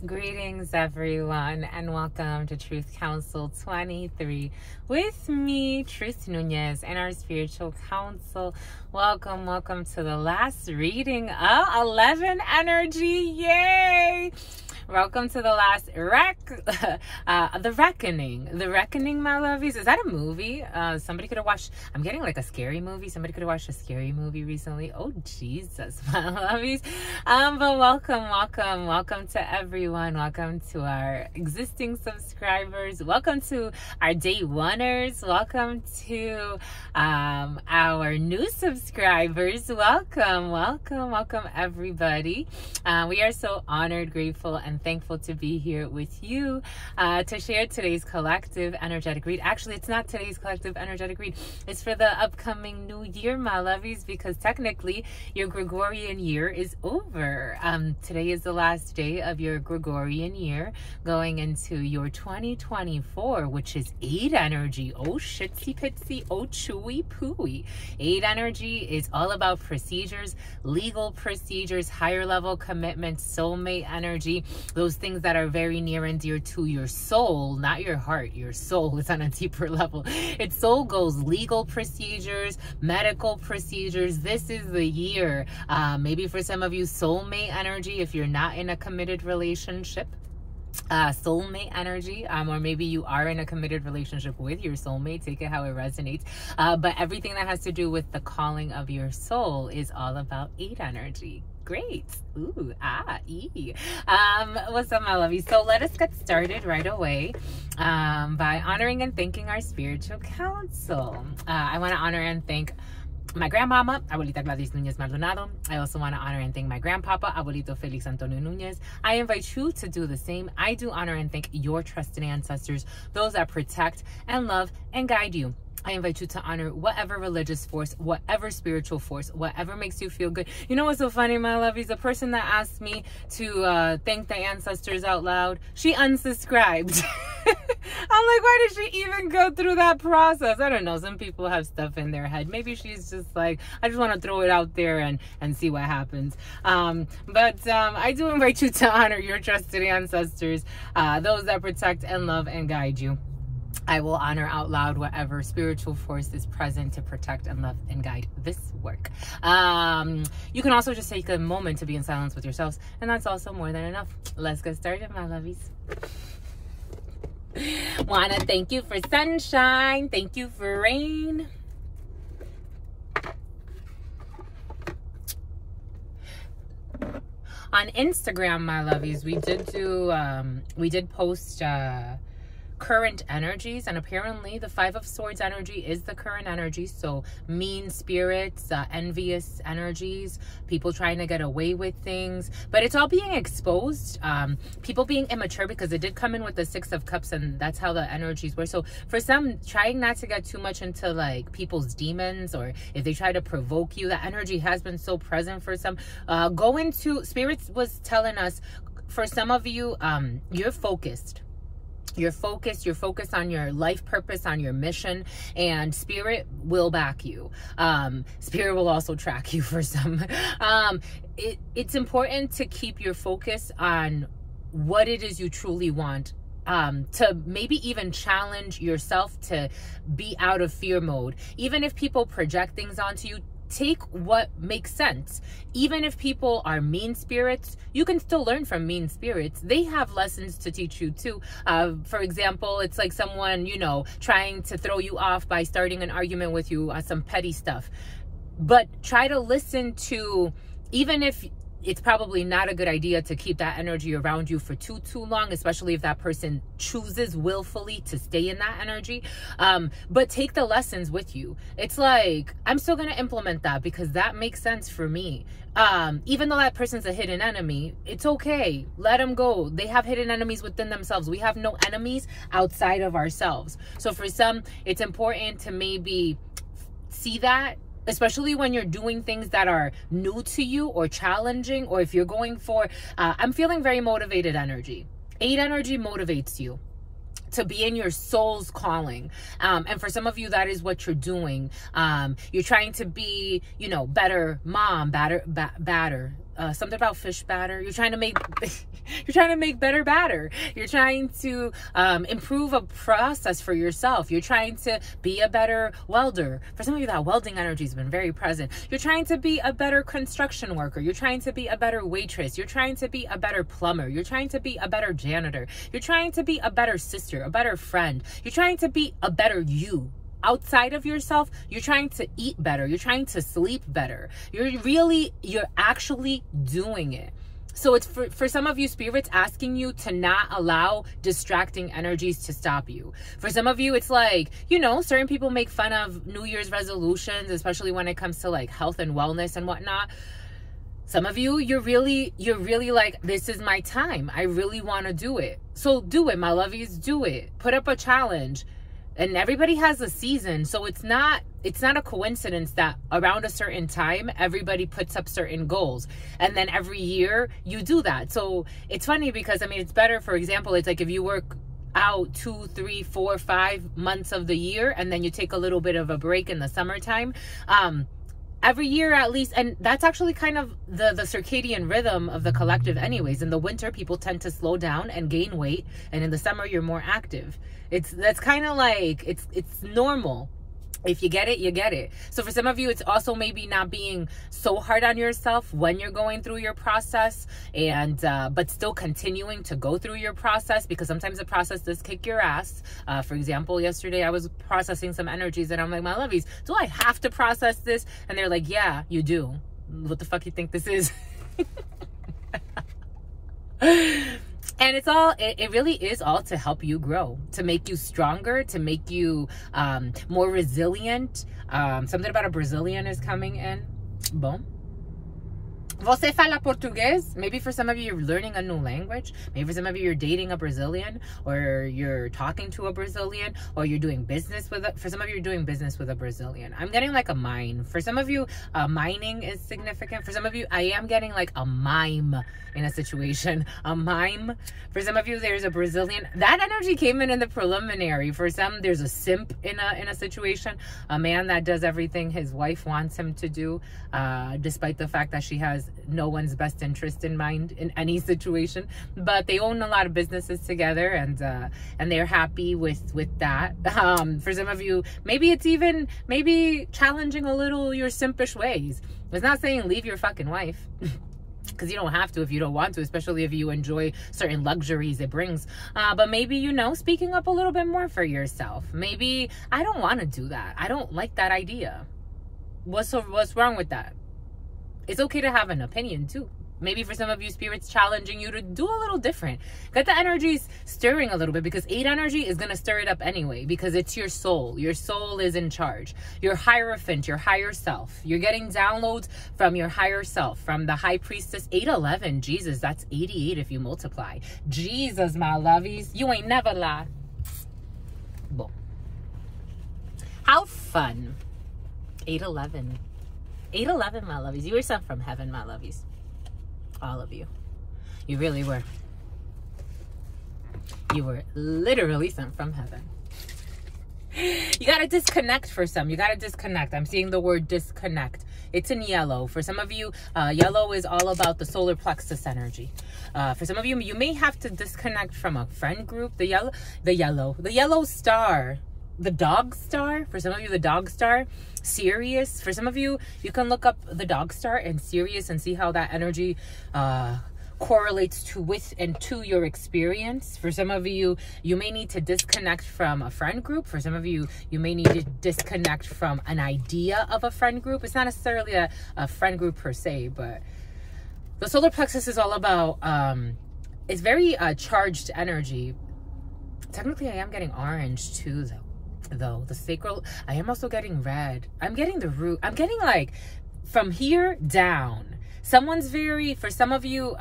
Greetings, everyone, and welcome to Truth Council 23 with me, Truth Nunez, and our spiritual council. Welcome to the last reading of 11 energy. Yay! Welcome to the last The Reckoning. The Reckoning, my lovies. Is that a movie? Somebody could have watched. I'm getting like a scary movie. Somebody could have watched a scary movie recently. Oh, Jesus, my lovies. But welcome to everyone. Welcome to our existing subscribers. Welcome to our day oneers. Welcome to our new subscribers. Welcome, everybody. We are so honored, grateful, and thankful to be here with you to share today's collective energetic read. Actually, it's not today's collective energetic read. It's for the upcoming new year, my lovies, because technically your Gregorian year is over. Today is the last day of your Gregorian year, going into your 2024, which is 8 energy. Oh, shitsy pitsy, oh, chewy pooey. 8 energy is all about procedures, legal procedures, higher level commitments, soulmate energy, those things that are very near and dear to your soul, not your heart. Your soul is on a deeper level. Its soul goes legal procedures, medical procedures. This is the year. Maybe for some of you, soulmate energy, if you're not in a committed relationship. Soulmate energy, or maybe you are in a committed relationship with your soulmate. Take it how it resonates. But everything that has to do with the calling of your soul is all about 8 energy. Great. Ooh, what's up, my lovies? So let us get started right away by honoring and thanking our spiritual council. I want to honor and thank my grandmama, Abuelita Gladys Nunez Maldonado. I also want to honor and thank my grandpapa, Abuelito Felix Antonio Nunez. I invite you to do the same. I do honor and thank your trusted ancestors, those that protect and love and guide you. I invite you to honor whatever religious force, whatever spiritual force, whatever makes you feel good. You know what's so funny, my lovies? The person that asked me to thank the ancestors out loud, she unsubscribed. I'm like, why did she even go through that process? I don't know. Some people have stuff in their head. Maybe she's just like, I just want to throw it out there and see what happens. But I do invite you to honor your trusted ancestors, those that protect and love and guide you. I will honor out loud whatever spiritual force is present to protect and love and guide this work. You can also just take a moment to be in silence with yourselves, and that's also more than enough. Let's get started, my lovies. Wanna thank you for sunshine. Thank you for rain. On Instagram, my lovies, we did post current energies, and apparently the 5 of Swords energy is the current energy. So mean spirits, envious energies, people trying to get away with things, but it's all being exposed. People being immature, because it did come in with the 6 of Cups, and that's how the energies were. So for some, trying not to get too much into like people's demons, or if they try to provoke you, that energy has been so present for some. Go into spirits was telling us, for some of you, you're focused. You're focused on your life purpose, on your mission, and spirit will back you. Spirit will also track you for some. It's important to keep your focus on what it is you truly want. To maybe even challenge yourself to be out of fear mode. Even if people project things onto you, take what makes sense. Even if people are mean spirits, you can still learn from mean spirits. They have lessons to teach you too. For example, it's like someone, you know, trying to throw you off by starting an argument with you on some petty stuff. But try to listen to, even if it's probably not a good idea to keep that energy around you for too long, especially if that person chooses willfully to stay in that energy. But take the lessons with you. It's like, I'm still going to implement that because that makes sense for me. Even though that person's a hidden enemy, it's okay. Let them go. They have hidden enemies within themselves. We have no enemies outside of ourselves. So for some, it's important to maybe see that, especially when you're doing things that are new to you or challenging, or if you're going for, I'm feeling very motivated energy. 8 energy motivates you to be in your soul's calling. And for some of you, that is what you're doing. You're trying to be, you know, better mom, better something about fish batter. You're trying to make you're trying to make better batter. You're trying to improve a process for yourself. You're trying to be a better welder. For some of you, that welding energy has been very present. You're trying to be a better construction worker. You're trying to be a better waitress. You're trying to be a better plumber. You're trying to be a better janitor. You're trying to be a better sister, a better friend. You're trying to be a better you. Outside of yourself, you're trying to eat better. You're trying to sleep better. You're actually doing it. So it's for some of you, Spirit's asking you to not allow distracting energies to stop you. For some of you, it's like, you know, certain people make fun of New Year's resolutions, especially when it comes to like health and wellness and whatnot. Some of you, you're really like, this is my time. I really want to do it. So do it, my lovies, do it. Put up a challenge. And everybody has a season, so it's not a coincidence that around a certain time everybody puts up certain goals, and then every year you do that. So it's funny because I mean, it's better, for example, it's like if you work out 2, 3, 4, 5 months of the year and then you take a little bit of a break in the summertime, every year at least. And that's actually kind of the circadian rhythm of the collective anyways. In the winter, people tend to slow down and gain weight, and in the summer you're more active. That's kind of like, it's normal. If you get it, you get it. So for some of you, it's also maybe not being so hard on yourself when you're going through your process, and but still continuing to go through your process, because sometimes the process does kick your ass. For example, yesterday I was processing some energies and I'm like, my lovies, do I have to process this? And they're like, yeah, you do. What the fuck you think this is? And it's all, it really is all to help you grow, to make you stronger, to make you more resilient. Something about a Brazilian is coming in. Boom. Você fala português? Maybe for some of you, you're learning a new language. Maybe for some of you, you're dating a Brazilian, or you're talking to a Brazilian, or you're doing business with for some of you, you're doing business with a Brazilian. I'm getting like a mine. For some of you, mining is significant. For some of you, I am getting like a mime in a situation. A mime. For some of you, there's a Brazilian. That energy came in the preliminary. For some, there's a simp in a situation. A man that does everything his wife wants him to do, despite the fact that she has no one's best interest in mind in any situation. But they own a lot of businesses together, and they're happy with that. For some of you, maybe it's even challenging a little your simpish ways. It's not saying leave your fucking wife, because you don't have to if you don't want to, especially if you enjoy certain luxuries it brings. But maybe, you know, speaking up a little bit more for yourself. Maybe, I don't want to do that. I don't like that idea. What's wrong with that? It's okay to have an opinion too. Maybe for some of you, Spirit's challenging you to do a little different. Get the energies stirring a little bit, because 8 energy is going to stir it up anyway, because it's your soul. Your soul is in charge. Your Hierophant, your higher self. You're getting downloads from your higher self, from the High Priestess. 811, Jesus, that's 88 if you multiply. Jesus, my lovies, you ain't never lie. Boom. How fun. 811. 811, my lovies. You were sent from heaven, my lovies. All of you. You really were. You were literally sent from heaven. You got to disconnect for some. You got to disconnect. I'm seeing the word disconnect. It's in yellow. For some of you, yellow is all about the solar plexus energy. For some of you, you may have to disconnect from a friend group. The yellow star. The dog star. For some of you, the dog star. Sirius. For some of you, you can look up the dog star and Sirius and see how that energy correlates to your experience. For some of you, you may need to disconnect from a friend group. For some of you, you may need to disconnect from an idea of a friend group. It's not necessarily a friend group per se, but the solar plexus is all about, it's very charged energy. Technically, I am getting orange too, though. The sacral, I am also getting red. I'm getting the root. I'm getting like from here down. Someone's very, for some of you,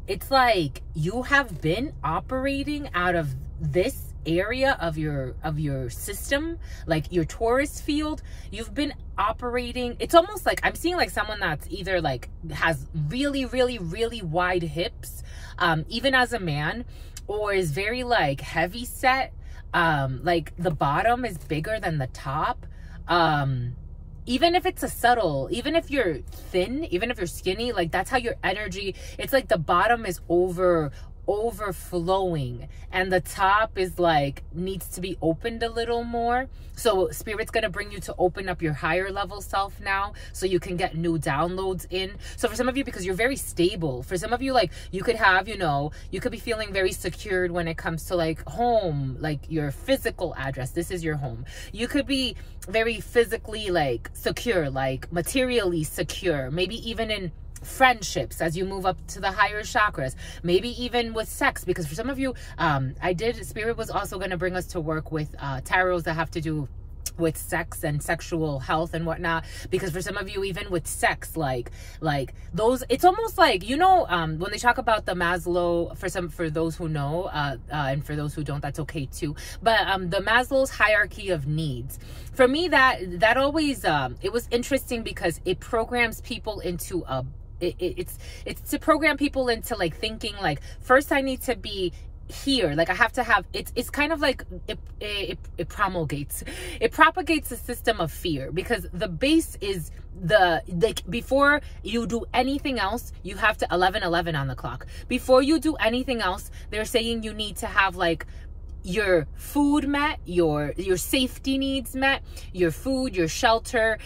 it's like you have been operating out of this area of your system, like your Taurus field. You've been operating, it's almost like I'm seeing like someone that's either like has really wide hips, even as a man, or is very like heavy set. Like the bottom is bigger than the top. even if it's a subtle, even if you're thin, even if you're skinny, like that's how your energy, it's like the bottom is overflowing and the top is like needs to be opened a little more. So spirit's gonna bring you to open up your higher level self now, so you can get new downloads in. So for some of you, because you're very stable, for some of you, like you could have, you know, you could be feeling very secured when it comes to like home, like your physical address, this is your home. You could be very physically like secure, like materially secure, maybe even in friendships as you move up to the higher chakras, maybe even with sex, because for some of you, spirit was also going to bring us to work with tarots that have to do with sex and sexual health and whatnot, because for some of you, even with sex, like those, it's almost like, you know, when they talk about the Maslow, for those who know, and for those who don't, that's okay too, but the Maslow's hierarchy of needs, for me, that always it was interesting because it programs people into a it's to program people into like thinking like, first I need to be here, like I have to have, it's kind of like it propagates a system of fear, because the base is like before you do anything else, you have to 11:11 on the clock. Before you do anything else, they're saying you need to have like your food met, your safety needs met, your food, your shelter,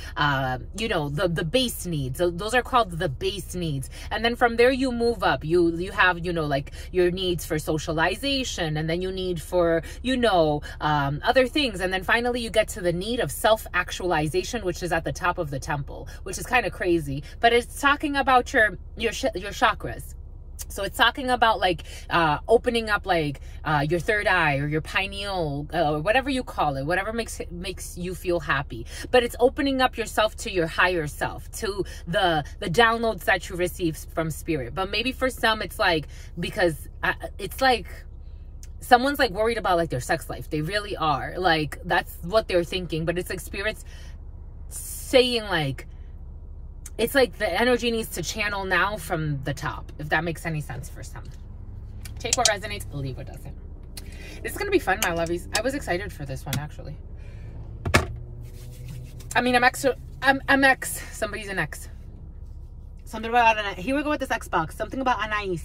you know, the base needs. Those are called the base needs. And then from there you move up. You have, you know, like your needs for socialization, and then you need for, you know, other things. And then finally you get to the need of self-actualization, which is at the top of the temple, which is kind of crazy, but it's talking about your chakras. So it's talking about like opening up like your third eye or your pineal, whatever you call it, whatever makes you feel happy. But it's opening up yourself to your higher self, to the downloads that you receive from spirit. But maybe for some it's like, because it's like someone's like worried about like their sex life. They really are. Like that's what they're thinking. But it's like spirit's saying like, it's like the energy needs to channel now from the top, if that makes any sense for some. Take what resonates, leave what doesn't. This is going to be fun, my lovies. I was excited for this one, actually. I mean, I'm X. Somebody's an X. Something about an, here we go with this X box. Something about Anais.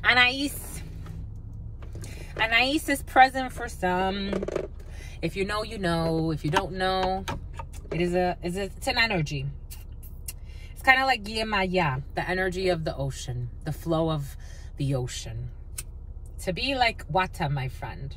Anais is present for some. If you know, you know. If you don't know, it's an energy. It's kind of like Yemaya, the energy of the ocean, the flow of the ocean. To be like Wata, my friend.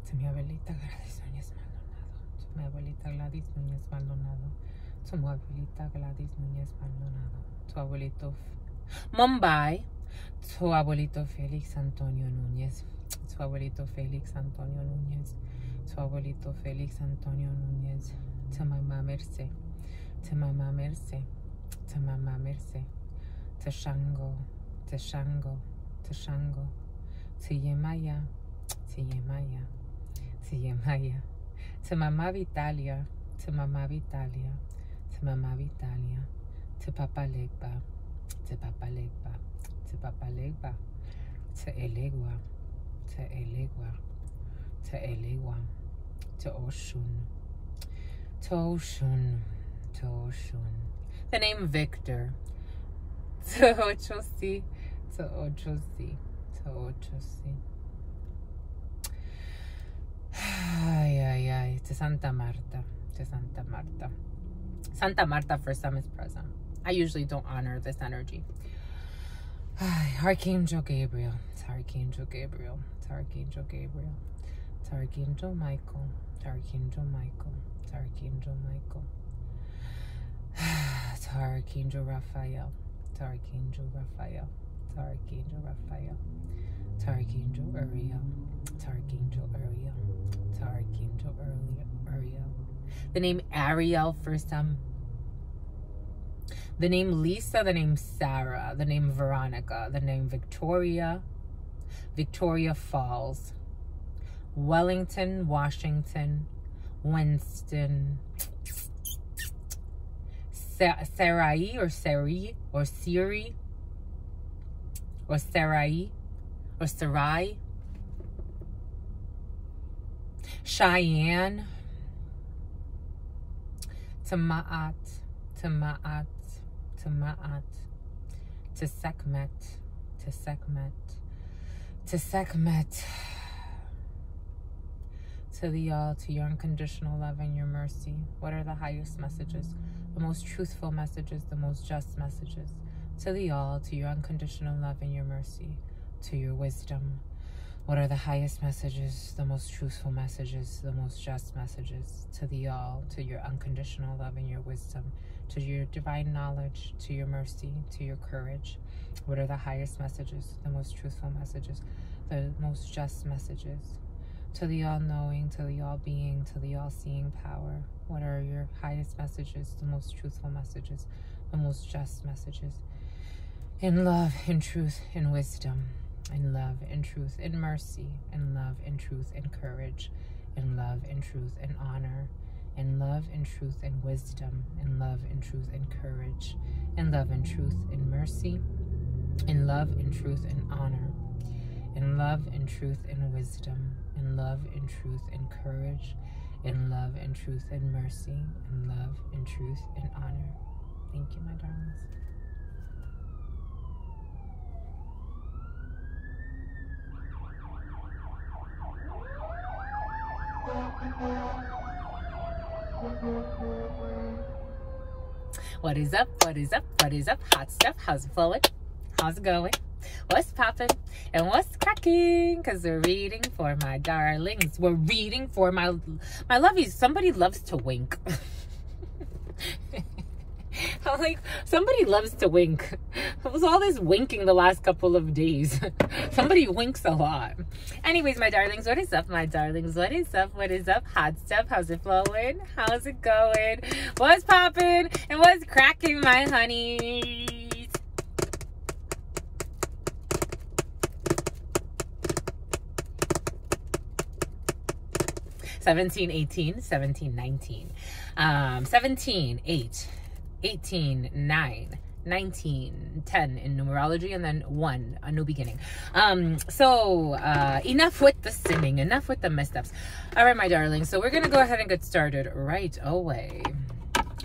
To mi abuelita Gladys Núñez Maldonado. To mi abuelita Gladys Núñez Maldonado. To mi abuelita Gladys Núñez Maldonado. To abuelito Mumbai. To abuelito Félix Antonio Núñez. To abuelito Félix Antonio Núñez. To abuelito Félix Antonio Núñez. To mamá Merce. To mamá Merce. To mamá Merce. To Shango. To Shango. To Shango. To Yemaya. To Yemaya. To Yemaya. To mamá Vitalia. To mamá Vitalia. To mamá Vitalia. To Papa Legba. To Papa Legba. To Papa Legba. To Elegua. To Elegua. To Elegua. To Oshun. To Oshun. To Oshun. The name Victor. To Ochosi. To Ochosi. To Ochosi. Ay, ay, ay. To Santa Marta. To Santa Marta. Santa Marta for some is present. I usually don't honor this energy. Archangel Gabriel. It's Archangel Gabriel. It's Archangel Gabriel. It's Archangel Michael. It's Archangel Michael. It's Archangel Michael. It's Archangel Raphael. It's Archangel Raphael. It's Archangel Raphael. It's Archangel Uriel. It's Archangel Uriel. It's Archangel Uriel. The name Ariel for some. The name Lisa, the name Sarah, the name Veronica, the name Victoria, Victoria Falls, Wellington, Washington, Winston, Sarai or Seri or Siri or Sarai or Sarai. Cheyenne. Tama'at. Tama'at. Tama'at. Tesekmet. Tesekmet. Tesekmet. To the all, to your unconditional love and your mercy. What are the highest messages? The most truthful messages, the most just messages. To the all, to your unconditional love and your mercy. To your wisdom. What are the highest messages, the most truthful messages, the most just messages? To the all, to your unconditional love and your wisdom. To your divine knowledge, to your mercy, to your courage. What are the highest messages, the most truthful messages, the most just messages? To the all-knowing, to the all-being, to the all-seeing power. What are your highest messages, the most truthful messages, the most just messages? In love, in truth, in wisdom. In love, in truth, in mercy. In love, in truth, in courage. In love, in truth, in honor. In love, in truth, in wisdom. In love, in truth, in courage. In love, in truth, in mercy. In love, in truth, in honor. In love, in truth, in wisdom. In love, in truth, in courage. In love, in truth, in mercy. In love, in truth, in honor. Thank you, my darlings. What is up? What is up? What is up? Hot stuff. How's it flowing? How's it going? What's popping and what's cracking? Because we're reading for my darlings. We're reading for my lovies. Somebody loves to wink. I'm like, somebody loves to wink. It was all this winking the last couple of days. Somebody winks a lot. Anyways, my darlings, what is up, my darlings? What is up? What is up? Hot stuff. How's it flowing? How's it going? What's popping and what's cracking, my honeys? 1718, 1719, 17, 8, 18, 9, 19, 10 in numerology, and then 1, a new beginning. So enough with the sinning, enough with the missteps. All right, my darlings, so we're gonna go ahead and get started right away.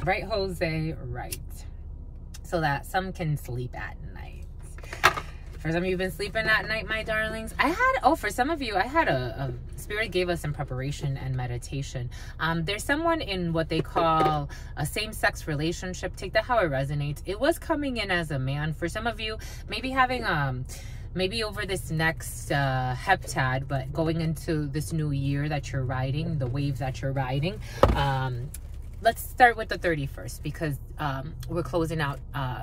Right, Jose? Right. So that some can sleep at night. For some of you who've been sleeping at night, my darlings, for some of you, I had a Spirit gave us in preparation and meditation. There's someone in what they call a same-sex relationship. Take that how it resonates. It was coming in as a man. For some of you, maybe having maybe over this next heptad, but going into this new year that you're riding, the wave that you're riding. Let's start with the 31st because we're closing out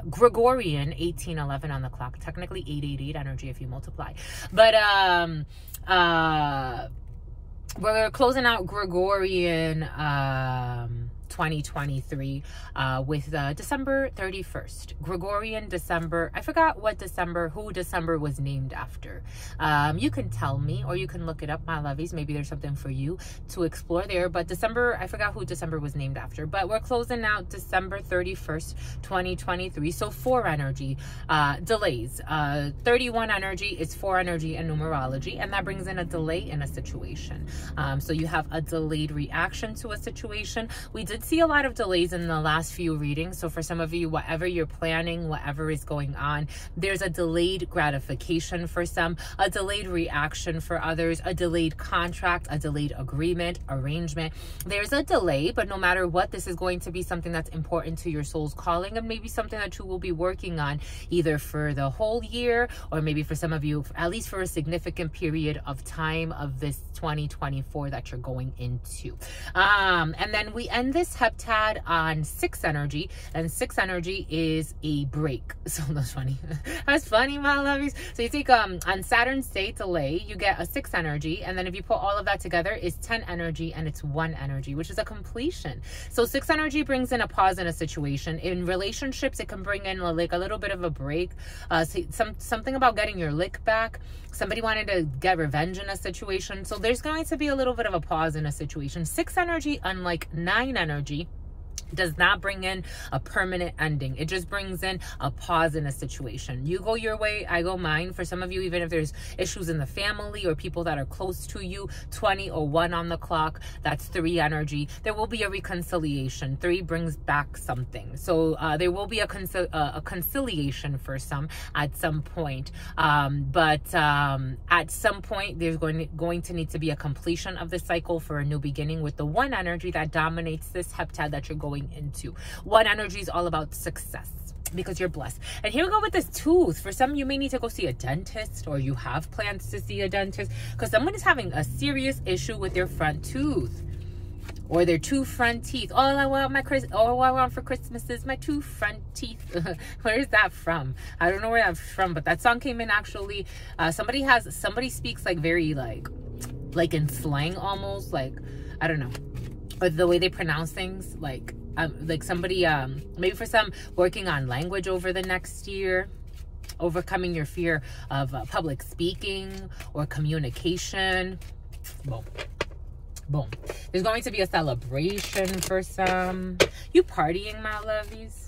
Gregorian 1811 on the clock. Technically 888 energy if you multiply. But we're closing out Gregorian 2023 with December 31st. Gregorian December. I forgot what December, who December was named after. You can tell me or you can look it up, my lovies. Maybe there's something for you to explore there. But December, I forgot who December was named after. But we're closing out December 31st, 2023. So 4 energy, delays. 31 energy is 4 energy in numerology. And that brings in a delay in a situation. So you have a delayed reaction to a situation. We did see a lot of delays in the last few readings. So for some of you, whatever you're planning, whatever is going on, there's a delayed gratification for some, a delayed reaction for others, a delayed contract, a delayed agreement, arrangement. There's a delay, but no matter what, this is going to be something that's important to your soul's calling and maybe something that you will be working on either for the whole year or maybe for some of you, at least for a significant period of time of this 2024 that you're going into. And then we end this heptad on 6 energy, and 6 energy is a break. So that's funny. That's funny, my lovies. So you take on Saturn's day delay, you get a 6 energy, and then if you put all of that together, it's 10 energy and it's 1 energy, which is a completion. So 6 energy brings in a pause in a situation. In relationships, it can bring in like a little bit of a break. Something about getting your lick back. Somebody wanted to get revenge in a situation. So there's going to be a little bit of a pause in a situation. 6 energy, unlike 9 energy, does not bring in a permanent ending. It just brings in a pause in a situation. You go your way, I go mine. For some of you, even if there's issues in the family or people that are close to you, 20 or 1 on the clock, that's 3 energy. There will be a reconciliation. 3 brings back something. So there will be a conciliation for some at some point. But at some point, there's going to need to be a completion of the cycle for a new beginning with the 1 energy that dominates this heptad that you're going into. 1 energy is all about success because you're blessed. And here we go with this tooth. For some, you may need to go see a dentist, or you have plans to see a dentist because someone is having a serious issue with their front tooth or their 2 front teeth. All I want for Christmas is my 2 front teeth. Where is that from? I don't know where that's from, but that song came in actually. Somebody speaks like very like in slang almost, like, I don't know, but the way they pronounce things, like somebody, maybe for some, working on language over the next year, overcoming your fear of public speaking or communication. Boom. Boom. There's going to be a celebration for some. You partying, my lovies?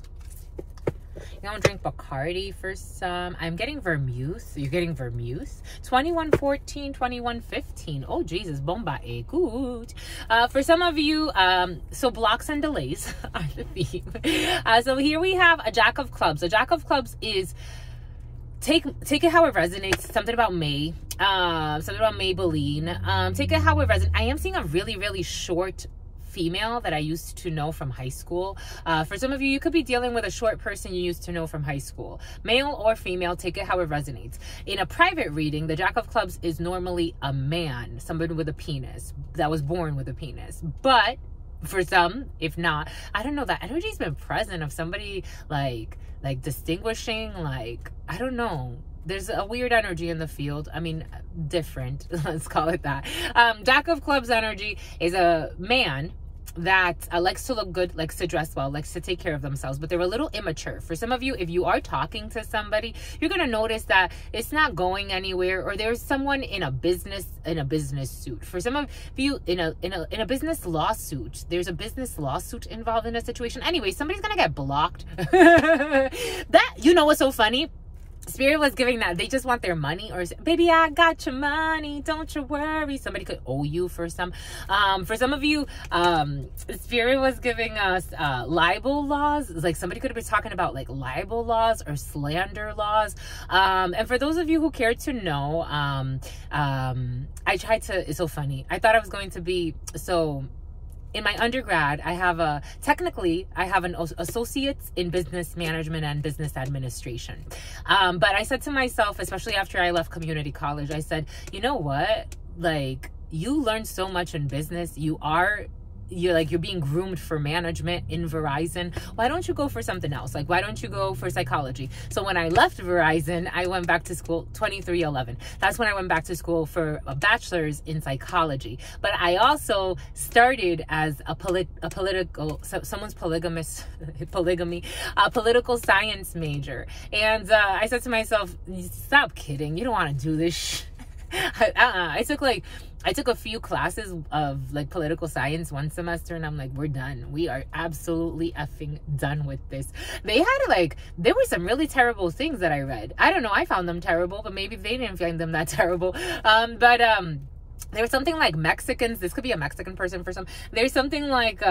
You don't drink Bacardi for some. I'm getting vermouth. You're getting vermouth. 2114, 2115. Oh, Jesus. Bomba e good. For some of you, so blocks and delays are the theme. So here we have a Jack of Clubs. A Jack of Clubs is, take it how it resonates. Something about May. Something about Maybelline. Take it how it resonates. I am seeing a really, really short female that I used to know from high school. For some of you, you could be dealing with a short person you used to know from high school. Male or female, take it how it resonates. In a private reading, the Jack of Clubs is normally a man, somebody with a penis, that was born with a penis. But for some, if not, I don't know, that energy's been present of somebody like distinguishing, like, I don't know. There's a weird energy in the field. I mean, different, let's call it that. Jack of Clubs energy is a man that likes to look good, likes to dress well, likes to take care of themselves, but they're a little immature. For some of you, if you are talking to somebody, you're going to notice that it's not going anywhere, or there's someone in a business suit. For some of you, in a business lawsuit, there's a business lawsuit involved in a situation. Anyway, somebody's going to get blocked. That, you know what's so funny? Spirit was giving that they just want their money, or baby, I got your money, don't you worry. Somebody could owe you for some. For some of you, Spirit was giving us libel laws. Like somebody could have been talking about like libel laws or slander laws. And for those of you who care to know, I tried to. It's so funny. I thought I was going to be so. In my undergrad, I have an associate's in business management and business administration. But I said to myself, especially after I left community college, I said, you know what? Like, you learn so much in business. You're being groomed for management in Verizon. Why don't you go for something else? Like, why don't you go for psychology? So when I left Verizon, I went back to school, 2311. That's when I went back to school for a bachelor's in psychology. But I also started as a political science major. And I said to myself, stop kidding. You don't want to do this I took a few classes of like political science one semester, and I'm like, we're done. We are absolutely effing done with this. There were some really terrible things that I read. I don't know. I found them terrible, but maybe they didn't find them that terrible. There was something like Mexicans. This could be a Mexican person for some. There's something like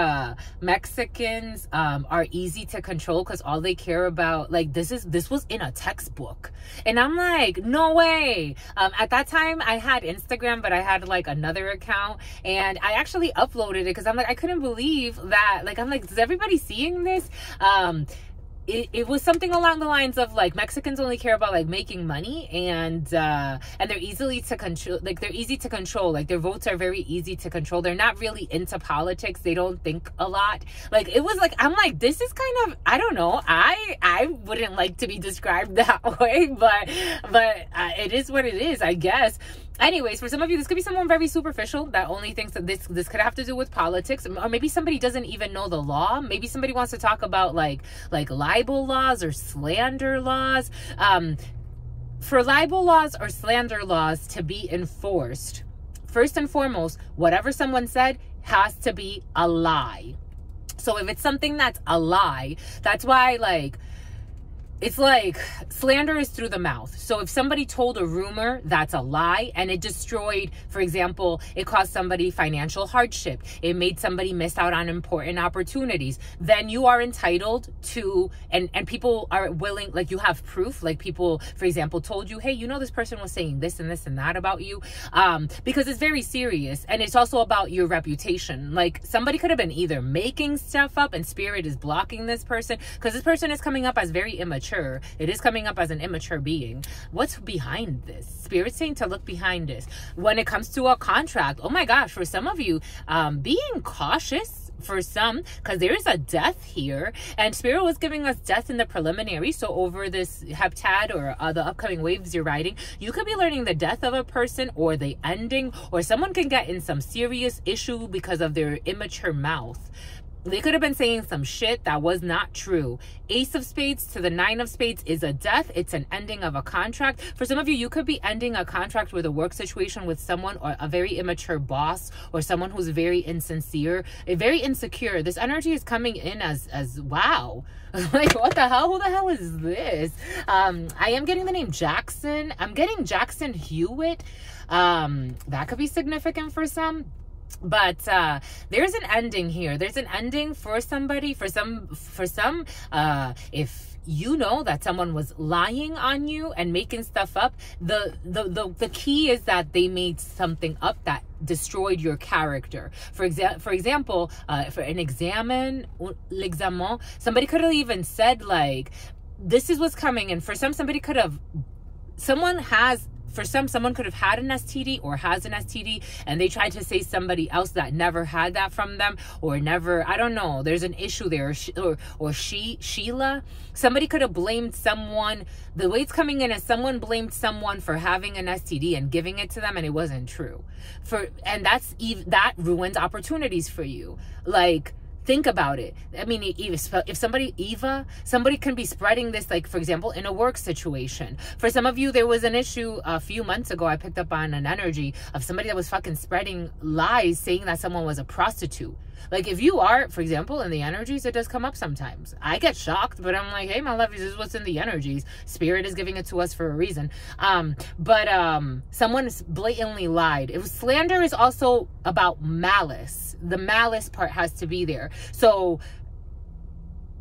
Mexicans are easy to control because all they care about, like, this was in a textbook. And I'm like, no way. At that time, I had Instagram, but I had like another account. And I actually uploaded it because I'm like, I couldn't believe that. Like, I'm like, is everybody seeing this? It was something along the lines of like Mexicans only care about like making money, and they're easy to control. Like, they're easy to control. Like, their votes are very easy to control. They're not really into politics. They don't think a lot. Like, it was like, I'm like, this is kind of, I don't know. I wouldn't like to be described that way, but it is what it is, I guess. Anyways, for some of you, this could be someone very superficial that only thinks that this could have to do with politics, or maybe somebody doesn't even know the law. Maybe somebody wants to talk about like libel laws or slander laws. For libel laws or slander laws to be enforced, first and foremost, whatever someone said has to be a lie. So if it's something that's a lie, that's why, like, it's like slander is through the mouth. So if somebody told a rumor, that's a lie, and it destroyed, for example, it caused somebody financial hardship, it made somebody miss out on important opportunities, then you are entitled to, and people are willing, like, you have proof, like people, for example, told you, hey, you know, this person was saying this and this and that about you, because it's very serious, and it's also about your reputation. Like, somebody could have been either making stuff up and spirit is blocking this person, because this person is coming up as very immature. It is coming up as an immature being. What's behind this? Spirit's saying to look behind this. When it comes to a contract, oh my gosh, for some of you, being cautious for some, because there is a death here, and Spirit was giving us death in the preliminary. So over this heptad or the upcoming waves you're riding, you could be learning the death of a person or the ending, or someone can get in some serious issue because of their immature mouth. They could have been saying some shit that was not true. Ace of Spades to the Nine of Spades is a death. It's an ending of a contract. For some of you, you could be ending a contract with a work situation with someone, or a very immature boss, or someone who's very insincere, very insecure. This energy is coming in as wow. Like, what the hell? Who the hell is this? I am getting the name Jackson. I'm getting Jackson Hewitt. That could be significant for some. But there's an ending here. There's an ending for somebody, for some, if you know that someone was lying on you and making stuff up, the key is that they made something up that destroyed your character. For example, for an l'examen, somebody could have even said, like, this is what's coming. And for some, somebody could have, someone could have had an STD or has an STD, and they tried to say somebody else that never had that from them, or never, I don't know, there's an issue there, or Sheila. Somebody could have blamed someone. The way it's coming in is someone blamed someone for having an STD and giving it to them, and it wasn't true. And that ruins opportunities for you. Like, think about it. I mean, if somebody can be spreading this, like, for example, in a work situation. For some of you, there was an issue a few months ago. I picked up on an energy of somebody that was fucking spreading lies, saying that someone was a prostitute. Like, if you are, for example, in the energies, it does come up sometimes. I get shocked, but I'm like, hey, my lovies, this is what's in the energies. Spirit is giving it to us for a reason. Someone blatantly lied. Slander is also about malice. The malice part has to be there. So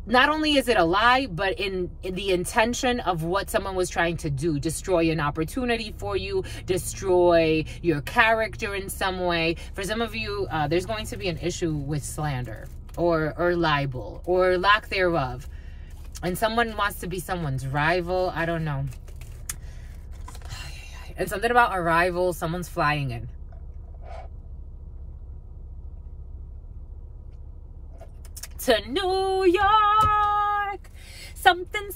not only is it a lie, but in the intention of what someone was trying to do, destroy an opportunity for you, destroy your character in some way. For some of you, there's going to be an issue with slander or libel or lack thereof. And someone wants to be someone's rival. I don't know. And something about a rival, someone's flying in. To New York, something.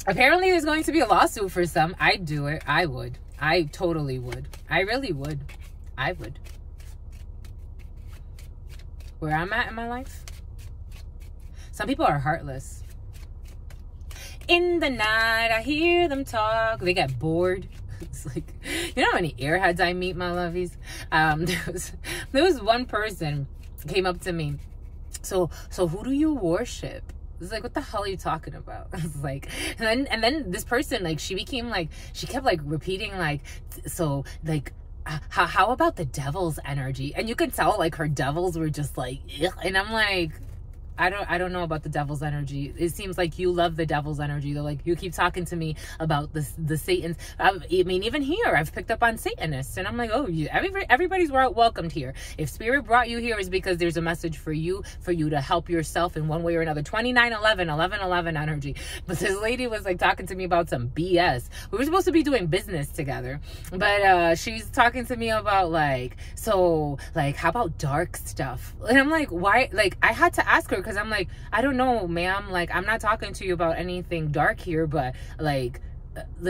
Apparently there's going to be a lawsuit for some. I'd do it. I would. I totally would. I really would. I would. Where I'm at in my life, some people are heartless. In the night, I hear them talk. They get bored. It's like, you know how many airheads I meet, my lovies? There was one person came up to me. So who do you worship? It's like, what the hell are you talking about? It's like, and then this person, like, she kept like repeating, like, so, like, how about the devil's energy? And you could tell, like, her devils were just like, ugh. And I'm like, I don't know about the devil's energy. It seems like you love the devil's energy, though. Like, you keep talking to me about the Satans. I mean, even here, I've picked up on Satanists, and I'm like, oh, everybody's welcomed here. If Spirit brought you here, is because there's a message for you to help yourself in one way or another. 2911 energy. But this lady was like talking to me about some BS. We were supposed to be doing business together, but she's talking to me about, like, so, like, how about dark stuff? And I'm like, why? Like, I had to ask her, because I'm like, I don't know, ma'am. Like, I'm not talking to you about anything dark here, but like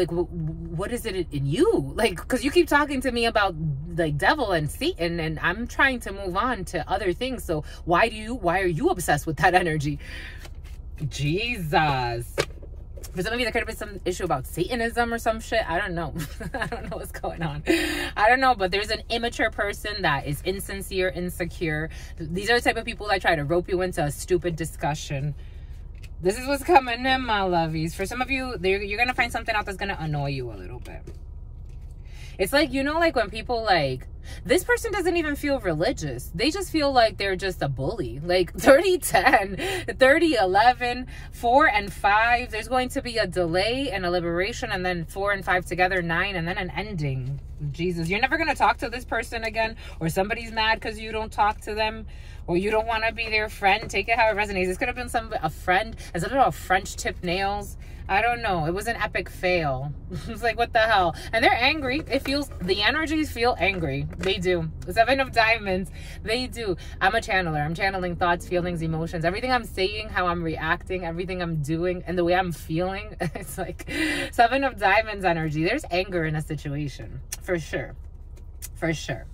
what is it in you? Like, because you keep talking to me about, like, devil and Satan, and I'm trying to move on to other things. So why are you obsessed with that energy? Jesus. For some of you, there could have been some issue about Satanism or some shit. I don't know. I don't know what's going on. I don't know, but there's an immature person that is insincere, insecure. These are the type of people that try to rope you into a stupid discussion. This is what's coming in, my lovies. For some of you, you're going to find something out that's going to annoy you a little bit. It's like, you know, like when people like, this person doesn't even feel religious. They just feel like they're just a bully. Like 30-10, 30-11, 4 and 5. There's going to be a delay and a liberation, and then 4 and 5 together, 9, and then an ending. Jesus, you're never going to talk to this person again, or somebody's mad because you don't talk to them, or you don't want to be their friend. Take it how it resonates. This could have been a friend. Is it about French tip nails? I don't know. It was an epic fail. It's like, what the hell? And they're angry. It feels, the energies feel angry. They do. 7 of Diamonds. They do. I'm a channeler. I'm channeling thoughts, feelings, emotions. Everything I'm saying, how I'm reacting, everything I'm doing, and the way I'm feeling. It's like 7 of Diamonds energy. There's anger in a situation. For sure. For sure.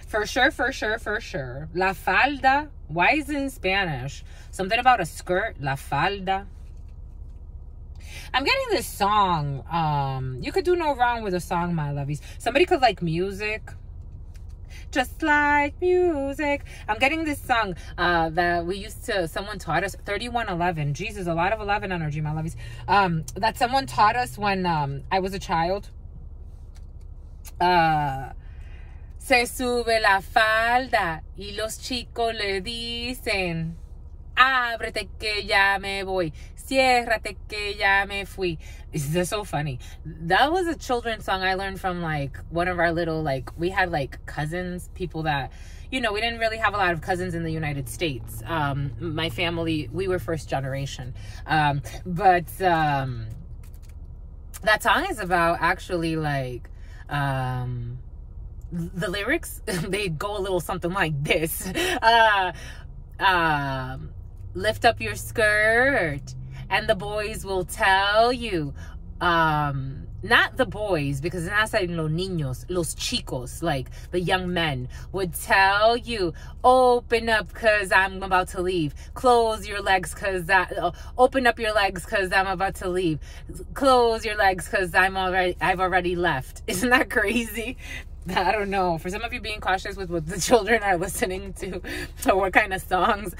For sure, for sure, for sure. La falda. Why is it in Spanish? Something about a skirt. La falda. I'm getting this song. You could do no wrong with a song, my lovies. Somebody could like music. Just like music. I'm getting this song that we used to, someone taught us, 3111. Jesus, a lot of 11 energy, my lovies. That someone taught us when I was a child. Se sube la falda y los chicos le dicen, ábrete que ya me voy. Ciérrate que ya me fui. This is so funny. That was a children's song I learned from like one of our little, like, we had like cousins, people that, you know, we didn't really have a lot of cousins in the United States. My family, we were first generation. But that song is about actually like, the lyrics, they go a little something like this. Lift up your skirt and the boys will tell you, not the boys, because it's not saying los niños, los chicos, like the young men would tell you, open up because I'm about to leave. Close your legs because open up your legs because I'm about to leave. Close your legs because I've already left. Isn't that crazy? I don't know. For some of you, being cautious with what the children are listening to or what kind of songs.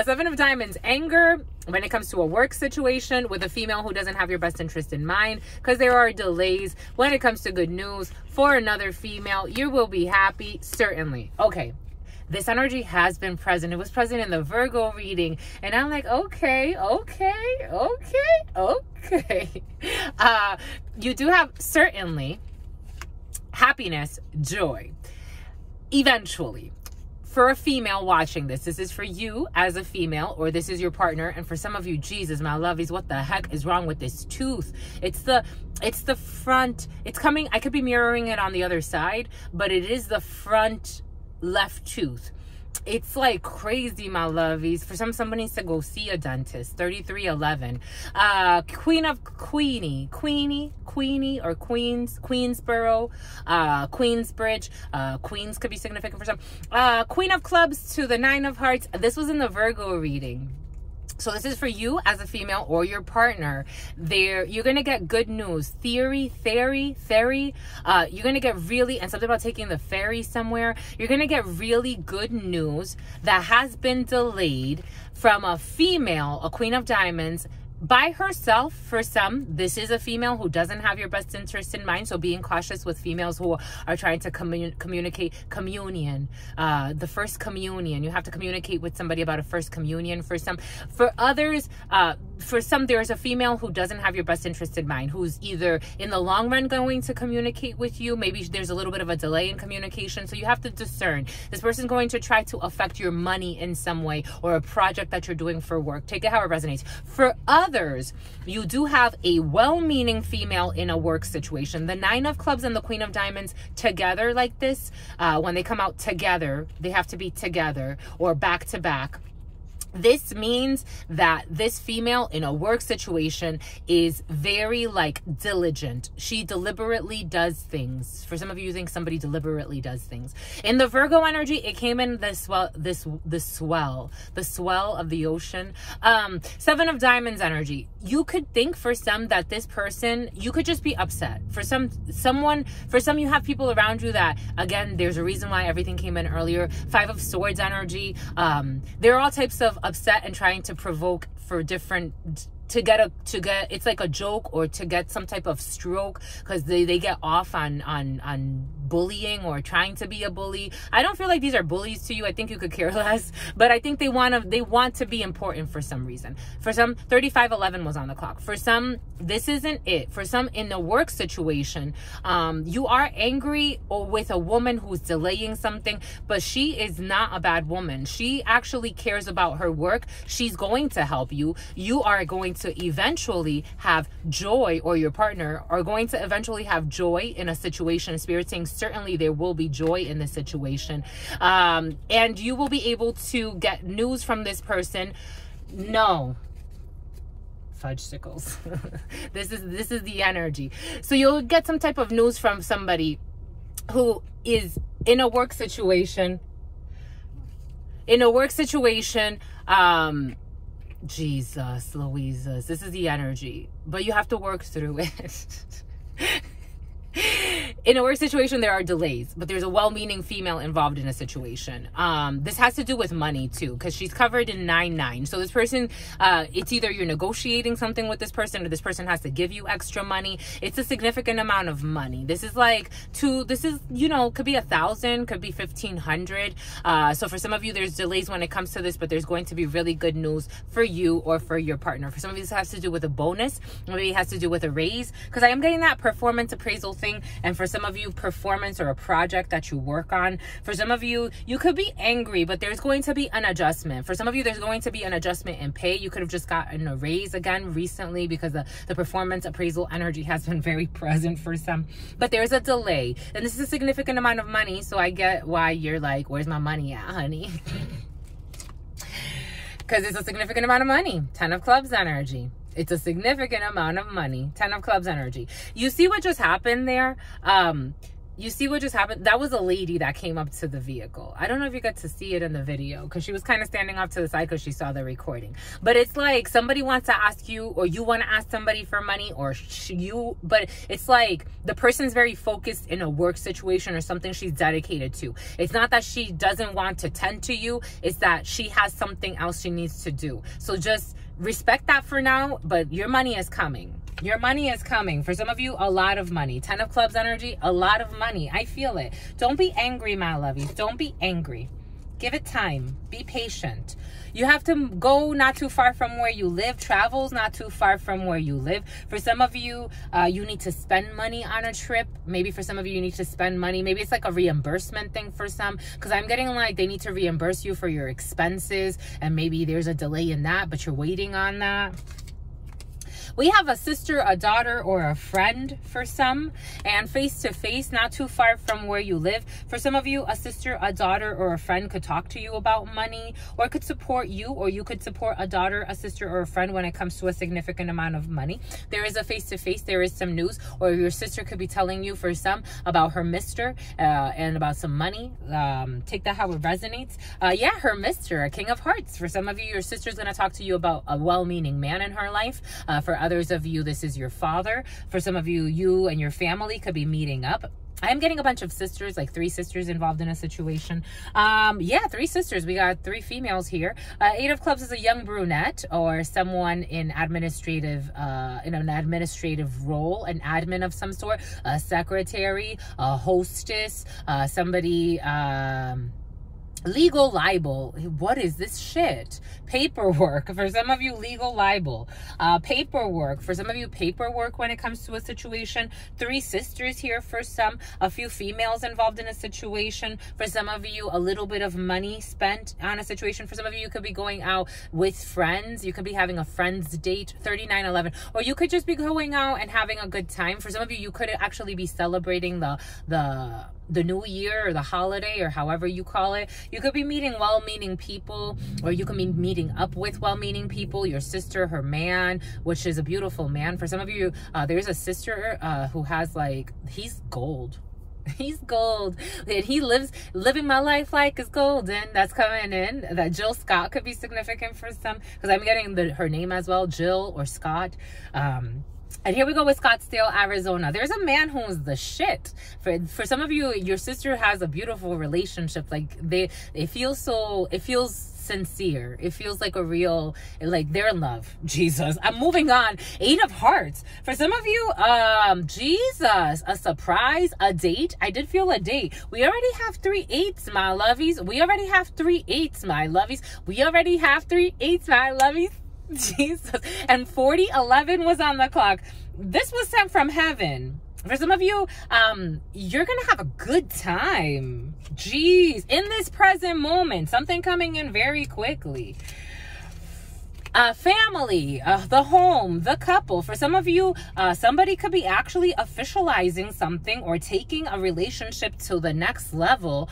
7 of Diamonds, anger when it comes to a work situation with a female who doesn't have your best interest in mind, because there are delays when it comes to good news for another female. You will be happy, certainly. Okay. This energy has been present. It was present in the Virgo reading. And I'm like, okay. You do have, certainly, happiness, joy. Eventually, for a female watching this is for you as a female, or this is your partner. And for some of you, Jesus, my lovies, what the heck is wrong with this tooth? It's the front. It's coming. I could be mirroring it on the other side, but it is the front left tooth. It's like crazy, my lovies. For somebody needs to go see a dentist. 3311. Queenie, or Queensboro, Queensbridge. Queens could be significant for some. Queen of Clubs to the 9 of Hearts. This was in the Virgo reading. So this is for you as a female or your partner. You're going to get good news. Ferry. You're going to get really, and something about taking the ferry somewhere. You're going to get really good news that has been delayed from a female, a Queen of Diamonds, by herself. For some, this is a female who doesn't have your best interest in mind. So being cautious with females who are trying to communicate communion, the first communion. You have to communicate with somebody about a first communion. For others, for some, there's a female who doesn't have your best interest in mind, who's either in the long run going to communicate with you. Maybe there's a little bit of a delay in communication. So you have to discern. This person's going to try to affect your money in some way, or a project that you're doing for work. Take it how it resonates. For others, you do have a well-meaning female in a work situation. The 9 of Clubs and the Queen of Diamonds together like this, when they come out together, they have to be together or back to back. This means that this female in a work situation is very like diligent. She deliberately does things. For some of you, think somebody deliberately does things. In the Virgo energy, it came in the swell of the ocean. Seven of Diamonds energy. You could think for some that this person, you could just be upset. For some you have people around you that, again, there's a reason why everything came in earlier. Five of Swords energy. There are all types of upset and trying to provoke for different to get it's like a joke or to get some type of stroke, because they get off on bullying or trying to be a bully. I don't feel like these are bullies to you. I think you could care less, but I think they want to be important for some reason. For some, 3511 was on the clock. For some, this isn't it. For some, in the work situation, you are angry or with a woman who's delaying something, but she is not a bad woman. She actually cares about her work. She's going to help you. You are going to eventually have joy, or your partner are going to eventually have joy in a situation. Spirit saying certainly there will be joy in this situation, and you will be able to get news from this person. No fudge sickles. this is the energy. So you'll get some type of news from somebody who is in a work situation. Jesus, Louises, this is the energy, but you have to work through it. In a work situation, there are delays, but there's a well-meaning female involved in a situation. This has to do with money too, because she's covered in 9-9. So this person, it's either you're negotiating something with this person, or this person has to give you extra money. It's a significant amount of money. This is like could be 1,000, could be 1,500. So for some of you, there's delays when it comes to this, but there's going to be really good news for you or for your partner. For some of you, this has to do with a bonus. Maybe it has to do with a raise, because I am getting that performance appraisal thing. And for some of you, performance or a project that you work on. For some of you, you could be angry, but there's going to be an adjustment. For some of you, there's going to be an adjustment in pay. You could have just gotten a raise again recently, because the performance appraisal energy has been very present for some. But there's a delay, and this is a significant amount of money. So I get why you're like, where's my money at, honey? Because it's a significant amount of money. 10 of Clubs energy. It's a significant amount of money. 10 of Clubs energy. You see what just happened there? You see what just happened? That was a lady that came up to the vehicle. I don't know if you got to see it in the video, because she was kind of standing off to the side because she saw the recording. But it's like somebody wants to ask you, or you want to ask somebody for money, or but it's like the person's very focused in a work situation or something she's dedicated to. It's not that she doesn't want to tend to you. It's that she has something else she needs to do. So just respect that for now, but your money is coming. Your money is coming. For some of you, a lot of money. 10 of Clubs energy, a lot of money. I feel it. Don't be angry, my lovies. Don't be angry. Give it time. Be patient. You have to go not too far from where you live. Travel's not too far from where you live. For some of you, you need to spend money on a trip. Maybe for some of you need to spend money. Maybe it's like a reimbursement thing for some, because I'm getting like they need to reimburse you for your expenses, and maybe there's a delay in that, but you're waiting on that. We have a sister, a daughter, or a friend for some, and face-to-face, not too far from where you live. For some of you, a sister, a daughter, or a friend could talk to you about money, or could support you, or you could support a daughter, a sister, or a friend when it comes to a significant amount of money. There is a face-to-face, there is some news, or your sister could be telling you for some about her mister and about some money. Take that how it resonates. Yeah, her mister, a King of Hearts. For some of you, your sister's going to talk to you about a well-meaning man in her life. For others of you, this is your father. For some of you, you and your family could be meeting up. I am getting a bunch of sisters, like 3 sisters involved in a situation. Yeah, 3 sisters. We got 3 females here. 8 of Clubs is a young brunette, or someone in administrative, in an administrative role, an admin of some sort, a secretary, a hostess, somebody, legal libel. What is this shit? Paperwork. For some of you, legal libel. Paperwork. For some of you, paperwork when it comes to a situation. 3 sisters here for some. A few females involved in a situation. For some of you, a little bit of money spent on a situation. For some of you, you could be going out with friends. You could be having a friend's date. 3911. Or you could just be going out and having a good time. For some of you, you could actually be celebrating the new year or the holiday or however you call it. You could be meeting well-meaning people, or you can be meeting up with well-meaning people. Your sister, her man, which is a beautiful man. For some of you, there's a sister who has like, he's gold. He's gold, and he living my life like it's golden. That's coming in. That Jill Scott could be significant for some, because I'm getting her name as well, Jill or Scott. And here we go with Scottsdale, Arizona. There's a man who's the shit. For some of you, your sister has a beautiful relationship. Like it feels sincere. It feels like a real, like they're in love. Jesus. I'm moving on. 8 of Hearts. For some of you, Jesus, a surprise, a date. I did feel a date. We already have 3 8s, my lovies. We already have 3 8s, my lovies. We already have 3 8s, my lovies. Jesus. And 4011 was on the clock. This was sent from heaven. For some of you, you're going to have a good time. Jeez. In this present moment, something coming in very quickly. Family, the home, the couple. For some of you, somebody could be actually officializing something or taking a relationship to the next level.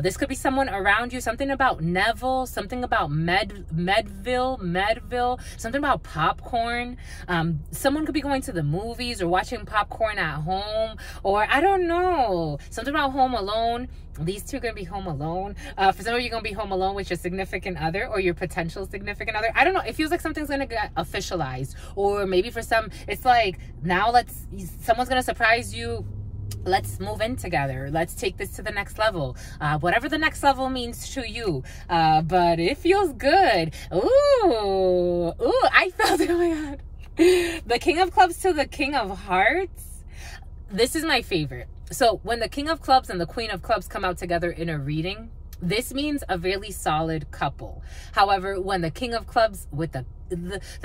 This could be someone around you. Something about Neville, something about Medville, something about popcorn. Someone could be going to the movies or watching popcorn at home, or I don't know, something about Home Alone. These two are going to be home alone. For some of you, you're going to be home alone with your significant other or your potential significant other. I don't know. It feels like something's going to get officialized. Or maybe for some, it's like, now someone's going to surprise you. Let's move in together. Let's take this to the next level. Whatever the next level means to you. But it feels good. Ooh, I felt it. Oh my God. The King of Clubs to the King of Hearts. This is my favorite. So when the King of Clubs and the Queen of Clubs come out together in a reading, this means a really solid couple. However, when the King of Clubs with the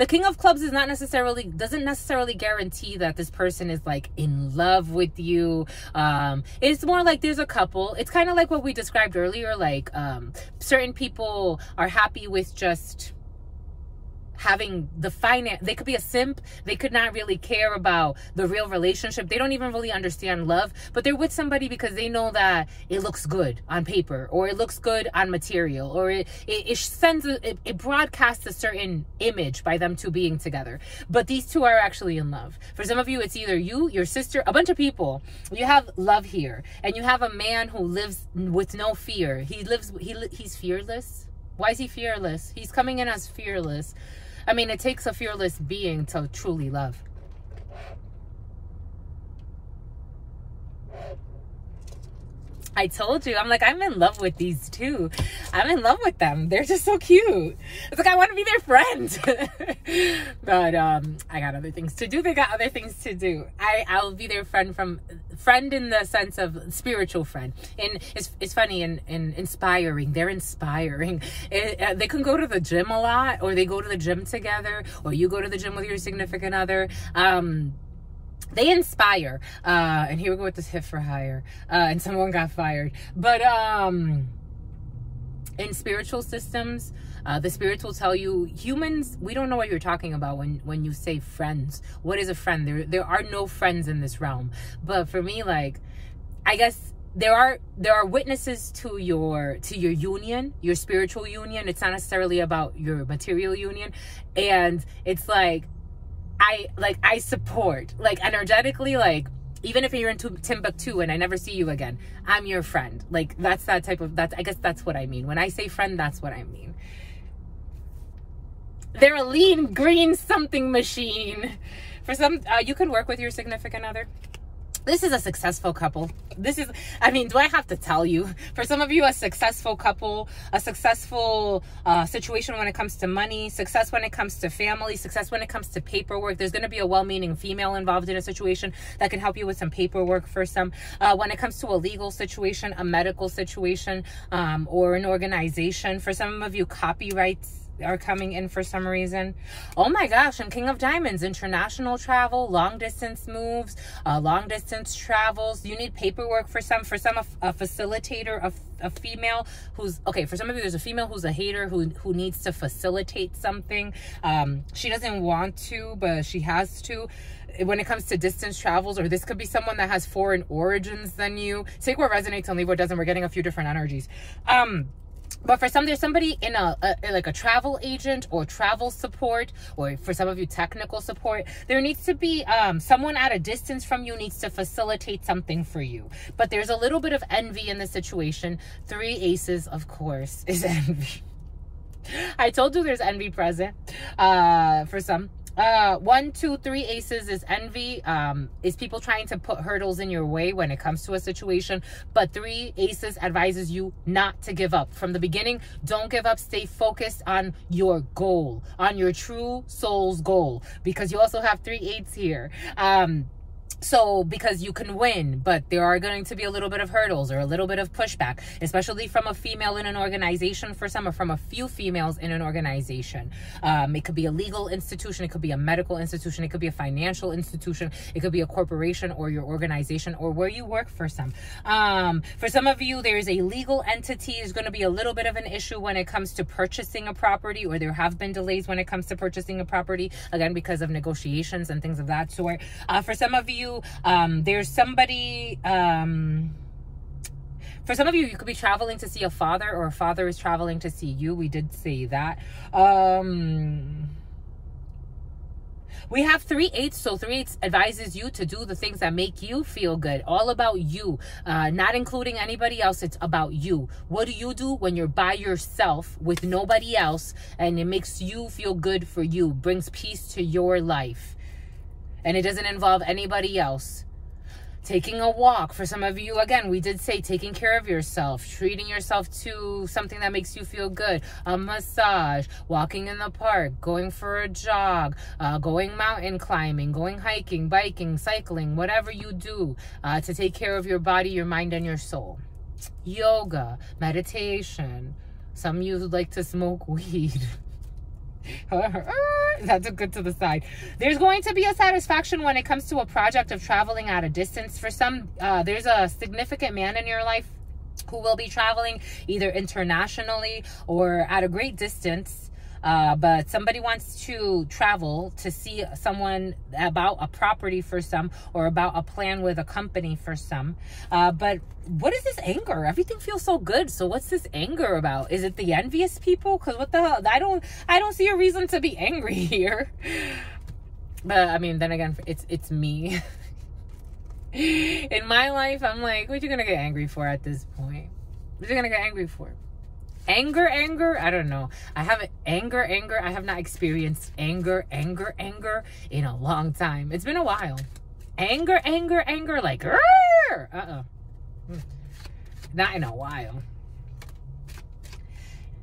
King of Clubs doesn't necessarily guarantee that this person is like in love with you. It's more like there's a couple. It's kind of like what we described earlier. Like certain people are happy with just having the finance. They could be a simp. They could not really care about the real relationship. They don't even really understand love, but they're with somebody because they know that it looks good on paper, or it looks good on material, or it broadcasts a certain image by them two being together. But these two are actually in love. For some of you, it's either you, your sister, a bunch of people. You have love here, and you have a man who lives with no fear. He's fearless. Why is he fearless? He's coming in as fearless. I mean, it takes a fearless being to truly love. I told you, I'm like, I'm in love with these two. I'm in love with them. They're just so cute. It's like, I want to be their friend. But I got other things to do. They got other things to do. I'll be their friend in the sense of spiritual friend. And it's funny and inspiring. They're inspiring. They can go to the gym a lot, or they go to the gym together, or you go to the gym with your significant other. They inspire. And here we go with this hit for hire. And someone got fired. But in spiritual systems, the spirits will tell you, humans, we don't know what you're talking about when you say friends. What is a friend? There are no friends in this realm. But for me, like, I guess there are witnesses to your union, your spiritual union. It's not necessarily about your material union. And it's like, I support, like, energetically, like, even if you're in Timbuktu and I never see you again, I'm your friend. Like, I guess that's what I mean. When I say friend, that's what I mean. They're a lean green something machine. For some, you can work with your significant other. This is a successful couple. I mean, do I have to tell you? For some of you, a successful couple, a successful situation when it comes to money, success when it comes to family, success when it comes to paperwork. There's going to be a well-meaning female involved in a situation that can help you with some paperwork for some. When it comes to a legal situation, a medical situation, or an organization. For some of you, copyrights are coming in for some reason. Oh my gosh, and King of Diamonds, international travel, long distance moves, long distance travels. You need paperwork for some a facilitator, a female who's, okay, for some of you, there's a female who's a hater who needs to facilitate something. She doesn't want to, but she has to. When it comes to distance travels, or this could be someone that has foreign origins than you. Take what resonates and leave what doesn't. We're getting a few different energies. But for some, there's somebody in like a travel agent or travel support, or for some of you, technical support. There needs to be someone at a distance from you needs to facilitate something for you. But there's a little bit of envy in the situation. 3 aces, of course, is envy. I told you there's envy present for some. 1, 2, 3 aces is envy, is people trying to put hurdles in your way when it comes to a situation. But 3 aces advises you not to give up from the beginning. Don't give up. Stay focused on your goal, on your true soul's goal, because you also have 3 8s here. So because you can win, but there are going to be a little bit of hurdles or a little bit of pushback, especially from a female in an organization for some, or from a few females in an organization. It could be a legal institution. It could be a medical institution. It could be a financial institution. It could be a corporation or your organization or where you work for some. For some of you, there's a legal entity. There's going to be a little bit of an issue when it comes to purchasing a property, or there have been delays when it comes to purchasing a property, again, because of negotiations and things of that sort. For some of you, there's somebody, for some of you, you could be traveling to see a father, or a father is traveling to see you. We did say that. We have 3 8s, so 3 8s advises you to do the things that make you feel good. All about you, not including anybody else. It's about you. What do you do when you're by yourself with nobody else, and it makes you feel good for you, brings peace to your life, and it doesn't involve anybody else? Taking a walk. For some of you, again, we did say taking care of yourself, treating yourself to something that makes you feel good. A massage, walking in the park, going for a jog, going mountain climbing, going hiking, biking, cycling, whatever you do to take care of your body, your mind, and your soul. Yoga, meditation. Some of you like to smoke weed. That's a good to the side. There's going to be a satisfaction when it comes to a project of traveling at a distance. For some, there's a significant man in your life who will be traveling either internationally or at a great distance. But somebody wants to travel to see someone about a property for some, or about a plan with a company for some. But what is this anger? Everything feels so good. So what's this anger about? Is it the envious people? Because what the hell? I don't see a reason to be angry here. But I mean, then again, it's me. In my life, I'm like, what you gonna get angry for at this point? What you gonna get angry for? Anger, I don't know. I haven't anger. I have not experienced anger in a long time. It's been a while. Anger, like, not in a while.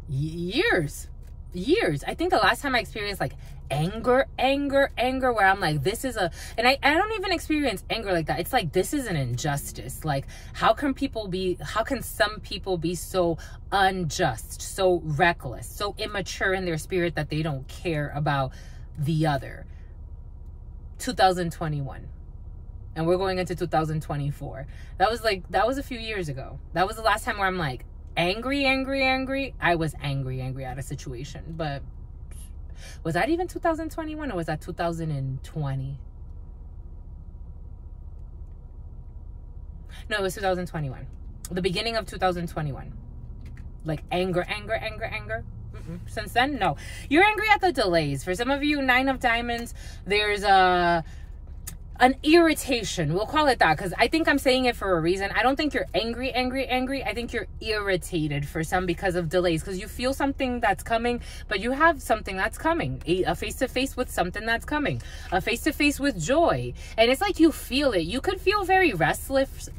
Years. I think the last time I experienced like anger where I'm like, this is a, and I don't even experience anger like that. It's like, this is an injustice. Like, how can some people be so unjust, so reckless, so immature in their spirit that they don't care about the other? 2021, and we're going into 2024. That was a few years ago. That was the last time where I'm like angry. I was angry at a situation. But was that even 2021, or was that 2020? No, it was 2021. The beginning of 2021. Like anger. Since then, no. You're angry at the delays. For some of you, 9 of Diamonds, there's an irritation. We'll call it that, because I think I'm saying it for a reason. I don't think you're angry. I think you're irritated for some because of delays, because you feel something that's coming, but you have something that's coming. A face-to-face with something that's coming. A face-to-face with joy. And it's like you feel it. You could feel very restless.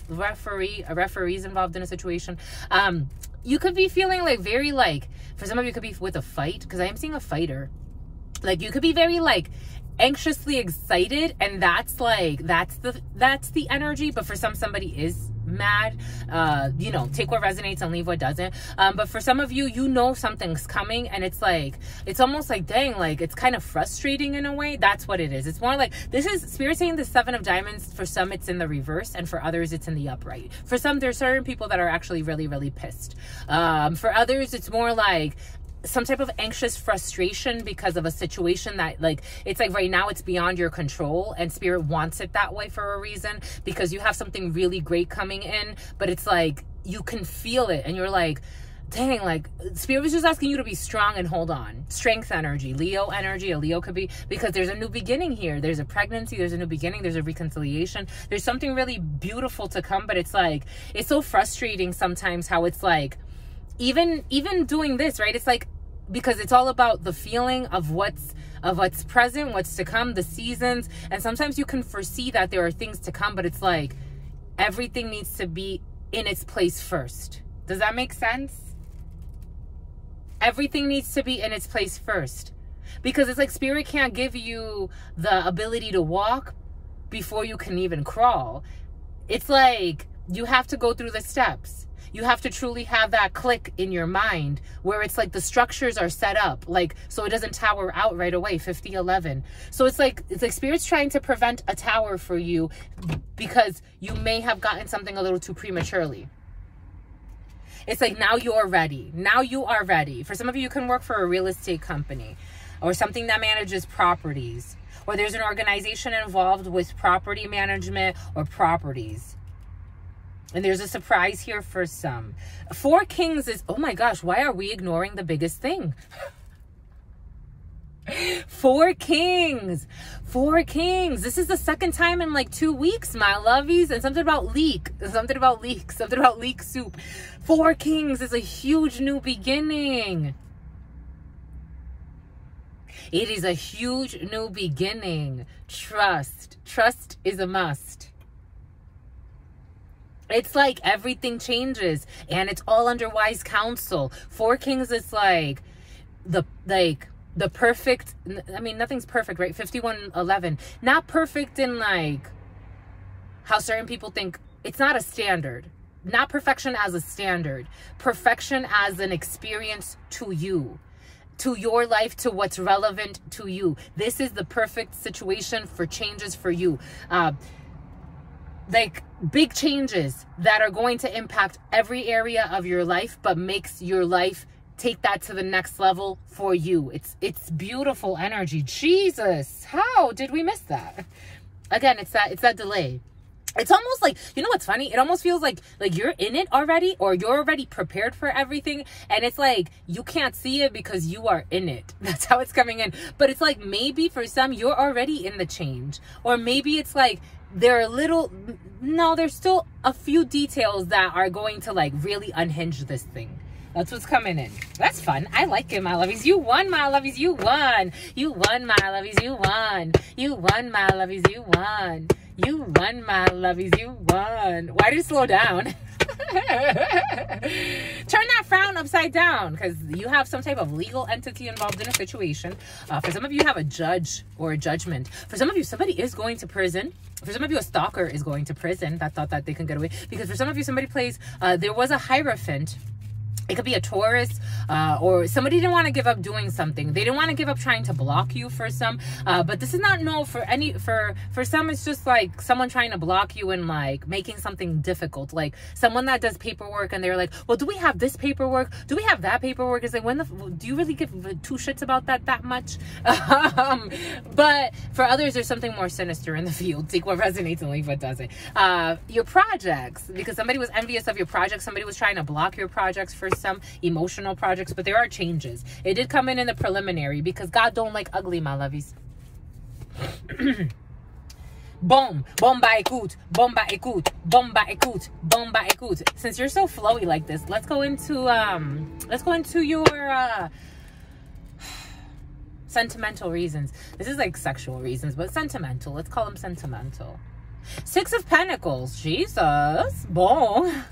Referees involved in a situation. You could be feeling like very like, for some of you, it could be with a fight, because I am seeing a fighter. Like, you could be very like anxiously excited, and that's the energy. But for somebody is mad. Take what resonates and leave what doesn't. But for some of you, something's coming, and it's like, it's almost like, dang, like it's kind of frustrating in a way. That's what it is. It's more like, this is Spirit saying the 7 of Diamonds. For some, it's in the reverse, and for others, it's in the upright. For some, there's certain people that are actually really, really pissed. For others, it's more like some type of anxious frustration because of a situation that, like, it's like right now it's beyond your control, and Spirit wants it that way for a reason, because you have something really great coming in, but it's like you can feel it, and you're like, dang, like, Spirit was just asking you to be strong and hold on. Strength energy, Leo energy. A Leo could be, because there's a new beginning here. There's a pregnancy, there's a new beginning, there's a reconciliation. There's something really beautiful to come, but it's like, it's so frustrating sometimes how it's like, even doing this, right? It's like, because it's all about the feeling of what's present, what's to come, the seasons. And sometimes you can foresee that there are things to come, but it's like, everything needs to be in its place first. Does that make sense? Everything needs to be in its place first, because it's like Spirit can't give you the ability to walk before you can even crawl. It's like you have to go through the steps. You have to truly have that click in your mind where it's like the structures are set up, like, so it doesn't tower out right away. 5011. So it's like Spirit's trying to prevent a tower for you because you may have gotten something a little too prematurely. It's like, now you're ready. Now you are ready. For some of you, you can work for a real estate company or something that manages properties, or there's an organization involved with property management or properties. And there's a surprise here for some. 4 Kings is, oh my gosh, why are we ignoring the biggest thing? 4 Kings. 4 Kings. This is the second time in like 2 weeks, my lovies. And something about leek. Something about leek soup. 4 Kings is a huge new beginning. It is a huge new beginning. Trust. Trust is a must. It's like everything changes and it's all under wise counsel. 4 Kings is like the perfect, I mean, nothing's perfect, right? 5111. Not perfect in like how certain people think. It's not a standard. Not perfection as a standard. Perfection as an experience to you, to your life, to what's relevant to you. This is the perfect situation for changes for you. Like big changes that are going to impact every area of your life, but makes your life take that to the next level for you. It's beautiful energy. Jesus, how did we miss that? Again, it's that delay. It's almost like, you know what's funny? It almost feels like you're in it already, or you're already prepared for everything. And it's like, you can't see it because you are in it. That's how it's coming in. But it's like, maybe for some, you're already in the change. Or maybe it's like, there's still a few details that are going to like really unhinge this thing. That's what's coming in. That's fun. I like it, my lovies. You won, my lovies. You won. You won, my lovies. You won. You won, my lovies. You won. You won, my lovies. You won. Why did it slow down? Turn that frown upside down, because you have some type of legal entity involved in a situation. For some of you, have a judge or a judgment. For some of you, somebody is going to prison. For some of you, a stalker is going to prison that thought that they can get away. Because for some of you, somebody plays, there was a Hierophant. It could be a Taurus, or somebody didn't want to give up doing something. They didn't want to give up trying to block you for some. But this is not for some, it's just like someone trying to block you and like making something difficult. Like someone that does paperwork and they're like, well, do we have this paperwork? Do we have that paperwork? It's like, do you really give 2 shits about that much? But for others, there's something more sinister in the field. Take what resonates and leave what doesn't. Your projects, because somebody was envious of your projects. Somebody was trying to block your projects for some emotional projects, but there are changes. It did come in the preliminary, because God don't like ugly, my lovies. Boom, bomba écoute, bomba écoute, bomba écoute, bomba écoute. Since you're so flowy like this, let's go into your sentimental reasons. This is like sexual reasons, but sentimental. Let's call them sentimental. 6 of Pentacles. Jesus. Bon.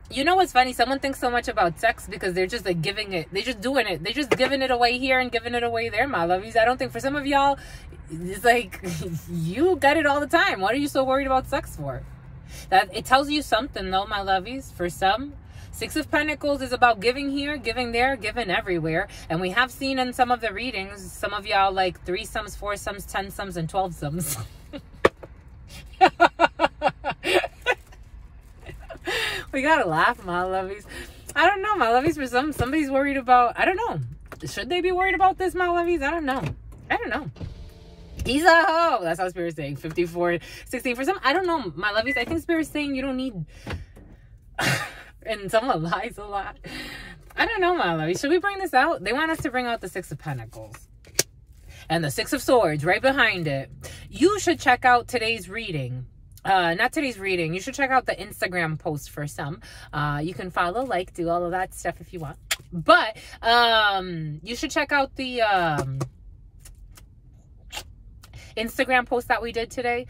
You know what's funny? Someone thinks so much about sex because they're just like giving it. They're just doing it. They're just giving it away here and giving it away there, my lovies. I don't think for some of y'all, it's like, you get it all the time. What are you so worried about sex for? That it tells you something though, my lovies. For some, 6 of Pentacles is about giving here, giving there, giving everywhere. And we have seen in some of the readings, some of y'all like 3 sums, 4 sums, 10 sums, and 12 sums. We gotta laugh, my lovies. I don't know, my lovies. For somebody's worried about, I don't know. Should they be worried about this, my lovies? I don't know. He's a hoe. That's how Spirit's saying. 54, 16. For some, I don't know, my lovies. I think Spirit's saying you don't need And someone lies a lot. I don't know, my love. Should we bring this out? They want us to bring out the Six of Pentacles. And the Six of Swords right behind it. You should check out today's reading. Not today's reading. You should check out the Instagram post for some. You can follow, like, do all of that stuff if you want. But you should check out the Instagram post that we did today,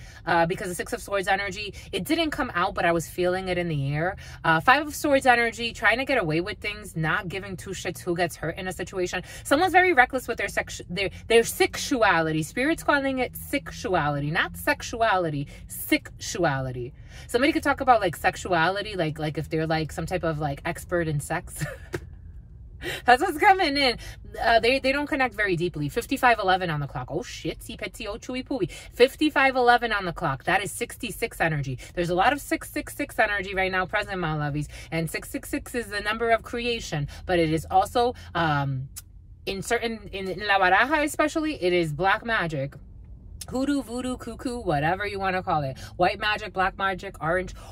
because the Six of Swords energy, it didn't come out, but I was feeling it in the air. Five of Swords energy, trying to get away with things, not giving two shits who gets hurt in a situation. Someone's very reckless with their sexuality. Spirit's calling it sexuality, not sexuality, sexuality. Somebody could talk about like sexuality, like if they're like some type of like expert in sex. That's what's coming in. They don't connect very deeply. 5511 on the clock. Oh shit, see petsy oh chewy pooey. 5511 on the clock. That is 66 energy. There's a lot of 666 energy right now present, my lovies. And 666 is the number of creation, but it is also in La Baraja especially, it is black magic. Hoodoo, voodoo, cuckoo, whatever you want to call it. White magic, black magic, orange.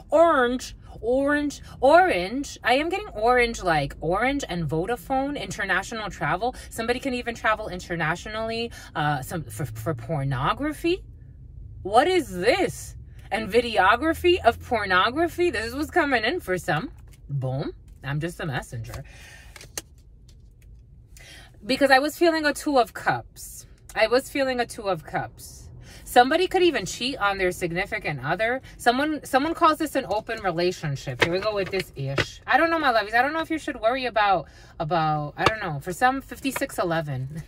I am getting orange, like Orange and Vodafone, international travel. Somebody can even travel internationally for pornography. What is this? And videography of pornography. This is what's coming in for some. Boom. I'm just a messenger. Because I was feeling a Two of Cups. Somebody could even cheat on their significant other. Someone calls this an open relationship. Here we go with this ish. I don't know, my lovies. I don't know if you should worry about I don't know. For some, 5611.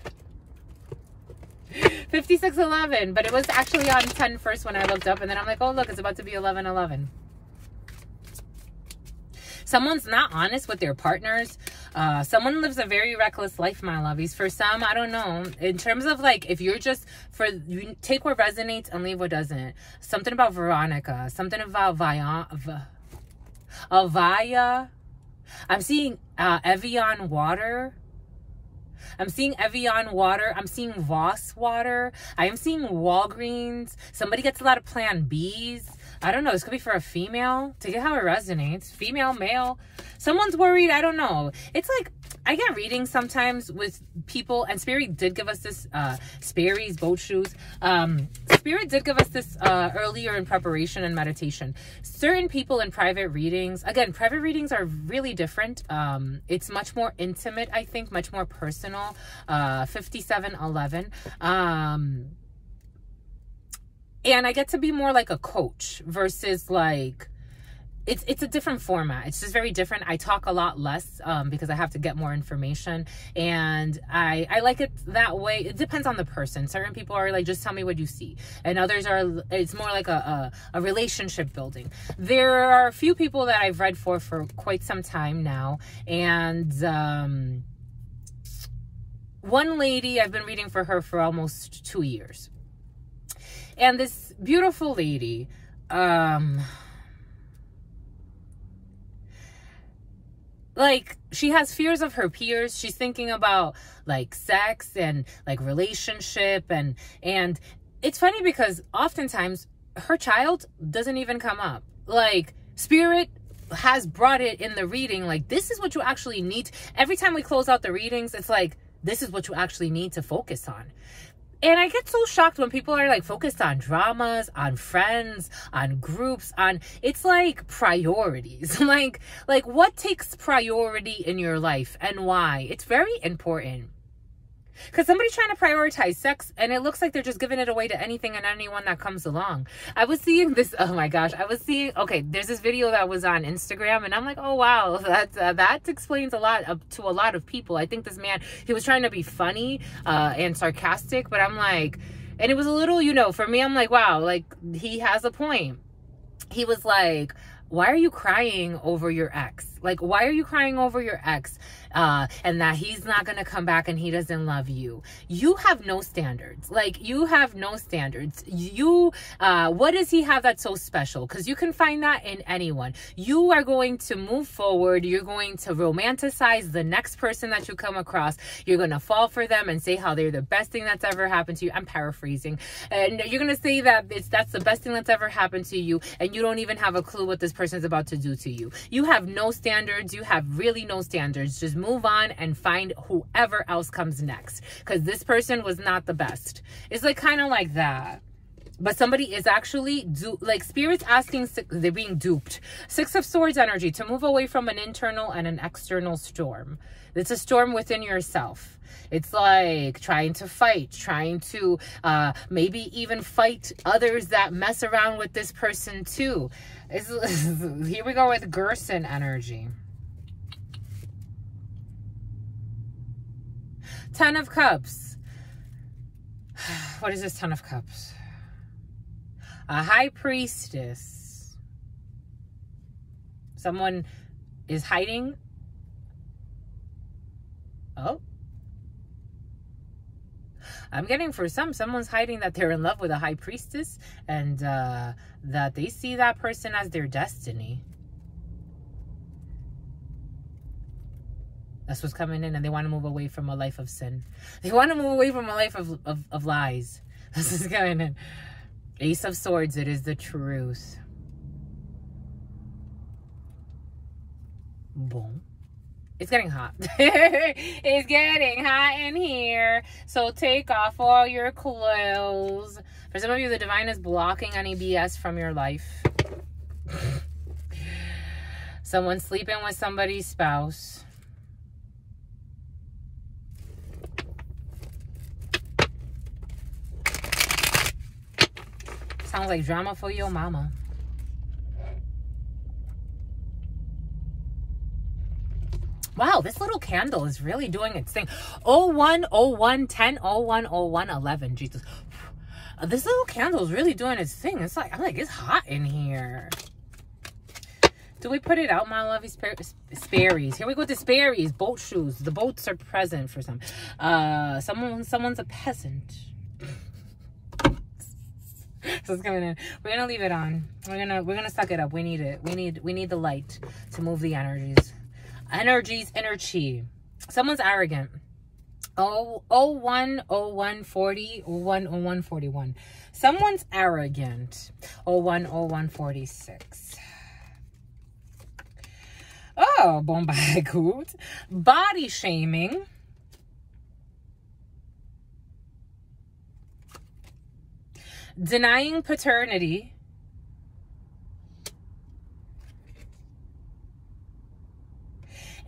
5611. But it was actually on 10 first when I looked up. And then I'm like, oh, look, it's about to be 1111. Someone's not honest with their partners. Someone lives a very reckless life, my lovies. For some, I don't know. In terms of like, if you're just you take what resonates and leave what doesn't. Something about Veronica. Something about Avaya. I'm seeing Evian water. I'm seeing Evian water. I'm seeing Voss water. I am seeing Walgreens. Somebody gets a lot of Plan Bs. I don't know. This could be for a female. To get how it resonates. Female, male. Someone's worried. I don't know. It's like, I get readings sometimes with people, and Spirit did give us this, Sperry's boat shoes. Spirit did give us this earlier in preparation and meditation. Certain people in private readings, again, private readings are really different. It's much more intimate, I think, much more personal. 5711. And I get to be more like a coach versus like, it's a different format. It's just very different. I talk a lot less because I have to get more information, and I like it that way. It depends on the person. Certain people are like, just tell me what you see, and others are, it's more like a relationship building. There are a few people that I've read for quite some time now, and one lady, I've been reading for her for almost 2 years. And this beautiful lady, like, she has fears of her peers. She's thinking about like sex and like relationship, and it's funny because oftentimes her child doesn't even come up. Like, Spirit has brought it in the reading, like, this is what you actually need. Every time we close out the readings, it's like, this is what you actually need to focus on. And I get so shocked when people are like focused on dramas, on friends, on groups, it's like priorities. like what takes priority in your life and why? It's very important. Because somebody's trying to prioritize sex, and it looks like they're just giving it away to anything and anyone that comes along. I was seeing this, oh my gosh, okay, there's this video that was on Instagram, and I'm like, oh wow, that explains a lot to a lot of people. I think this man, he was trying to be funny and sarcastic, but I'm like, and it was a little, you know, for me, I'm like, wow, like, he has a point. He was like, why are you crying over your ex? Like, why are you crying over your ex? And that he's not going to come back and he doesn't love you. You have no standards. Like, you have no standards. What does he have that's so special? Because you can find that in anyone. You are going to move forward. You're going to romanticize the next person that you come across. You're going to fall for them and say how they're the best thing that's ever happened to you. I'm paraphrasing. And you're going to say that that's the best thing that's ever happened to you. And you don't even have a clue what this person's about to do to you. You have no standards. standards, you have really no standards. Just move on and find whoever else comes next, because this person was not the best. It's like kind of like that. But somebody is actually, like spirits asking, they're being duped. Six of Swords energy, to move away from an internal and an external storm. It's a storm within yourself. It's like trying to fight, trying to maybe even fight others that mess around with this person too. Here we go with Gerson energy. 10 of Cups. What is this 10 of Cups? A High Priestess. Someone is hiding. Oh. I'm getting for someone's hiding that they're in love with a High Priestess, and that they see that person as their destiny. That's what's coming in, and they want to move away from a life of sin. They want to move away from a life of lies. This is coming in. Ace of Swords, it is the truth. Boom. It's getting hot. It's getting hot in here. So take off all your clothes. For some of you, the divine is blocking any BS from your life. Someone sleeping with somebody's spouse. Sounds like drama for your mama. Wow, this little candle is really doing its thing. 01, 01, 10, 01, 01, 11. Jesus. This little candle is really doing its thing. It's like, I'm like, it's hot in here. Do we put it out, my lovey Sperries? Here we go with the Sperries. Boat shoes. The boats are present for some. Someone's a peasant. So it's coming in. We're gonna leave it on. We're gonna suck it up. We need it. We need the light to move the energies. Energy. Someone's arrogant. 01, 01, 40, 01, 01, 41. Someone's arrogant. 01, 01, 46. Oh, bombay good. Body shaming. Denying paternity.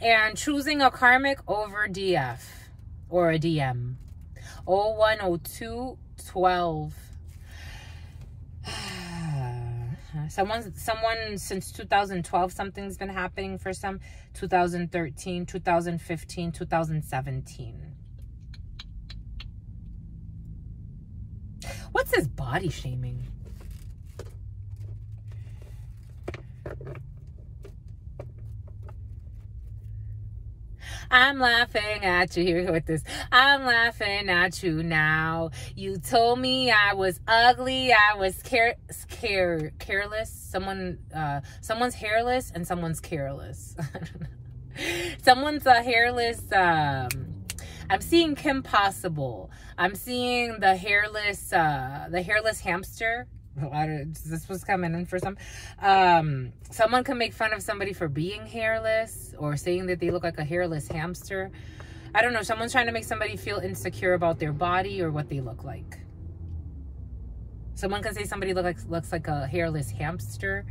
And choosing a karmic over DF or a DM. 01, 02, 12. Someone since 2012, something's been happening for some. 2013, 2015, 2017. What's this body shaming? I'm laughing at you. Here we go with this. I'm laughing at you now. You told me I was ugly. I was careless. Someone's hairless and someone's careless. Someone's hairless. I'm seeing Kim Possible. I'm seeing the hairless hamster. This was coming in for some. Someone can make fun of somebody for being hairless or saying that they look like a hairless hamster. I don't know. Someone's trying to make somebody feel insecure about their body or what they look like. Someone can say somebody looks like a hairless hamster.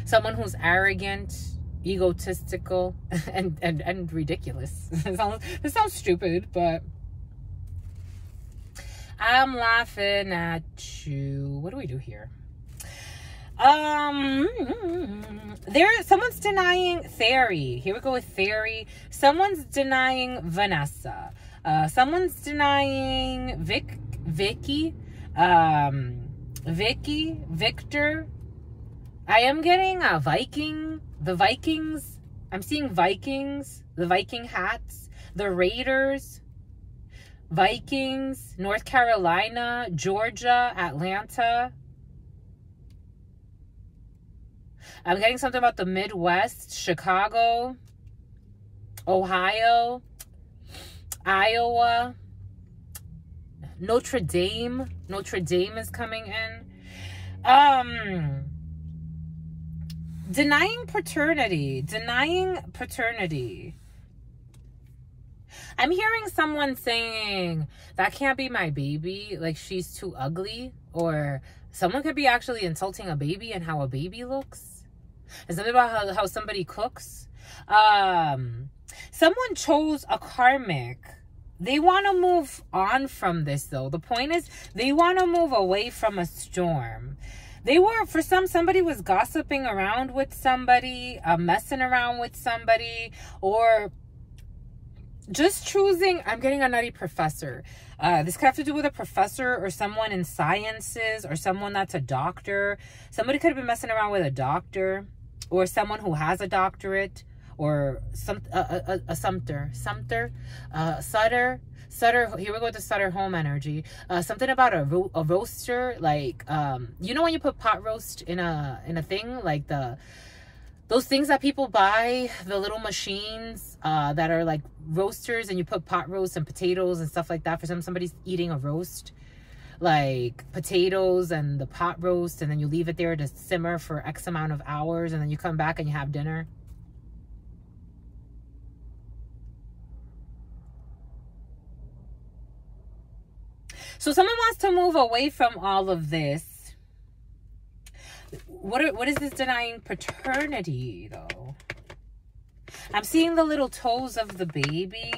Someone who's arrogant, egotistical, and ridiculous. This sounds stupid, but I'm laughing at you. What do we do here? Someone's denying Theory. Here we go with Theory. Someone's denying Vanessa. Someone's denying Vicky, Victor. I am getting a Viking. The Vikings. I'm seeing Vikings. The Viking hats. The Raiders. Vikings, North Carolina, Georgia, Atlanta. I'm getting something about the Midwest, Chicago, Ohio, Iowa, Notre Dame. Notre Dame is coming in. Denying paternity. Denying paternity. I'm hearing someone saying, that can't be my baby. Like, she's too ugly. Or someone could be actually insulting a baby and how a baby looks. And something about how somebody cooks. Someone chose a karmic. They want to move on from this, though. The point is, they want to move away from a storm. They were, for somebody was gossiping around with somebody, messing around with somebody, or just choosing. I'm getting a nutty professor. This could have to do with a professor or someone in sciences or someone that's a doctor. Somebody could have been messing around with a doctor or someone who has a doctorate or Sutter. Here we go with the Sutter home energy. Something about a roaster, like you know when you put pot roast in a thing, like those things that people buy, the little machines that are like roasters, and you put pot roast and potatoes and stuff like that. For somebody's eating a roast, like potatoes and the pot roast, and then you leave it there to simmer for X amount of hours, and then you come back and you have dinner. So someone wants to move away from all of this. What is this denying paternity, though? I'm seeing the little toes of the baby.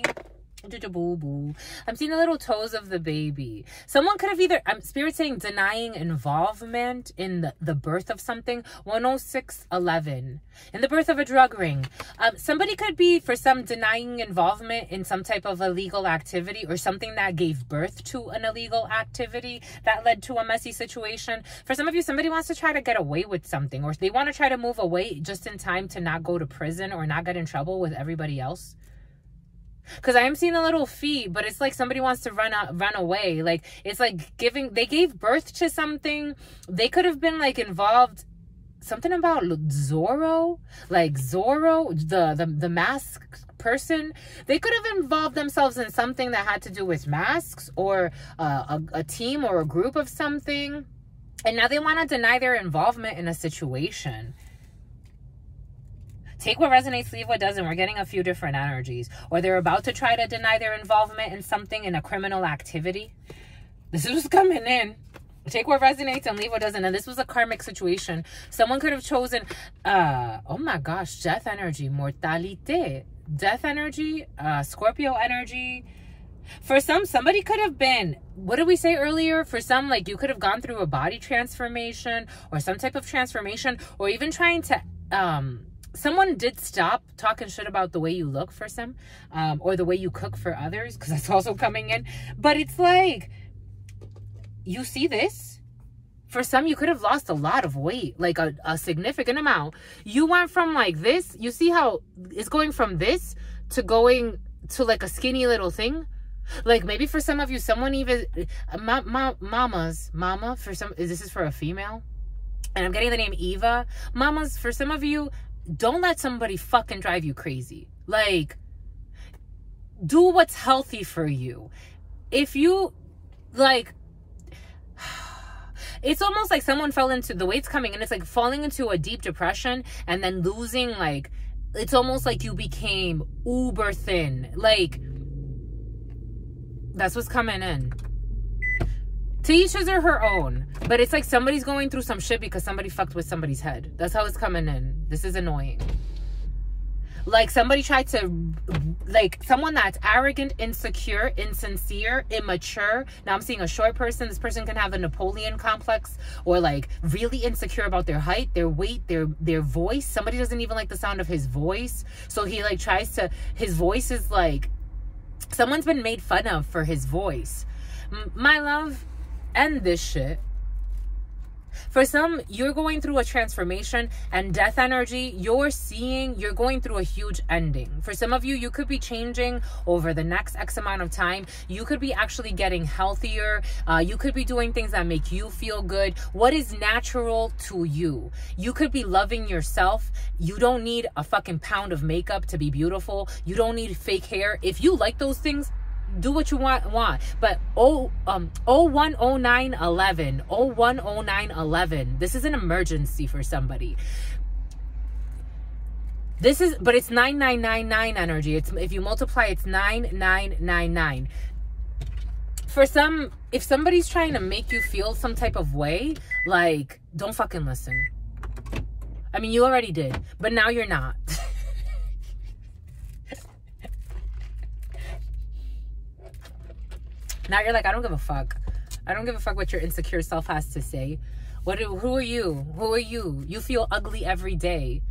I'm seeing the little toes of the baby. Someone could have either, Spirit saying denying involvement in the birth of something. 10611. In the birth of a drug ring. Somebody could be, for some, denying involvement in some type of illegal activity or something that gave birth to an illegal activity that led to a messy situation. For some of you, somebody wants to try to get away with something, or they want to try to move away just in time to not go to prison or not get in trouble with everybody else. Because I am seeing a little feet, but it's like somebody wants to run away. Like, it's like they gave birth to something. They could have been like involved, something about Zorro, like Zorro, the mask person. They could have involved themselves in something that had to do with masks, or a team or a group of something. And now they want to deny their involvement in a situation. Take what resonates, leave what doesn't. We're getting a few different energies. Or they're about to try to deny their involvement in something, in a criminal activity. This is what's coming in. Take what resonates and leave what doesn't. And this was a karmic situation. Someone could have chosen, oh my gosh, death energy, mortalite. Death energy, Scorpio energy. For somebody could have been, what did we say earlier? For some, like, you could have gone through a body transformation or some type of transformation, or even trying to, someone did stop talking shit about the way you look for some, or the way you cook for others, because that's also coming in. But it's like, you see this? For some, you could have lost a lot of weight, like a significant amount. You went from like this, you see how it's going from this to going to like a skinny little thing? Like, maybe for some of you, someone even, mama, for some, this is for a female. And I'm getting the name Eva. Mamas, for some of you, don't let somebody fucking drive you crazy. Like, do what's healthy for you. If you, like, it's almost like someone fell into, the way it's coming in, it's like falling into a deep depression and then losing, like, it's almost like you became uber thin. Like, that's what's coming in. To each his or her own. But it's like somebody's going through some shit because somebody fucked with somebody's head. That's how it's coming in. This is annoying. Like, somebody tried to, like, someone that's arrogant, insecure, insincere, immature. Now I'm seeing a short person. This person can have a Napoleon complex, or like really insecure about their height, their weight, their voice. Somebody doesn't even like the sound of his voice. So he like tries to, his voice is like, someone's been made fun of for his voice. My love, end this shit. For some, you're going through a transformation, and death energy, you're going through a huge ending. For some of you, you could be changing over the next X amount of time. You could be actually getting healthier. You could be doing things that make you feel good. What is natural to you? You could be loving yourself. You don't need a fucking pound of makeup to be beautiful. You don't need fake hair. If you like those things, do what you want. But 010911, 010911, this is an emergency for somebody. This is, but it's 9999 energy. It's, if you multiply, it's 9999. For some, if somebody's trying to make you feel some type of way, like, don't fucking listen. I mean, you already did, but now you're not. Now you're like, I don't give a fuck. I don't give a fuck what your insecure self has to say. Who are you? Who are you? You feel ugly every day.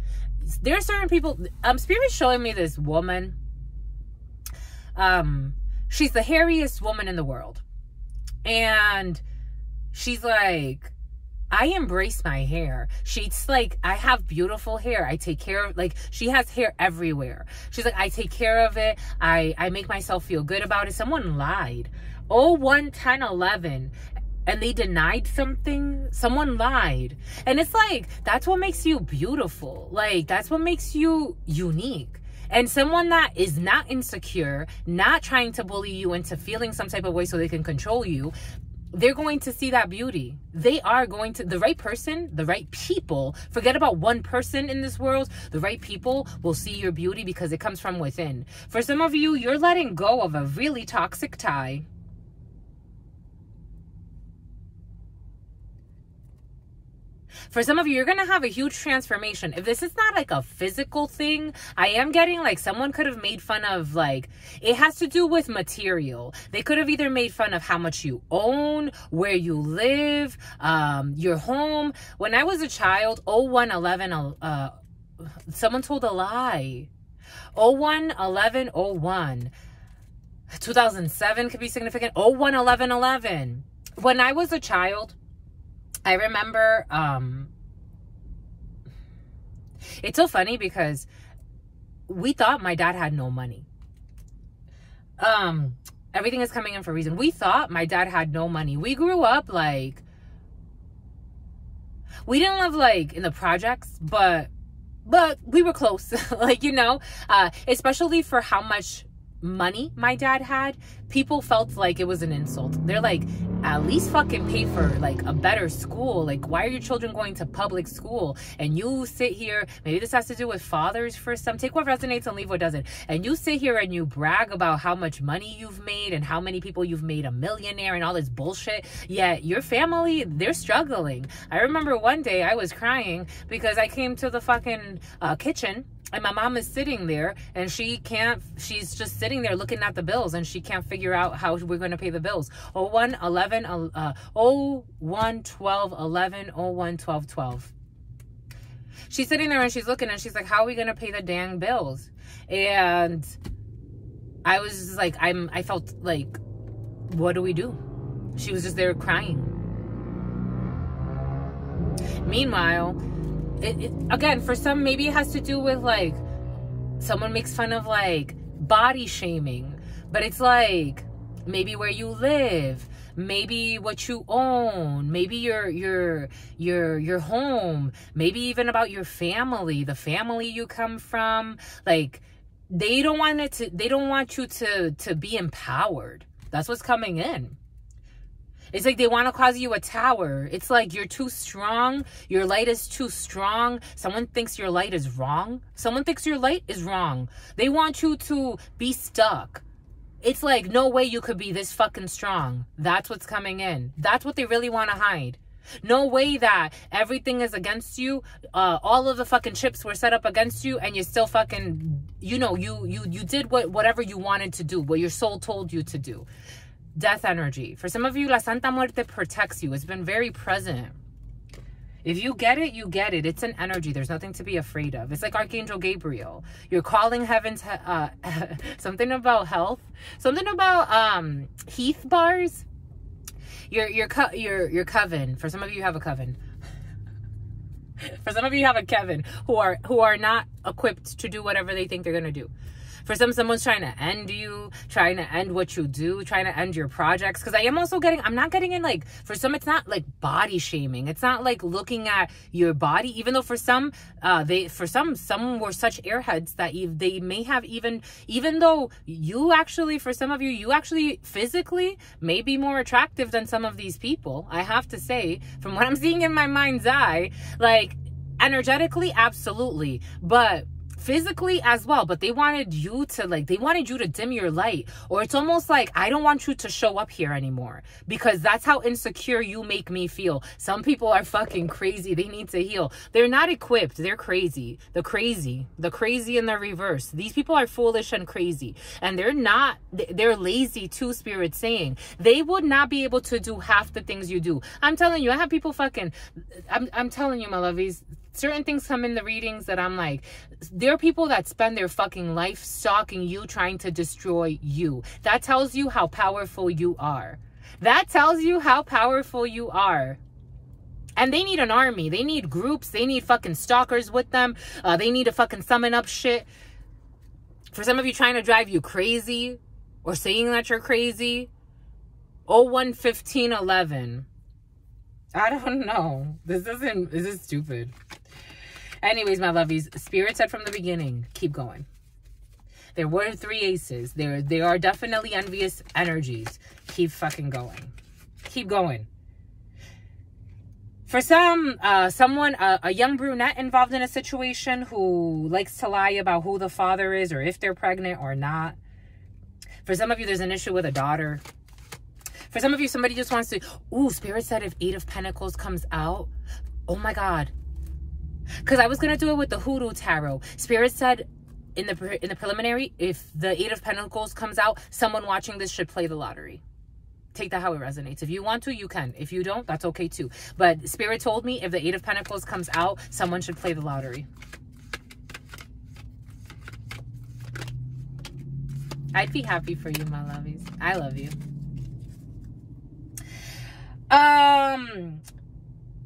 There are certain people, Spirit's showing me this woman. She's the hairiest woman in the world. And she's like, I embrace my hair. She's like, I have beautiful hair. I take care of, like, she has hair everywhere. She's like, I take care of it. I make myself feel good about it. Someone lied. 01, 10, 11. And they denied something. Someone lied. And it's like, that's what makes you beautiful. Like, that's what makes you unique. And someone that is not insecure, not trying to bully you into feeling some type of way so they can control you, they're going to see that beauty. They are going to, the right person, the right people, forget about one person in this world, the right people will see your beauty because it comes from within. For some of you, you're letting go of a really toxic tie. For some of you, you're going to have a huge transformation. If this is not like a physical thing, I am getting like someone could have made fun of, like, it has to do with material. They could have either made fun of how much you own, where you live, your home. When I was a child, 01, 11, someone told a lie. 01, 11, 01. 2007 could be significant. 01, 11, 11. When I was a child, I remember, it's so funny because we thought my dad had no money. Everything is coming in for a reason. We thought my dad had no money. We grew up like, we didn't live like in the projects, but we were close, like, you know, especially for how much money my dad had. People felt like it was an insult. They're like, at least fucking pay for like a better school. Like, why are your children going to public school? And you sit here, maybe this has to do with fathers for some, take what resonates and leave what doesn't. And you sit here and you brag about how much money you've made and how many people you've made a millionaire and all this bullshit. Yet your family, they're struggling. I remember one day I was crying because I came to the fucking kitchen and my mom is sitting there and she's just sitting there looking at the bills and she can't figure out how we're going to pay the bills. 01, 11, 01, 12, 11, 01, 12, 12. She's sitting there and she's looking and she's like, how are we going to pay the dang bills? And I was just like, I felt like, what do we do? She was just there crying. Meanwhile, again, for some, maybe it has to do with like someone makes fun of like body shaming, but it's like maybe where you live, maybe what you own, maybe your home, maybe even about your family, the family you come from. Like, they don't want you to be empowered. That's what's coming in. It's like they want to cause you a tower. It's like you're too strong. Your light is too strong. Someone thinks your light is wrong. Someone thinks your light is wrong. They want you to be stuck. It's like, no way you could be this fucking strong. That's what's coming in. That's what they really want to hide. No way that everything is against you. All of the fucking chips were set up against you and you still fucking, you know, you did whatever you wanted to do, what your soul told you to do. Death energy. For some of you, La Santa Muerte protects you. It's been very present. If you get it, you get it. It's an energy. There's nothing to be afraid of. It's like Archangel Gabriel. You're calling heaven's something about health. Something about Heath bars. Your coven. For some of you have a coven. For some of you have a Kevin who are not equipped to do whatever they think they're gonna do. For someone's trying to end you, trying to end what you do, trying to end your projects. Because I am also I'm not getting in, like, for some, it's not like body shaming. It's not like looking at your body, even though for some, some were such airheads that they may have even though you actually, for some of you, you actually physically may be more attractive than some of these people. I have to say, from what I'm seeing in my mind's eye, like, energetically, absolutely. But physically as well, but they wanted you to dim your light. Or it's almost like, I don't want you to show up here anymore because that's how insecure you make me feel. Some people are fucking crazy. They need to heal. They're not equipped. They're crazy. The crazy in the reverse. These people are foolish and crazy, and they're lazy too. Spirit saying they would not be able to do half the things you do. I'm telling you, I have people I'm telling you, my lovies, certain things come in the readings that I'm like, there are people that spend their fucking life stalking you, trying to destroy you. That tells you how powerful you are. That tells you how powerful you are. And they need an army. They need groups. They need fucking stalkers with them. They need to fucking summon up shit. For some of you trying to drive you crazy or saying that you're crazy. 01-15-11. I don't know. This is stupid. Anyways, my lovies, Spirit said from the beginning, keep going. There were 3 aces. There are definitely envious energies. Keep fucking going. Keep going. For some, a young brunette involved in a situation who likes to lie about who the father is or if they're pregnant or not. For some of you, there's an issue with a daughter. For some of you, somebody just wants to... Ooh, Spirit said if 8 of Pentacles comes out... Oh my God. Because I was going to do it with the Hoodoo Tarot. Spirit said in the preliminary, if the 8 of Pentacles comes out, someone watching this should play the lottery. Take that how it resonates. If you want to, you can. If you don't, that's okay too. But Spirit told me if the 8 of Pentacles comes out, someone should play the lottery. I'd be happy for you, my lovies. I love you.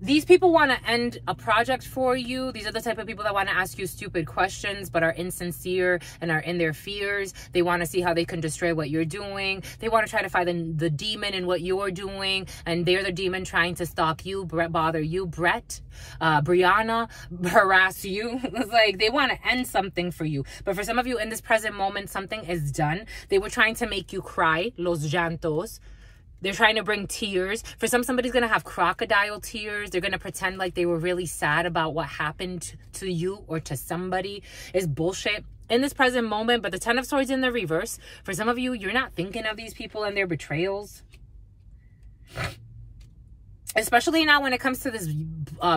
These people want to end a project for you. These are the type of people that want to ask you stupid questions but are insincere and are in their fears. They want to see how they can destroy what you're doing. They want to try to find the demon in what you're doing, and they're the demon trying to stalk you, bother you, Brianna, harass you. It's like they want to end something for you. But for some of you in this present moment, something is done. They were trying to make you cry, los llantos. They're trying to bring tears. For somebody's going to have crocodile tears. They're going to pretend like they were really sad about what happened to you or to somebody. It's bullshit in this present moment. But the 10 of Swords in the reverse. For some of you, you're not thinking of these people and their betrayals. Especially not when it comes to this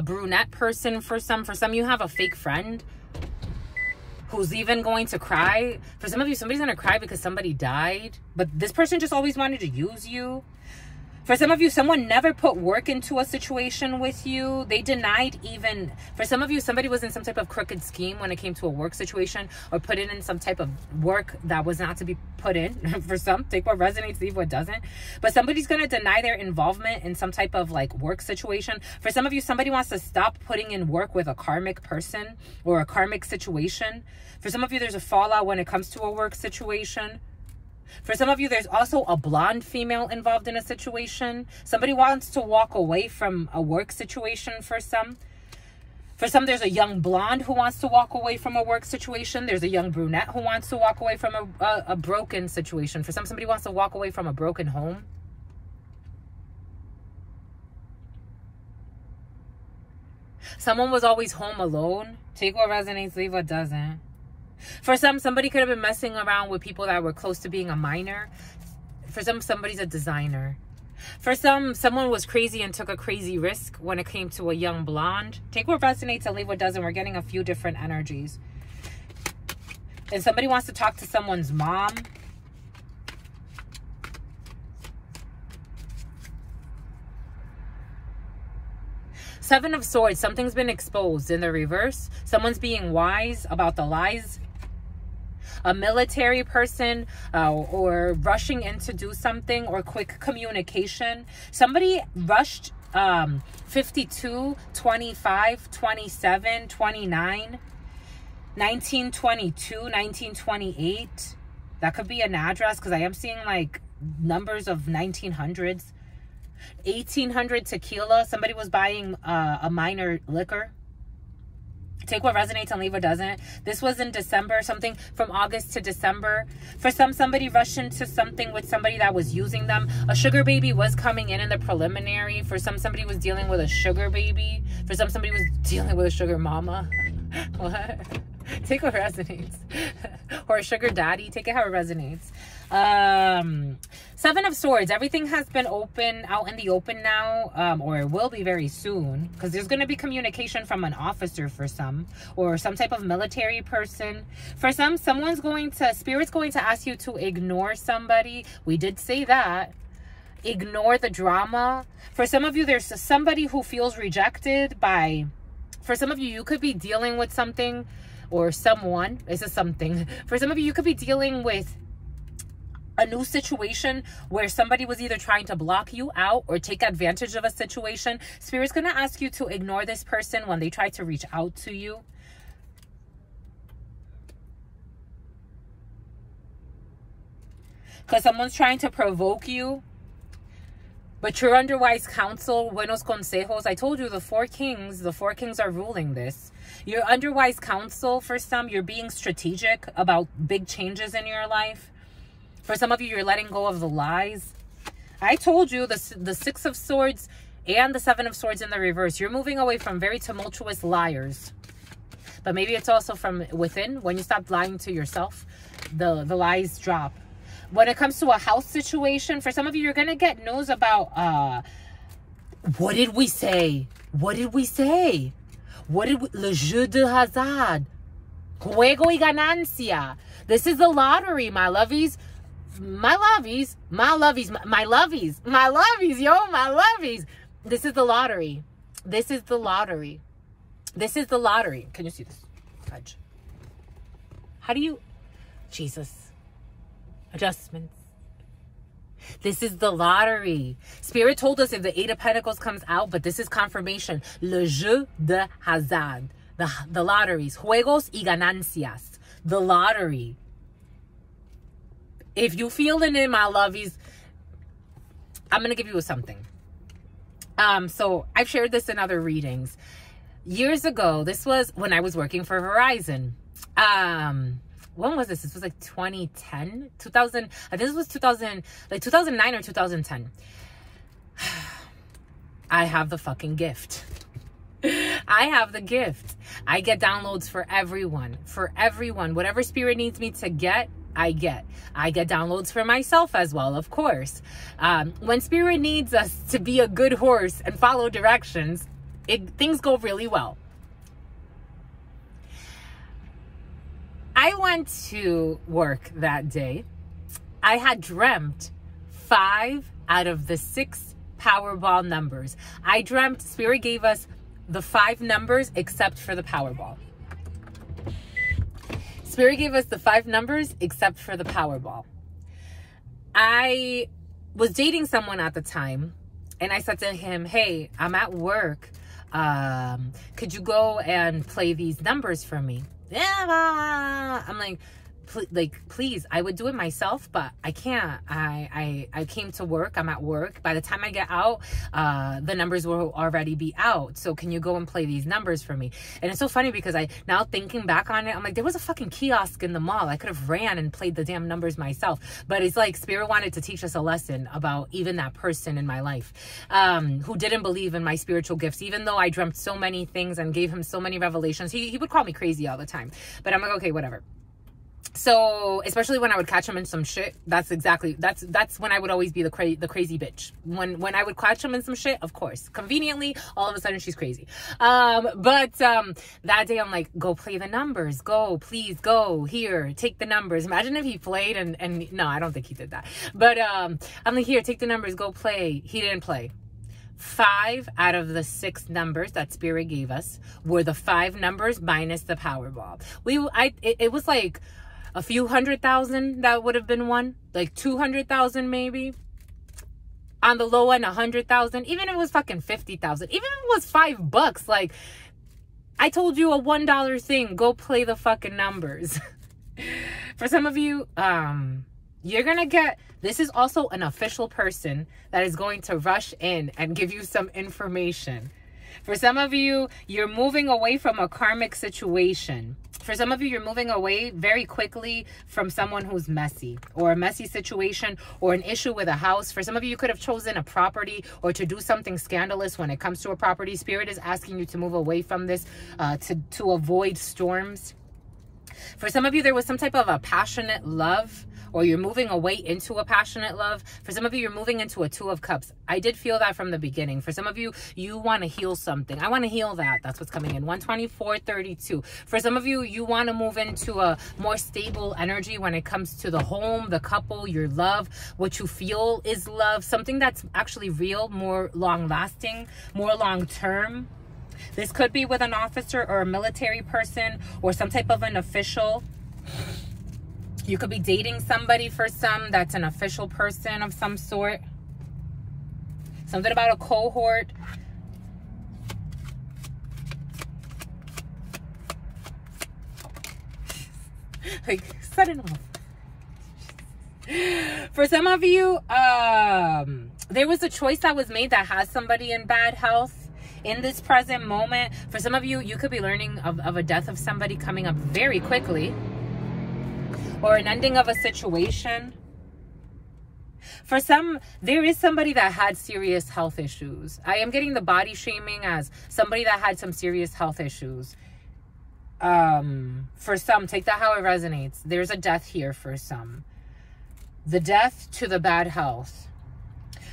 brunette person. For some, you have a fake friend who's even going to cry. For some of you, somebody's going to cry because somebody died. But this person just always wanted to use you. For some of you, someone never put work into a situation with you. They denied even... For some of you, somebody was in some type of crooked scheme when it came to a work situation, or put in some type of work that was not to be put in. For some, take what resonates, leave what doesn't. But somebody's going to deny their involvement in some type of like work situation. For some of you, somebody wants to stop putting in work with a karmic person or a karmic situation. For some of you, there's a fallout when it comes to a work situation. For some of you, there's also a blonde female involved in a situation. Somebody wants to walk away from a work situation for some. For some, there's a young blonde who wants to walk away from a work situation. There's a young brunette who wants to walk away from a broken situation. For some, somebody wants to walk away from a broken home. Someone was always home alone. Take what resonates, leave what doesn't. For some, somebody could have been messing around with people that were close to being a minor. For some, somebody's a designer. For some, someone was crazy and took a crazy risk when it came to a young blonde. Take what resonates and leave what doesn't. We're getting a few different energies. And somebody wants to talk to someone's mom. Seven of Swords, something's been exposed in the reverse. Someone's being wise about the lies. A military person or rushing in to do something, or quick communication. Somebody rushed 52, 25, 27, 29, 1922, 1928. That could be an address because I am seeing like numbers of 1900s. 1800 tequila. Somebody was buying a minor liquor. Take what resonates and leave what doesn't. This was in December, something from August to December. For some, somebody rushed into something with somebody that was using them. A sugar baby was coming in the preliminary. For some, somebody was dealing with a sugar baby. For some, somebody was dealing with a sugar mama. What? Take what resonates. Or a sugar daddy. Take it how it resonates. Seven of Swords. Everything has been out in the open now, or it will be very soon, because there's going to be communication from an officer for some, or some type of military person. For some, Spirit's going to ask you to ignore somebody. We did say that. Ignore the drama. For some of you, there's somebody who feels rejected by... For some of you, you could be dealing with something or someone. This is something. For some of you, you could be dealing with a new situation where somebody was either trying to block you out or take advantage of a situation. Spirit's going to ask you to ignore this person when they try to reach out to you. Because someone's trying to provoke you. But you're under wise counsel, buenos consejos. I told you the four kings are ruling this. You're under wise counsel for some. You're being strategic about big changes in your life. For some of you, you're letting go of the lies. I told you the Six of Swords and the Seven of Swords in the reverse. You're moving away from very tumultuous liars. But maybe it's also from within. When you stop lying to yourself, the lies drop. When it comes to a house situation, for some of you, you're going to get news about, what did we say? What did we say? Le jeu de hasard. Juego y ganancia. This is the lottery, my lovies. My lovies. My lovies. My lovies. My lovies, yo, my lovies. This is the lottery. This is the lottery. This is the lottery. Can you see this? Fudge. How do you... Jesus. Adjustments. This is the lottery. Spirit told us if the Eight of Pentacles comes out, but this is confirmation. Le jeu de hasard. The lotteries. Juegos y ganancias. The lottery. If you feeling it, my lovies, I'm going to give you something. So I've shared this in other readings. Years ago, this was when I was working for Verizon. When was this? This was like 2010, 2000. I think this was 2000, like 2009 or 2010. I have the fucking gift. I have the gift. I get downloads for everyone. For everyone. Whatever Spirit needs me to get, I get. I get downloads for myself as well, of course. When Spirit needs us to be a good horse and follow directions, things go really well. I went to work that day. I had dreamt 5 out of the 6 Powerball numbers. I dreamt Spirit gave us the 5 numbers except for the Powerball. Spirit gave us the 5 numbers except for the Powerball. I was dating someone at the time, and I said to him, hey, I'm at work. Could you go and play these numbers for me? Yeah, I'm like, please, I would do it myself, but I can't. I came to work. I'm at work. By the time I get out, the numbers will already be out. So can you go and play these numbers for me? And it's so funny because now thinking back on it, I'm like, there was a fucking kiosk in the mall. I could have ran and played the damn numbers myself. But it's like Spirit wanted to teach us a lesson about even that person in my life who didn't believe in my spiritual gifts. Even though I dreamt so many things and gave him so many revelations, he would call me crazy all the time. But I'm like, okay, whatever. So, especially when I would catch him in some shit, that's when I would always be the crazy bitch. When I would catch him in some shit, of course, conveniently, all of a sudden she's crazy. But that day I'm like, go play the numbers. Go, please go here, take the numbers. Imagine if he played and no, I don't think he did that. But I'm like, here, take the numbers, go play. He didn't play. 5 out of the 6 numbers that Spirit gave us were the 5 numbers minus the Powerball. It was like a few 100,000 that would have been won, like 200,000 maybe. On the low end, 100,000. Even if it was fucking 50,000. Even if it was $5, like I told you, a $1 thing. Go play the fucking numbers. For some of you, you're gonna get. This is also an official person that is going to rush in and give you some information. For some of you, you're moving away from a karmic situation. For some of you, you're moving away very quickly from someone who's messy, or a messy situation, or an issue with a house. For some of you, you could have chosen a property or to do something scandalous when it comes to a property. Spirit is asking you to move away from this to avoid storms. For some of you, there was some type of a passionate love, or you're moving away into a passionate love. For some of you, you're moving into a 2 of Cups. I did feel that from the beginning. For some of you, you want to heal something. I want to heal that. That's what's coming in. 124-32. For some of you, you want to move into a more stable energy when it comes to the home, the couple, your love, what you feel is love. Something that's actually real, more long-lasting, more long-term. This could be with an officer or a military person or some type of an official. You could be dating somebody for some that's an official person of some sort. Something about a cohort. Like, set it off. For some of you, there was a choice that was made that has somebody in bad health in this present moment. For some of you, you could be learning of a death of somebody coming up very quickly, or an ending of a situation. For some, there is somebody that had serious health issues. I am getting the body shaming as somebody that had some serious health issues. For some, take that how it resonates. There's a death here for some. The death to the bad health.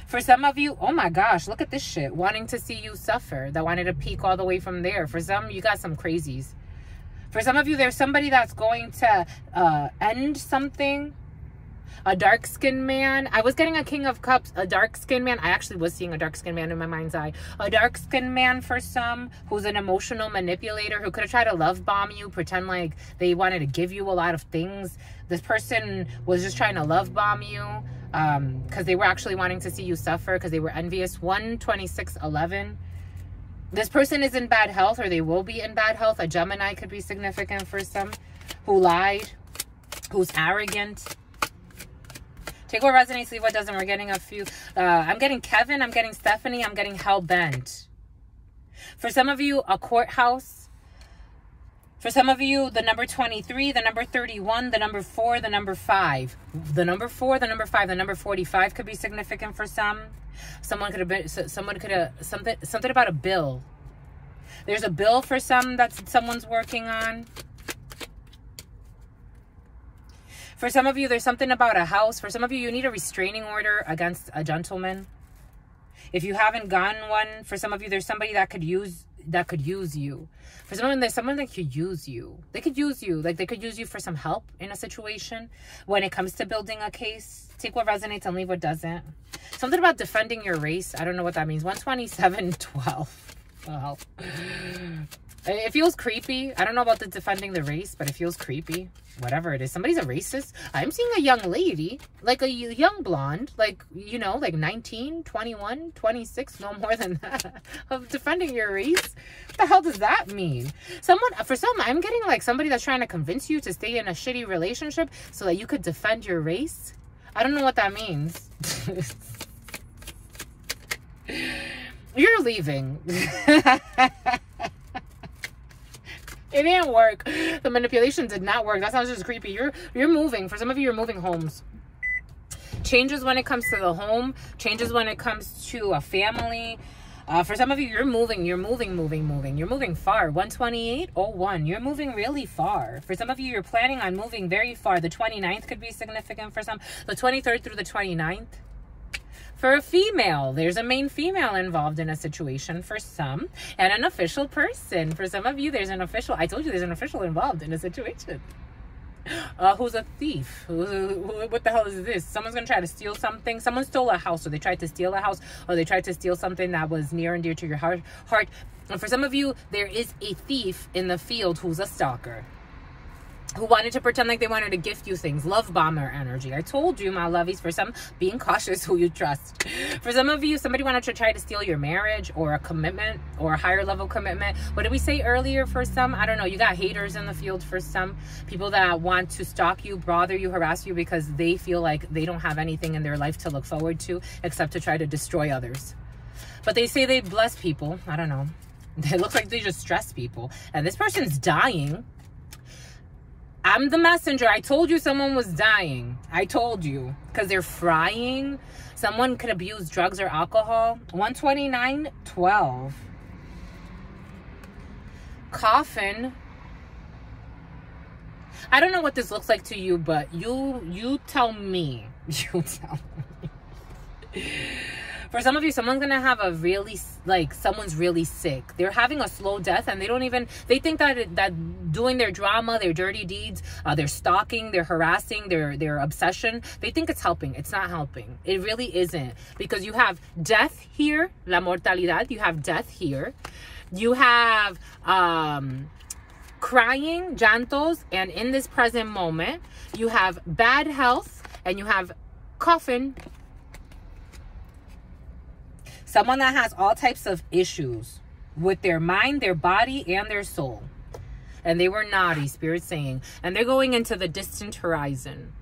For some of you, oh my gosh, look at this shit. Wanting to see you suffer. That wanted to peak all the way from there. For some, you got some crazies. For some of you, there's somebody that's going to end something. A dark-skinned man. I was getting a King of Cups. A dark-skinned man. I actually was seeing a dark-skinned man in my mind's eye. A dark-skinned man for some, who's an emotional manipulator, who could have tried to love bomb you, pretend like they wanted to give you a lot of things. This person was just trying to love bomb you because they were actually wanting to see you suffer, because they were envious. 126-11. This person is in bad health, or they will be in bad health. A Gemini could be significant for some, who lied, who's arrogant. Take what resonates, leave what doesn't. We're getting a few. I'm getting Kevin, I'm getting Stephanie, I'm getting hell-bent. For some of you, a courthouse. For some of you, the number 23, the number 31, the number 4, the number 5. The number 4, the number 5, the number 45 could be significant for some. Someone could have been, something about a bill. There's a bill for some that someone's working on. For some of you, there's something about a house. For some of you, you need a restraining order against a gentleman. If you haven't gotten one, for some of you, there's somebody that could use you. For some of them, there's someone that could use you. They could use you. Like, they could use you for some help in a situation. When it comes to building a case, take what resonates and leave what doesn't. Something about defending your race. I don't know what that means. 127-12. Well, it feels creepy. I don't know about the defending the race, but it feels creepy. Whatever it is. Somebody's a racist. I'm seeing a young lady, like a young blonde, like, you know, like 19, 21, 26, no more than that, of defending your race. What the hell does that mean? For some, I'm getting like somebody that's trying to convince you to stay in a shitty relationship so that you could defend your race. I don't know what that means. You're leaving. It didn't work. The manipulation did not work. That sounds just creepy. You're moving. For some of you, you're moving homes. Changes when it comes to the home. Changes when it comes to a family. For some of you, you're moving. You're moving. You're moving far. 128-01. You're moving really far. For some of you, you're planning on moving very far. The 29th could be significant for some. The 23rd through the 29th. For a female, there's a main female involved in a situation for some, and an official person. For some of you, there's an official. I told you there's an official involved in a situation. Who's a thief? What the hell is this? Someone's going to try to steal something. Someone stole a house, or they tried to steal a house, or they tried to steal something that was near and dear to your heart. And for some of you, there is a thief in the field who's a stalker, who wanted to pretend like they wanted to gift you things. Love bomber energy. I told you, my lovies. For some, being cautious who you trust. For some of you, somebody wanted to try to steal your marriage, or a commitment, or a higher level commitment. What did we say earlier for some? I don't know. You got haters in the field for some. People that want to stalk you, bother you, harass you because they feel like they don't have anything in their life to look forward to except to try to destroy others. But they say they bless people. I don't know. It looks like they just stress people. And this person's dying. I'm the messenger. I told you someone was dying. I told you. Because they're frying. Someone could abuse drugs or alcohol. 129-12. Coffin. I don't know what this looks like to you, but you tell me. You tell me. For some of you, someone's going to have a really, like, someone's really sick. They're having a slow death, and they think that doing their drama, their dirty deeds, their stalking, their harassing, their obsession, they think it's helping. It's not helping. It really isn't. Because you have death here, la mortalidad. You have death here. You have crying, llantos, and in this present moment, you have bad health, and you have coffin. Someone that has all types of issues with their mind, their body, and their soul. And they were naughty, Spirit saying. And they're going into the distant horizon.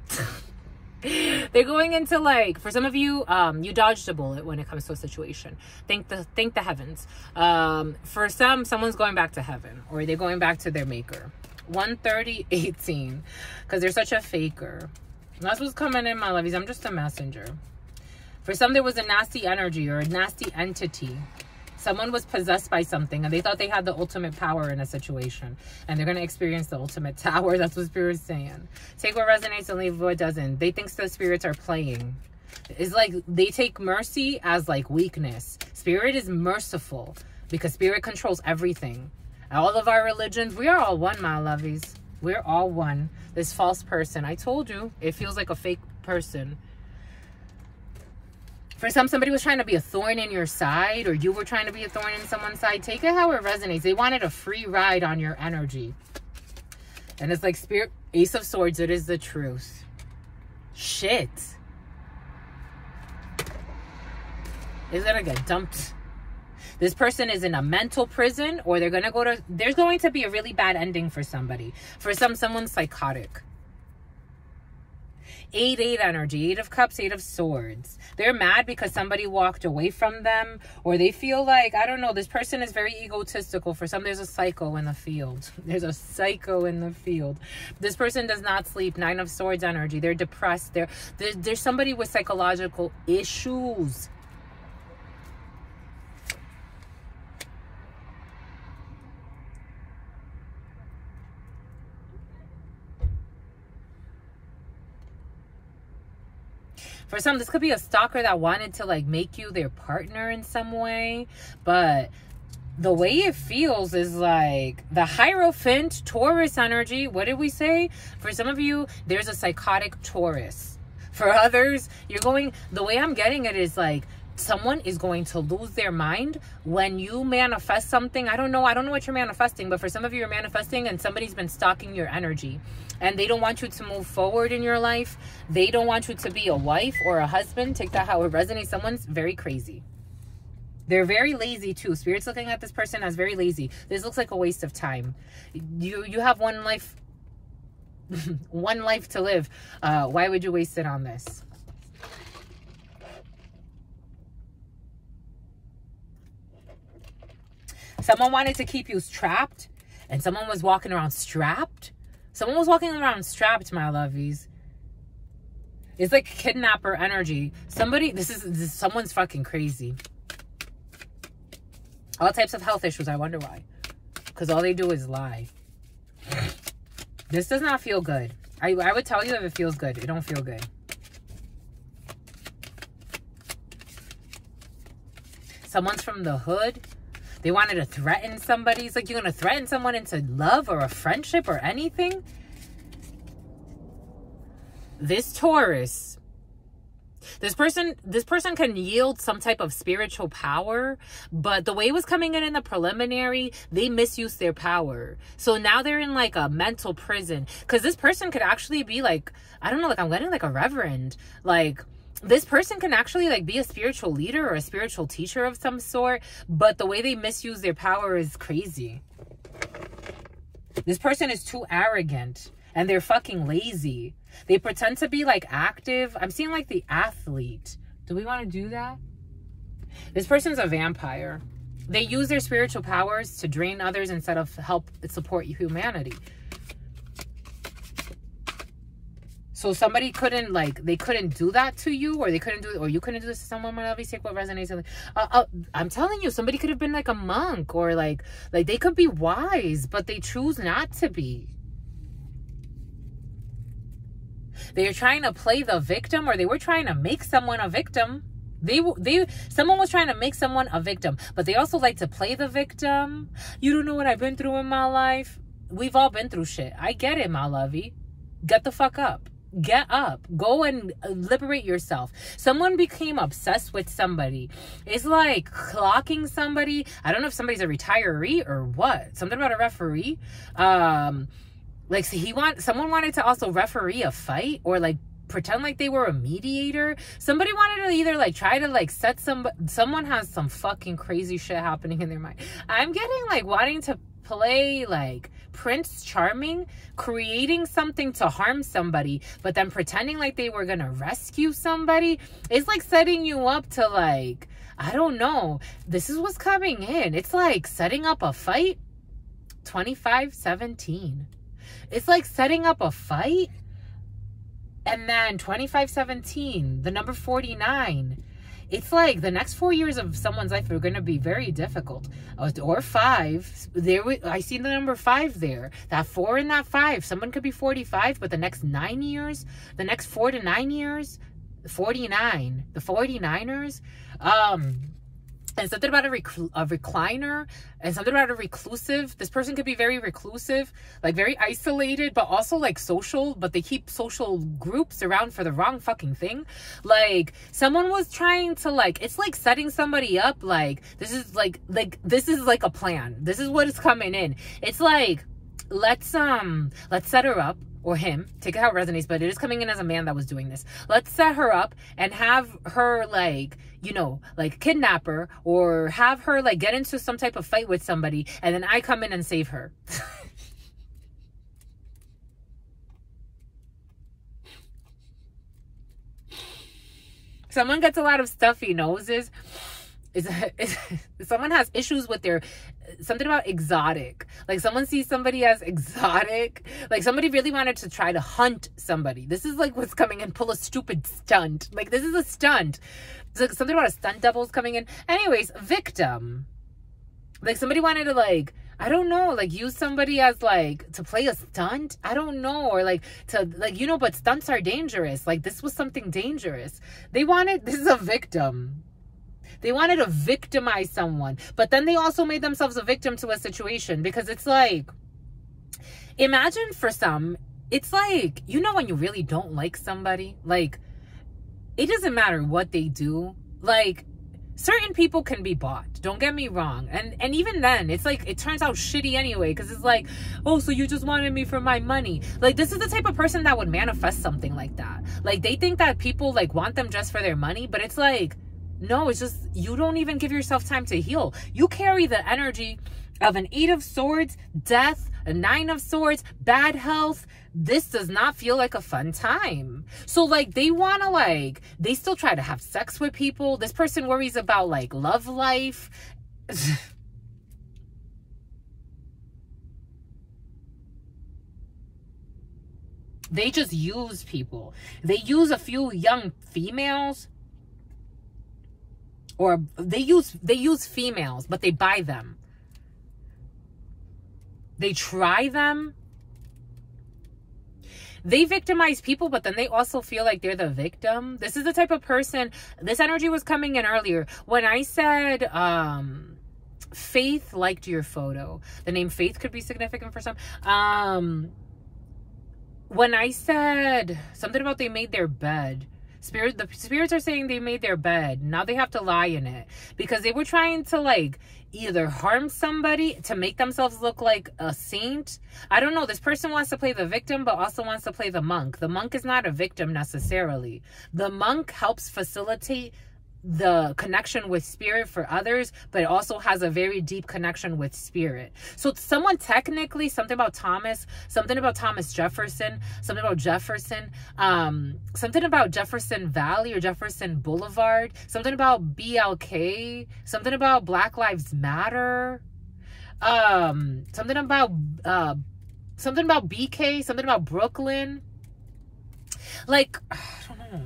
They're going into, like, for some of you, you dodged a bullet when it comes to a situation. Thank the heavens. For some, someone's going back to heaven. Or they're going back to their maker. 130:18. Because they're such a faker. That's what's coming in, my lovies. I'm just a messenger. For some, there was a nasty energy or a nasty entity. Someone was possessed by something and they thought they had the ultimate power in a situation. And they're going to experience the ultimate tower. That's what Spirit's saying. Take what resonates and leave what doesn't. They think the spirits are playing. It's like they take mercy as like weakness. Spirit is merciful because Spirit controls everything. All of our religions, we are all one, my lovies. We're all one. This false person, I told you, it feels like a fake person. For some, somebody was trying to be a thorn in your side, or you were trying to be a thorn in someone's side. Take it how it resonates. They wanted a free ride on your energy. And it's like Spirit, Ace of Swords, it is the truth. Shit. Is gonna get dumped. This person is in a mental prison, or they're gonna go to, there's going to be a really bad ending for somebody. For some, someone's psychotic. 8-8 energy, 8 of Cups, 8 of Swords. They're mad because somebody walked away from them, or they feel like, I don't know, this person is very egotistical. For some, there's a psycho in the field. There's a psycho in the field. This person does not sleep. 9 of Swords energy. They're depressed. There's somebody with psychological issues. For some, this could be a stalker that wanted to like make you their partner in some way. But the way it feels is like the Hierophant, Taurus energy. What did we say? For some of you, there's a psychotic Taurus. For others, you're going, the way I'm getting it is like someone is going to lose their mind when you manifest something. I don't know what you're manifesting, but for some of you, you're manifesting and somebody's been stalking your energy. And they don't want you to move forward in your life. They don't want you to be a wife or a husband. Take that how it resonates. Someone's very crazy. They're very lazy too. Spirit's looking at this person as very lazy. This looks like a waste of time. You have one life, one life to live. Why would you waste it on this? Someone wanted to keep you trapped, and someone was walking around strapped. Someone was walking around strapped, my lovies. It's like kidnapper energy. Somebody, someone's fucking crazy. All types of health issues. I wonder why. Because all they do is lie. This does not feel good. I would tell you if it feels good. It don't feel good. Someone's from the hood. They wanted to threaten somebody. It's like you're going to threaten someone into love or a friendship or anything. This Taurus, this person can yield some type of spiritual power, but the way it was coming in the preliminary, they misused their power. So now they're in like a mental prison, because this person could actually be like, I don't know, like I'm getting like a reverend, like this person can actually like be a spiritual leader or a spiritual teacher of some sort, but the way they misuse their power is crazy. This person is too arrogant and they're fucking lazy. They pretend to be like active. I'm seeing like the athlete. Do we want to do that? This person's a vampire. They use their spiritual powers to drain others instead of help support humanity. So somebody couldn't like, they couldn't do that to you, or they couldn't do, or you couldn't do this to someone. My love, take what resonates. I'm telling you, somebody could have been like a monk, or like they could be wise, but they choose not to be. They were trying to play the victim, or they were trying to make someone a victim. Someone was trying to make someone a victim, but they also like to play the victim. You don't know what I've been through in my life. We've all been through shit. I get it, my lovey. Get the fuck up. Get up. Go and liberate yourself. Someone became obsessed with somebody. It's like clocking somebody. I don't know if somebody's a retiree or what. Something about a referee. Like, so someone wanted to also referee a fight, or like pretend like they were a mediator. Somebody wanted to either like try to like set someone has some fucking crazy shit happening in their mind. I'm getting like wanting to play like Prince Charming, creating something to harm somebody, but then pretending like they were gonna rescue somebody. It's like setting you up to like, I don't know. This is what's coming in. It's like setting up a fight. 2517. It's like setting up a fight. And then 2517, the number 49. It's like the next 4 years of someone's life are going to be very difficult. Or 5. I see the number 5 there. That 4 and that 5. Someone could be 45, but the next 9 years, the next 4 to 9 years, 49. The 49ers. And something about a recliner, and something about a reclusive. This person could be very reclusive, like very isolated, but also like social, but they keep social groups around for the wrong fucking thing. Like someone was trying to like, it's like setting somebody up. Like this is like a plan. This is what is coming in. It's like, let's set her up. Or him, take it how it resonates, but it is coming in as a man that was doing this. Let's set her up and have her like, you know, like kidnap her, or have her like get into some type of fight with somebody, and then I come in and save her. Someone gets a lot of stuffy noses. Someone has issues with their something about exotic. Like someone sees somebody as exotic. Like somebody really wanted to try to hunt somebody. This is like what's coming in. Pull a stupid stunt. Like this is a stunt. It's like something about a stunt devil's coming in. Anyways, victim. Like somebody wanted to like, I don't know, like use somebody as like to play a stunt. I don't know. Or like to like, you know, but stunts are dangerous. Like this was something dangerous. This is a victim. They wanted to victimize someone, but then they also made themselves a victim to a situation, because it's like, imagine for some, it's like, you know, when you really don't like somebody, like, it doesn't matter what they do. Like, certain people can be bought. Don't get me wrong. And even then, it's like, it turns out shitty anyway, because it's like, oh, so you just wanted me for my money. Like, this is the type of person that would manifest something like that. Like, they think that people, like, want them just for their money, but it's like, no, it's just, you don't even give yourself time to heal. You carry the energy of an 8 of Swords, death, a 9 of Swords, bad health. This does not feel like a fun time. So, like, they want to, like, they still try to have sex with people. This person worries about, like, love life. They just use people. They use a few young females. Or they use females, but they buy them. They try them. They victimize people, but then they also feel like they're the victim. This is the type of person, this energy was coming in earlier. When I said, Faith liked your photo. The name Faith could be significant for some. When I said something about they made their bed, the spirits are saying they made their bed. Now they have to lie in it, because they were trying to like either harm somebody to make themselves look like a saint. I don't know. This person wants to play the victim, but also wants to play the monk. The monk is not a victim necessarily. The monk helps facilitate the connection with spirit for others, but it also has a very deep connection with spirit. So someone technically, something about Thomas Jefferson, something about Jefferson, something about Jefferson Valley or Jefferson Boulevard, something about BLK, something about Black Lives Matter, something about BK, something about Brooklyn. Like, I don't know.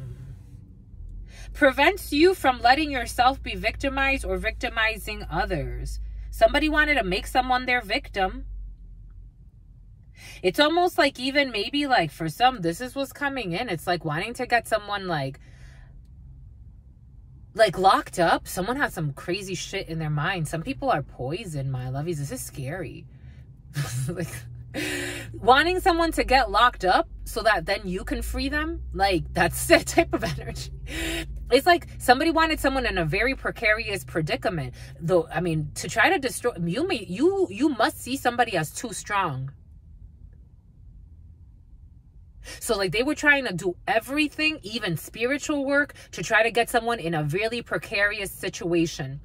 Prevents you from letting yourself be victimized or victimizing others. Somebody wanted to make someone their victim. It's almost like even maybe like for some, this is what's coming in. It's like wanting to get someone like locked up. Someone has some crazy shit in their mind. Some people are poisoned, my lovies. This is scary. Like, wanting someone to get locked up so that then you can free them, like, that's that type of energy. It's like somebody wanted someone in a very precarious predicament, though. I mean, to try to destroy you must see somebody as too strong. So like they were trying to do everything, even spiritual work, to try to get someone in a really precarious situation.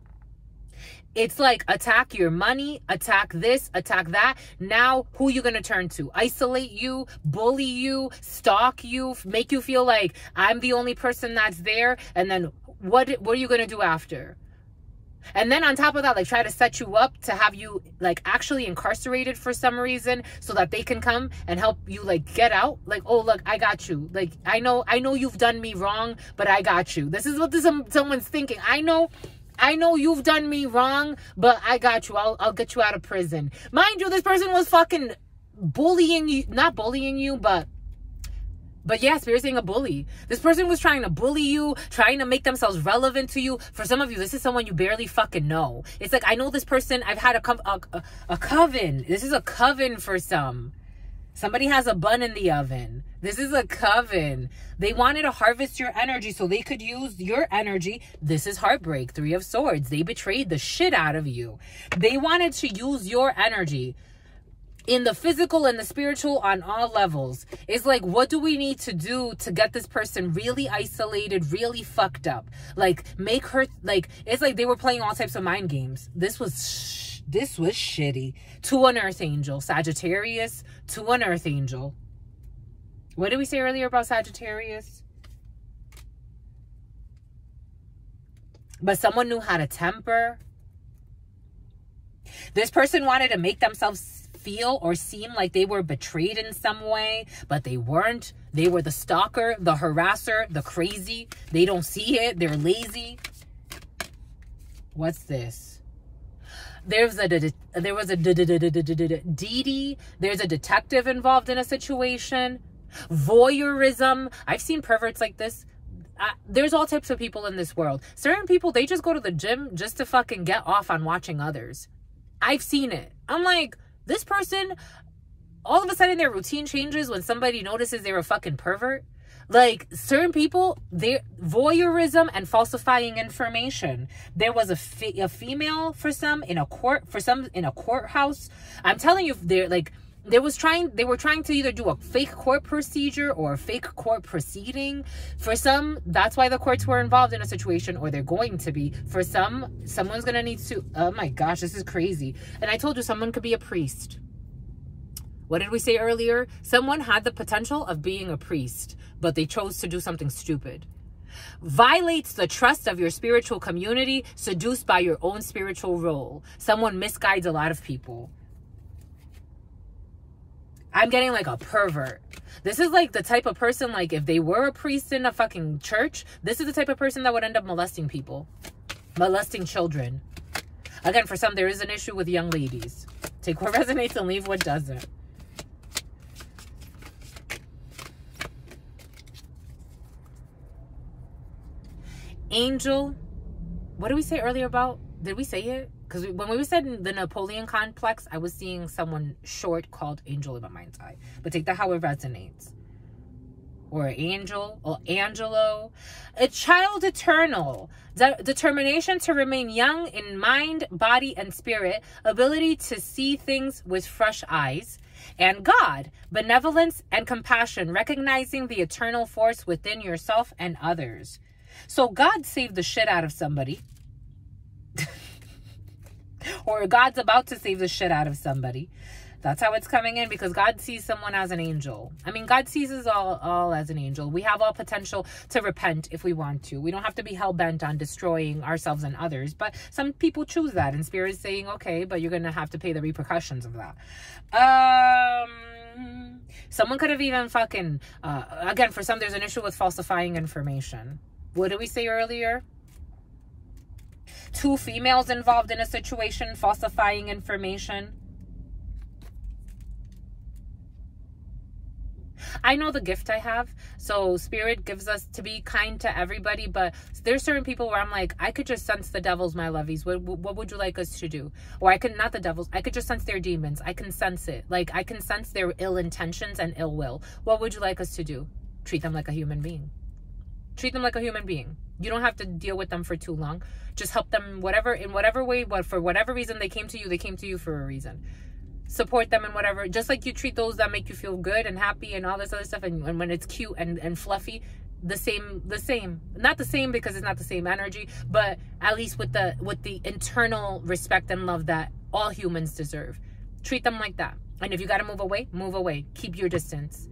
It's like attack your money, attack this, attack that. Now, who are you going to turn to? Isolate you, bully you, stalk you, make you feel like I'm the only person that's there. And then what are you going to do after? And then on top of that, like try to set you up to have you like actually incarcerated for some reason so that they can come and help you like get out. Like, oh, look, I got you. Like, I know you've done me wrong, but I got you. This is what someone's thinking. I know you've done me wrong, but I got you. I'll get you out of prison. Mind you, this person was fucking bullying you, not bullying you, but yeah, Spirit's saying a bully. This person was trying to bully you, trying to make themselves relevant to you. For some of you, this is someone you barely fucking know. It's like, I know this person, I've had a coven. This is a coven for some. Somebody has a bun in the oven. This is a coven. They wanted to harvest your energy so they could use your energy. This is heartbreak, 3 of Swords. They betrayed the shit out of you. They wanted to use your energy in the physical and the spiritual on all levels. It's like, what do we need to do to get this person really isolated, really fucked up? Like, make her, like, it's like they were playing all types of mind games. This was shitty. To an earth angel. Sagittarius, to an earth angel. What did we say earlier about Sagittarius? But someone knew how to temper. This person wanted to make themselves feel or seem like they were betrayed in some way, but they weren't. They were the stalker, the harasser, the crazy. They don't see it. They're lazy. What's this? There's a DD. There's a detective involved in a situation. Voyeurism. I've seen perverts like this. There's all types of people in this world. Certain people, they just go to the gym just to fucking get off on watching others. I've seen it. I'm like, this person, all of a sudden their routine changes when somebody notices they're a fucking pervert. Like, certain people, they voyeurism and falsifying information. There was a female for some in a courthouse. I'm telling you, they're like, they were trying to either do a fake court procedure or a fake court proceeding. For some, that's why the courts were involved in a situation, or they're going to be. For some, someone's going to need to, oh my gosh, this is crazy. And I told you, someone could be a priest. What did we say earlier? Someone had the potential of being a priest, but they chose to do something stupid. Violates the trust of your spiritual community, seduced by your own spiritual role. Someone misguides a lot of people. I'm getting like a pervert. This is like the type of person, like if they were a priest in a fucking church, this is the type of person that would end up molesting people. Molesting children. Again, for some, there is an issue with young ladies. Take what resonates and leave what doesn't. Angel. What did we say earlier about? Did we say it? Because when we said the Napoleon complex, I was seeing someone short called Angel in my mind's eye. But take that how it resonates. Or Angel, or Angelo. A child eternal. Determination to remain young in mind, body, and spirit. Ability to see things with fresh eyes. And God, benevolence and compassion. Recognizing the eternal force within yourself and others. So God saved the shit out of somebody. Or God's about to save the shit out of somebody. That's how it's coming in, because God sees someone as an angel. I mean, God sees us all as an angel. We have all potential to repent if we want to. We don't have to be hell-bent on destroying ourselves and others. But some people choose that, and Spirit is saying, okay, but you're going to have to pay the repercussions of that. Someone could have even fucking... again, for some, there's an issue with falsifying information. What did we say earlier? 2 females involved in a situation, falsifying information. I know the gift I have. So Spirit gives us to be kind to everybody, but there's certain people where I'm like, I could just sense the devils, my lovies. What would you like us to do? Or I could, not the devils, I could just sense their demons. I can sense it. Like, I can sense their ill intentions and ill will. What would you like us to do? Treat them like a human being. Treat them like a human being. You don't have to deal with them for too long. Just help them in whatever way, but for whatever reason they came to you for a reason. Support them in whatever, just like you treat those that make you feel good and happy and all this other stuff. And when it's cute and fluffy, the same, not the same because it's not the same energy, but at least with the internal respect and love that all humans deserve. Treat them like that. And if you got to move away, move away. Keep your distance.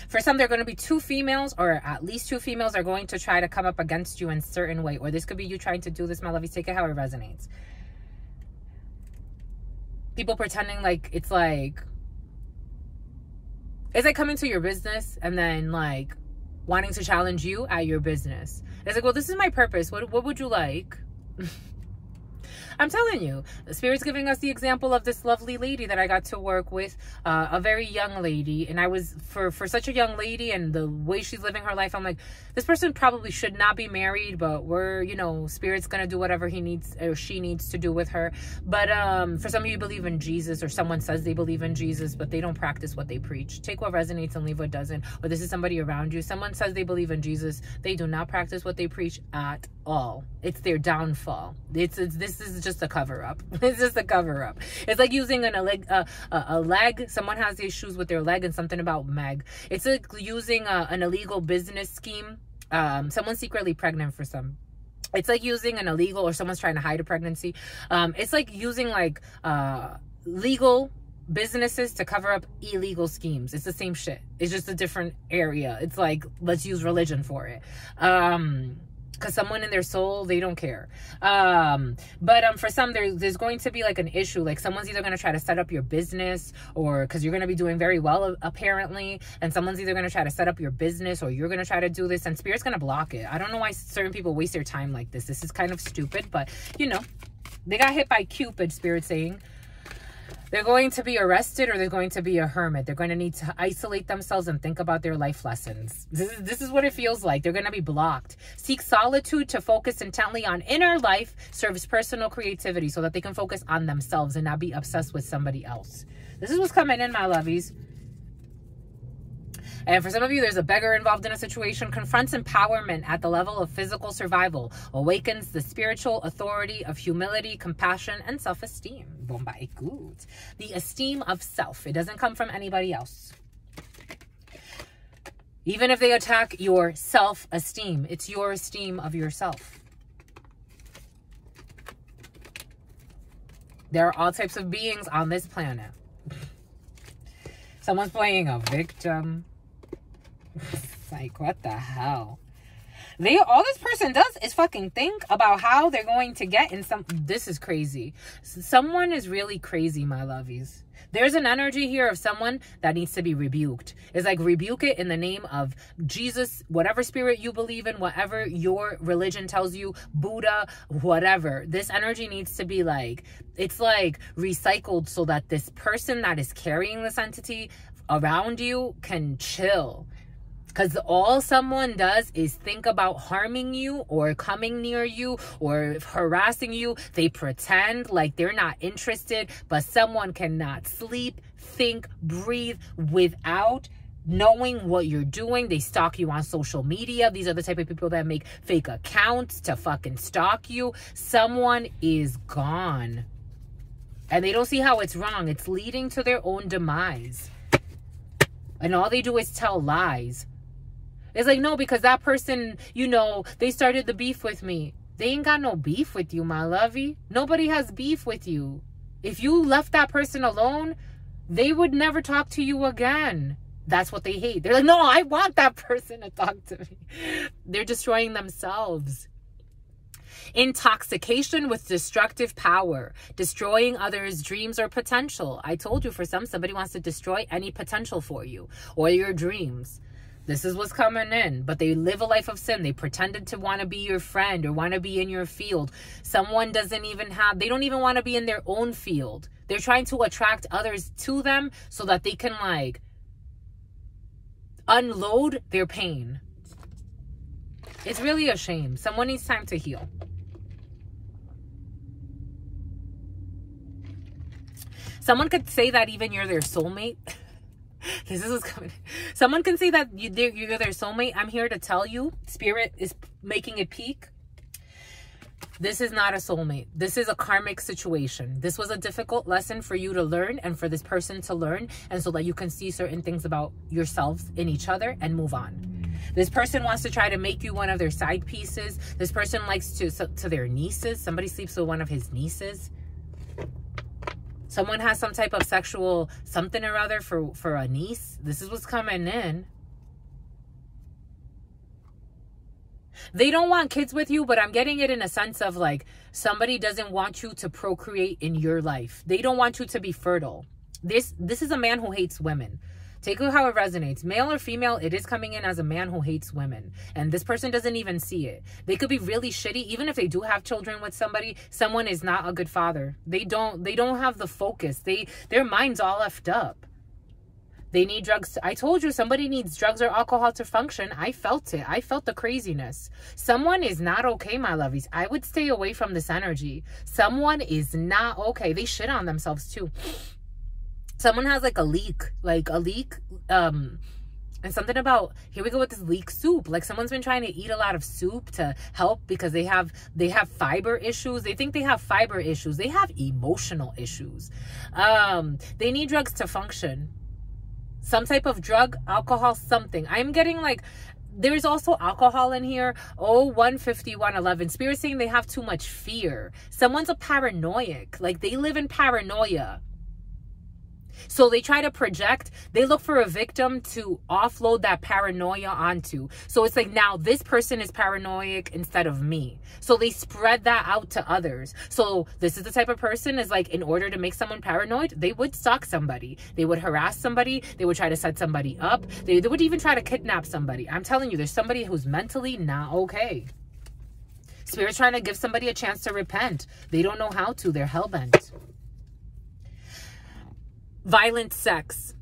For some, there are going to be two females, or at least two females are going to try to come up against you in a certain way. Or this could be you trying to do this, my lovies. Take it how it resonates. People pretending like it's like coming to your business and then like wanting to challenge you at your business. It's like, well, this is my purpose. What would you like? I'm telling you, the Spirit's giving us the example of this lovely lady that I got to work with, a very young lady. And I was, for such a young lady and the way she's living her life, I'm like, this person probably should not be married, but we're, you know, Spirit's going to do whatever he needs or she needs to do with her. But for some of you believe in Jesus, or someone says they believe in Jesus, but they don't practice what they preach. Take what resonates and leave what doesn't. Or this is somebody around you. Someone says they believe in Jesus. They do not practice what they preach at all. It's their downfall. This is just a cover up. It's just a cover up. It's like using a leg. Someone has issues with their leg and something about Meg. It's like using an illegal business scheme. Someone's secretly pregnant for some. It's like using an illegal, or someone's trying to hide a pregnancy. It's like using like legal businesses to cover up illegal schemes. It's the same shit. It's just a different area. It's like, let's use religion for it. Because someone in their soul, they don't care. But for some, there's going to be like an issue. Like someone's either going to try to set up your business, or because you're going to be doing very well apparently, and someone's either going to try to set up your business, or you're going to try to do this, and Spirit's going to block it. I don't know why certain people waste their time like this. This is kind of stupid, but you know, they got hit by Cupid, Spirit saying. They're going to be arrested, or they're going to be a hermit. They're going to need to isolate themselves and think about their life lessons. This is what it feels like. They're going to be blocked. Seek solitude to focus intently on inner life, serves personal creativity so that they can focus on themselves and not be obsessed with somebody else. This is what's coming in, my lovies. And for some of you, there's a beggar involved in a situation. Confronts empowerment at the level of physical survival. Awakens the spiritual authority of humility, compassion, and self-esteem. Bomba good. The esteem of self. It doesn't come from anybody else. Even if they attack your self-esteem, it's your esteem of yourself. There are all types of beings on this planet. Someone's playing a victim. It's like, what the hell? All this person does is fucking think about how they're going to get in some. This is crazy. Someone is really crazy, my lovies. There's an energy here of someone that needs to be rebuked. It's like, rebuke it in the name of Jesus, whatever spirit you believe in, whatever your religion tells you, Buddha, whatever. This energy needs to be like, it's like recycled so that this person that is carrying this entity around you can chill. Because all someone does is think about harming you or coming near you or harassing you. They pretend like they're not interested, but someone cannot sleep, think, breathe without knowing what you're doing. They stalk you on social media. These are the type of people that make fake accounts to fucking stalk you. Someone is gone. And they don't see how it's wrong. It's leading to their own demise. And all they do is tell lies. It's like, no, because that person, you know, they started the beef with me. They ain't got no beef with you, my lovey. Nobody has beef with you. If you left that person alone, they would never talk to you again. That's what they hate. They're like, no, I want that person to talk to me. They're destroying themselves. Intoxication with destructive power, destroying others' dreams or potential. I told you, for somebody wants to destroy any potential for you or your dreams. This is what's coming in. But they live a life of sin. They pretended to want to be your friend or want to be in your field. Someone doesn't even have, they don't even want to be in their own field. They're trying to attract others to them so that they can like unload their pain. It's really a shame. Someone needs time to heal. Someone could say that even you're their soulmate. This is what's coming. Someone can say that you're their soulmate. I'm here to tell you, Spirit is making it peak. This is not a soulmate. This is a karmic situation. This was a difficult lesson for you to learn and for this person to learn, and so that you can see certain things about yourselves in each other and move on. This person wants to try to make you one of their side pieces. This person likes to their nieces. Somebody sleeps with one of his nieces. Someone has some type of sexual something or other for a niece. This is what's coming in. They don't want kids with you, but I'm getting it in a sense of like somebody doesn't want you to procreate in your life. They don't want you to be fertile. This is a man who hates women. Take it how it resonates. Male or female, it is coming in as a man who hates women. And this person doesn't even see it. They could be really shitty. Even if they do have children with somebody, someone is not a good father. They don't have the focus. Their mind's all effed up. They need drugs. I told you somebody needs drugs or alcohol to function. I felt it. I felt the craziness. Someone is not okay, my lovies. I would stay away from this energy. Someone is not okay. They shit on themselves too. Someone has like a leak, and something about, here we go with this leek soup. Like someone's been trying to eat a lot of soup to help because they have fiber issues. They think they have fiber issues. They have emotional issues. They need drugs to function. Some type of drug, alcohol, something. I'm getting like, there's also alcohol in here. Oh, 150, 111. Spirit saying they have too much fear. Someone's a paranoiac. Like they live in paranoia. So they try to project, they look for a victim to offload that paranoia onto. So it's like, now this person is paranoid instead of me. So they spread that out to others. So this is the type of person is like, in order to make someone paranoid, they would stalk somebody. They would harass somebody. They would try to set somebody up. They would even try to kidnap somebody. I'm telling you, there's somebody who's mentally not okay. Spirit's trying to give somebody a chance to repent. They don't know how to. They're hellbent. Violent sex.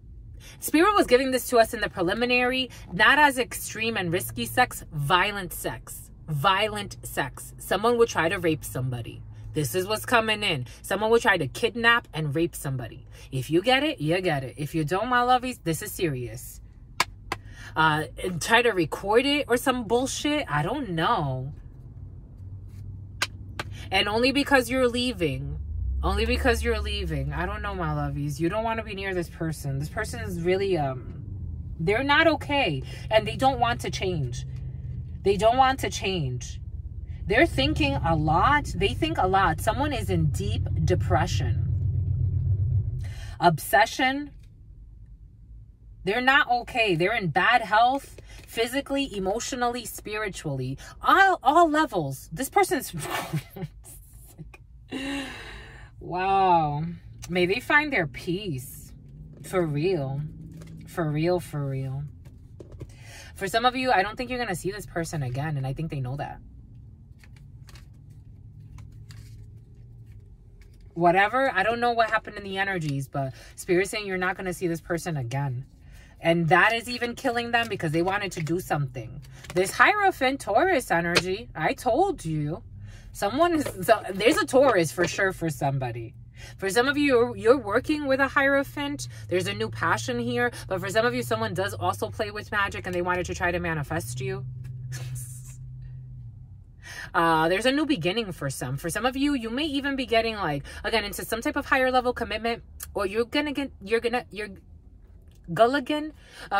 Spirit was giving this to us in the preliminary, not as extreme and risky sex, violent sex. Violent sex. Someone would try to rape somebody. This is what's coming in. Someone would try to kidnap and rape somebody. If you get it, you get it. If you don't, my lovies, this is serious. And try to record it or some bullshit. I don't know. And only because you're leaving. Only because you're leaving. I don't know, my lovies. You don't want to be near this person. This person is really, they're not okay. And they don't want to change. They don't want to change. They're thinking a lot. They think a lot. Someone is in deep depression. Obsession. They're not okay. They're in bad health. Physically, emotionally, spiritually. All levels. This person's... Wow. May they find their peace. For real. For real, for real. For some of you, I don't think you're going to see this person again. And I think they know that. Whatever. I don't know what happened in the energies. But Spirit's saying you're not going to see this person again. And that is even killing them because they wanted to do something. This Hierophant Taurus energy. I told you. There's a Taurus for sure for somebody. For some of you, you're working with a Hierophant. There's a new passion here. But for some of you, someone does also play with magic and they wanted to try to manifest you. There's a new beginning for some. For some of you, you may even be getting like, again, into some type of higher level commitment, or you're Gulligan.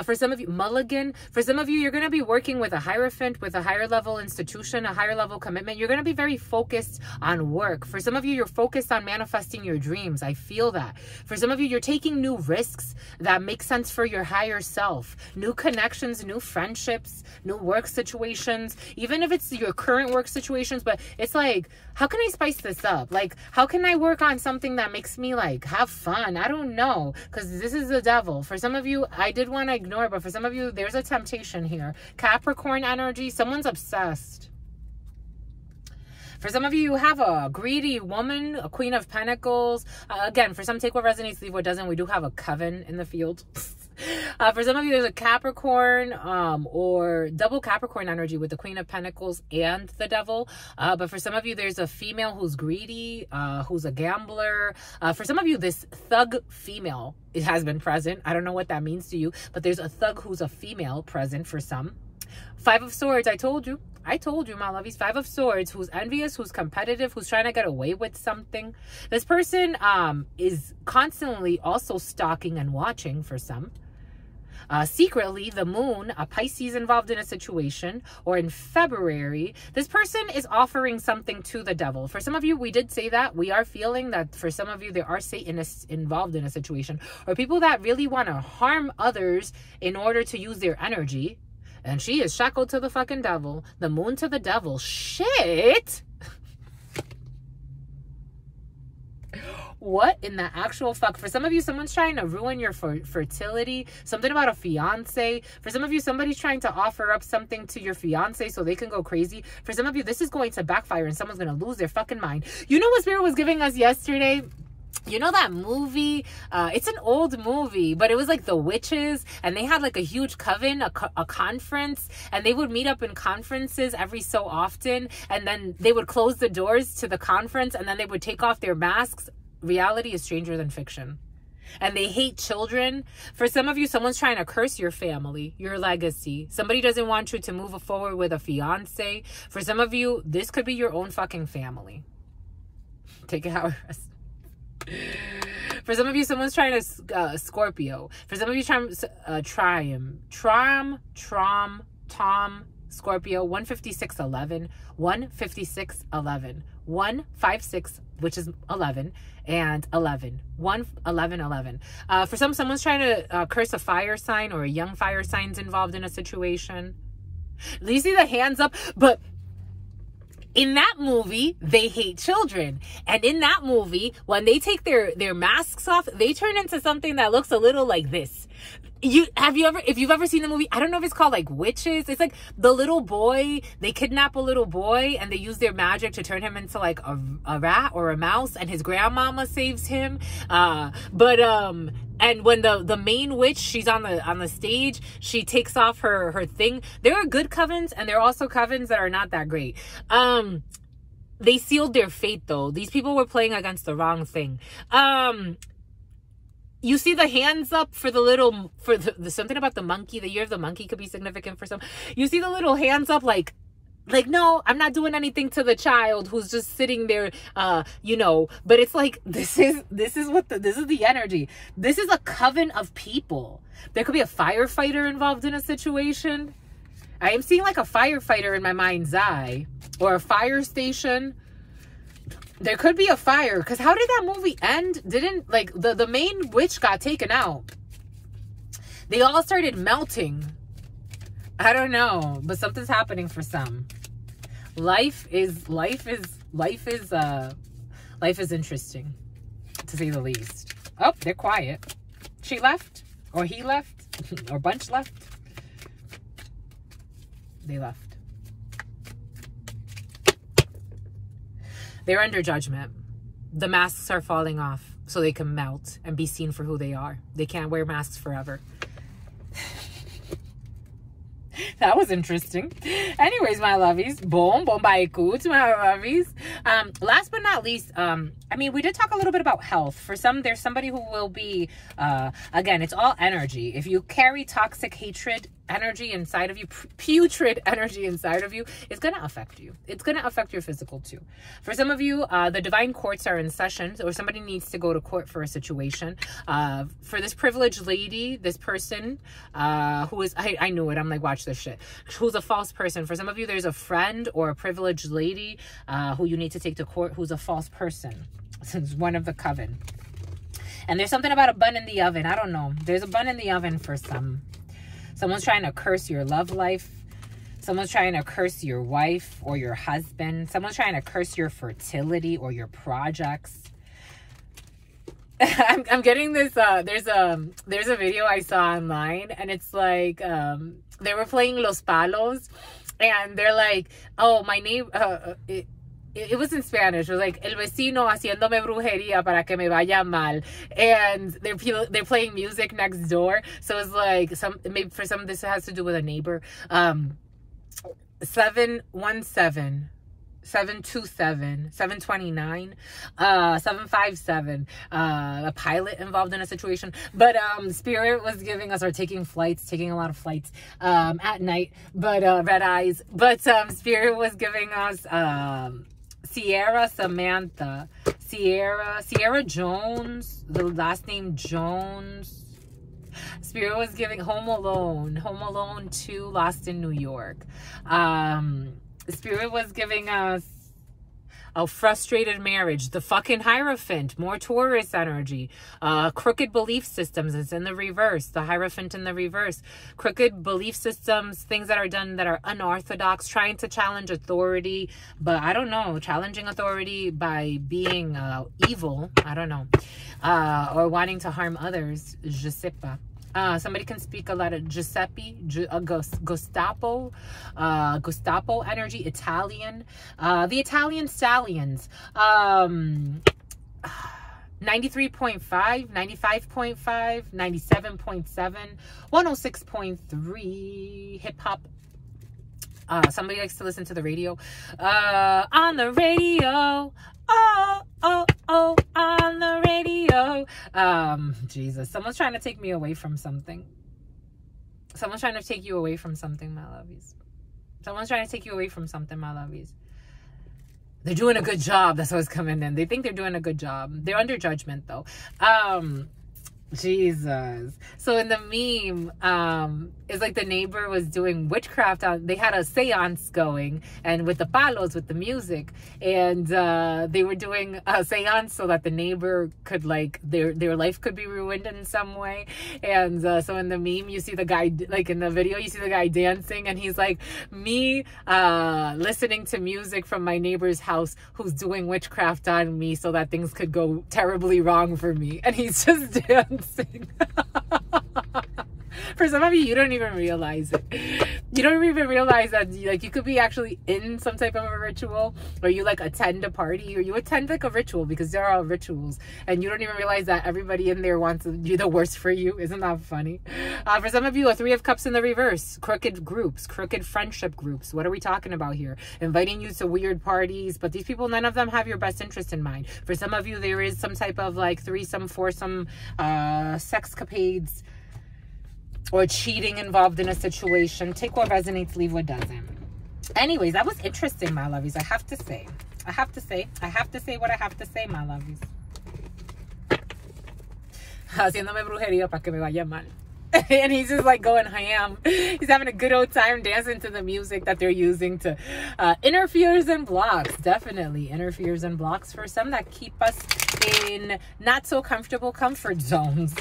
For some of you, Mulligan. For some of you, you're going to be working with a Hierophant, with a higher level institution, a higher level commitment. You're going to be very focused on work. For some of you, you're focused on manifesting your dreams. I feel that. For some of you, you're taking new risks that make sense for your higher self. New connections, new friendships, new work situations. Even if it's your current work situations, but it's like, how can I spice this up? Like, how can I work on something that makes me like have fun? I don't know, because this is the devil. For some of you, I did want to ignore, but for some of you, there's a temptation here. Capricorn energy, someone's obsessed. For some of you, you have a greedy woman, a Queen of Pentacles. Again, for some, take what resonates, leave what doesn't. We do have a coven in the field. For some of you, there's a Capricorn or double Capricorn energy with the Queen of Pentacles and the Devil. But for some of you, there's a female who's greedy, who's a gambler. For some of you, this thug female, it has been present. I don't know what that means to you, but there's a thug who's a female present for some. Five of Swords, I told you, my lovies. Five of Swords, who's envious, who's competitive, who's trying to get away with something. This person is constantly also stalking and watching for some. Secretly, the Moon, a Pisces involved in a situation, or in February, this person is offering something to the Devil. For some of you, we did say that. We are feeling that for some of you, there are Satanists involved in a situation, or people that really want to harm others in order to use their energy. And she is shackled to the fucking Devil. The Moon to the Devil. Shit! What in the actual fuck? For some of you, someone's trying to ruin your fertility. Something about a fiance. For some of you, somebody's trying to offer up something to your fiance so they can go crazy. For some of you, this is going to backfire and someone's going to lose their fucking mind. You know what Spirit was giving us yesterday? You know that movie? It's an old movie, but it was like the witches, and they had like a huge coven, a conference, and they would meet up in conferences every so often, and then they would close the doors to the conference, and then they would take off their masks. Reality is stranger than fiction. And they hate children. For some of you, someone's trying to curse your family, your legacy. Somebody doesn't want you to move forward with a fiance. For some of you, this could be your own fucking family. Take it how it is. For some of you, someone's trying to Scorpio. For some of you, Tom, Scorpio, 15611, 15611, 156, which is 11, and 11, 11111. For someone's trying to curse a fire sign, or a young fire sign's involved in a situation. You see the hands up, but in that movie, they hate children. And in that movie, when they take their masks off, they turn into something that looks a little like this. If you've ever seen the movie, I don't know if it's called like Witches. It's like the little boy, they kidnap a little boy and they use their magic to turn him into like a rat or a mouse, and his grandmama saves him. And when the main witch, she's on the stage, she takes off her thing. There are good covens, and there are also covens that are not that great. They sealed their fate though. These people were playing against the wrong thing. You see the hands up for the something about the monkey. The year of the monkey could be significant for some. You see the little hands up like, no, I'm not doing anything to the child who's just sitting there, but it's like, this is the energy. This is a coven of people. There could be a firefighter involved in a situation. I am seeing like a firefighter in my mind's eye, or a fire station. There could be a fire, because how did that movie end? Didn't, like, the main witch got taken out. They all started melting. I don't know, but something's happening for some. Life is interesting, to say the least. Oh, they're quiet. She left, or he left, or bunch left. They left. They're under judgment. The masks are falling off so they can melt and be seen for who they are. They can't wear masks forever. That was interesting. Anyways, my lovies. Boom, bombaiku to my lovies. Last but not least, I mean, we did talk a little bit about health. For some, there's somebody who will be, again, it's all energy. If you carry toxic hatred energy inside of you, putrid energy inside of you, it's going to affect you. It's going to affect your physical too. For some of you, the divine courts are in session, or somebody needs to go to court for a situation. For this privileged lady, this person who is, I knew it, I'm like, watch this shit, who's a false person. For some of you, there's a friend or a privileged lady who you need to take to court who's a false person. Since one of the coven. And there's something about a bun in the oven. I don't know. There's a bun in the oven for some. Someone's trying to curse your love life. Someone's trying to curse your wife or your husband. Someone's trying to curse your fertility or your projects. I'm getting this. There's a video I saw online, and it's like they were playing Los Palos, and they're like, oh, my name. it was in Spanish. It was like, el vecino haciéndome brujería para que me vaya mal. And they're playing music next door. So it's like, maybe for some, this has to do with a neighbor. 717, 727, 729, 757, a pilot involved in a situation. But Spirit was giving us, or taking a lot of flights at night, but red eyes. But Spirit was giving us Sierra Samantha, Sierra Jones, the last name Jones. Spirit was giving Home Alone 2, Lost in New York. Spirit was giving us a frustrated marriage, the fucking Hierophant, more Taurus energy, crooked belief systems. It's in the reverse, the Hierophant in the reverse. Crooked belief systems, things that are done that are unorthodox, trying to challenge authority, but I don't know, challenging authority by being evil, I don't know, or wanting to harm others, je sais pas. Somebody can speak a lot of Giuseppe, Gestapo energy, Italian, the Italian stallions, 93.5, 95.5, 97.7, 106.3, hip hop. Somebody likes to listen to the radio. On the radio. Oh, on the radio. Jesus. Someone's trying to take me away from something. Someone's trying to take you away from something, my lovies. Someone's trying to take you away from something, my lovies. They're doing a good job. That's what's coming in. They think they're doing a good job. They're under judgment, though. Jesus. So in the meme, it's like the neighbor was doing witchcraft they had a seance going, and with the palos, with the music, and they were doing a seance so that the neighbor could, like, their life could be ruined in some way. And so in the meme, you see the guy, like in the video, you see the guy dancing, and he's like, me listening to music from my neighbor's house who's doing witchcraft on me so that things could go terribly wrong for me, and he's just dancing. For some of you, you don't even realize it. You don't even realize that, like, you could be actually in some type of a ritual, or you like attend a party, or you attend like a ritual, because there are rituals, and you don't even realize that everybody in there wants you the worst for you. Isn't that funny? For some of you, a 3 of Cups in the reverse, crooked groups, crooked friendship groups. What are we talking about here? Inviting you to weird parties, but these people, none of them have your best interest in mind. For some of you, there is some type of like threesome, foursome, sexcapades, or cheating involved in a situation. Take what resonates, leave what doesn't. Anyways, that was interesting, my lovies. I have to say what I have to say, my lovies. Haciéndome brujería para que me vaya mal. And he's just like going ham. He's having a good old time dancing to the music that they're using to interferes and blocks. Definitely interferes and blocks for some that keep us in not so comfortable comfort zones.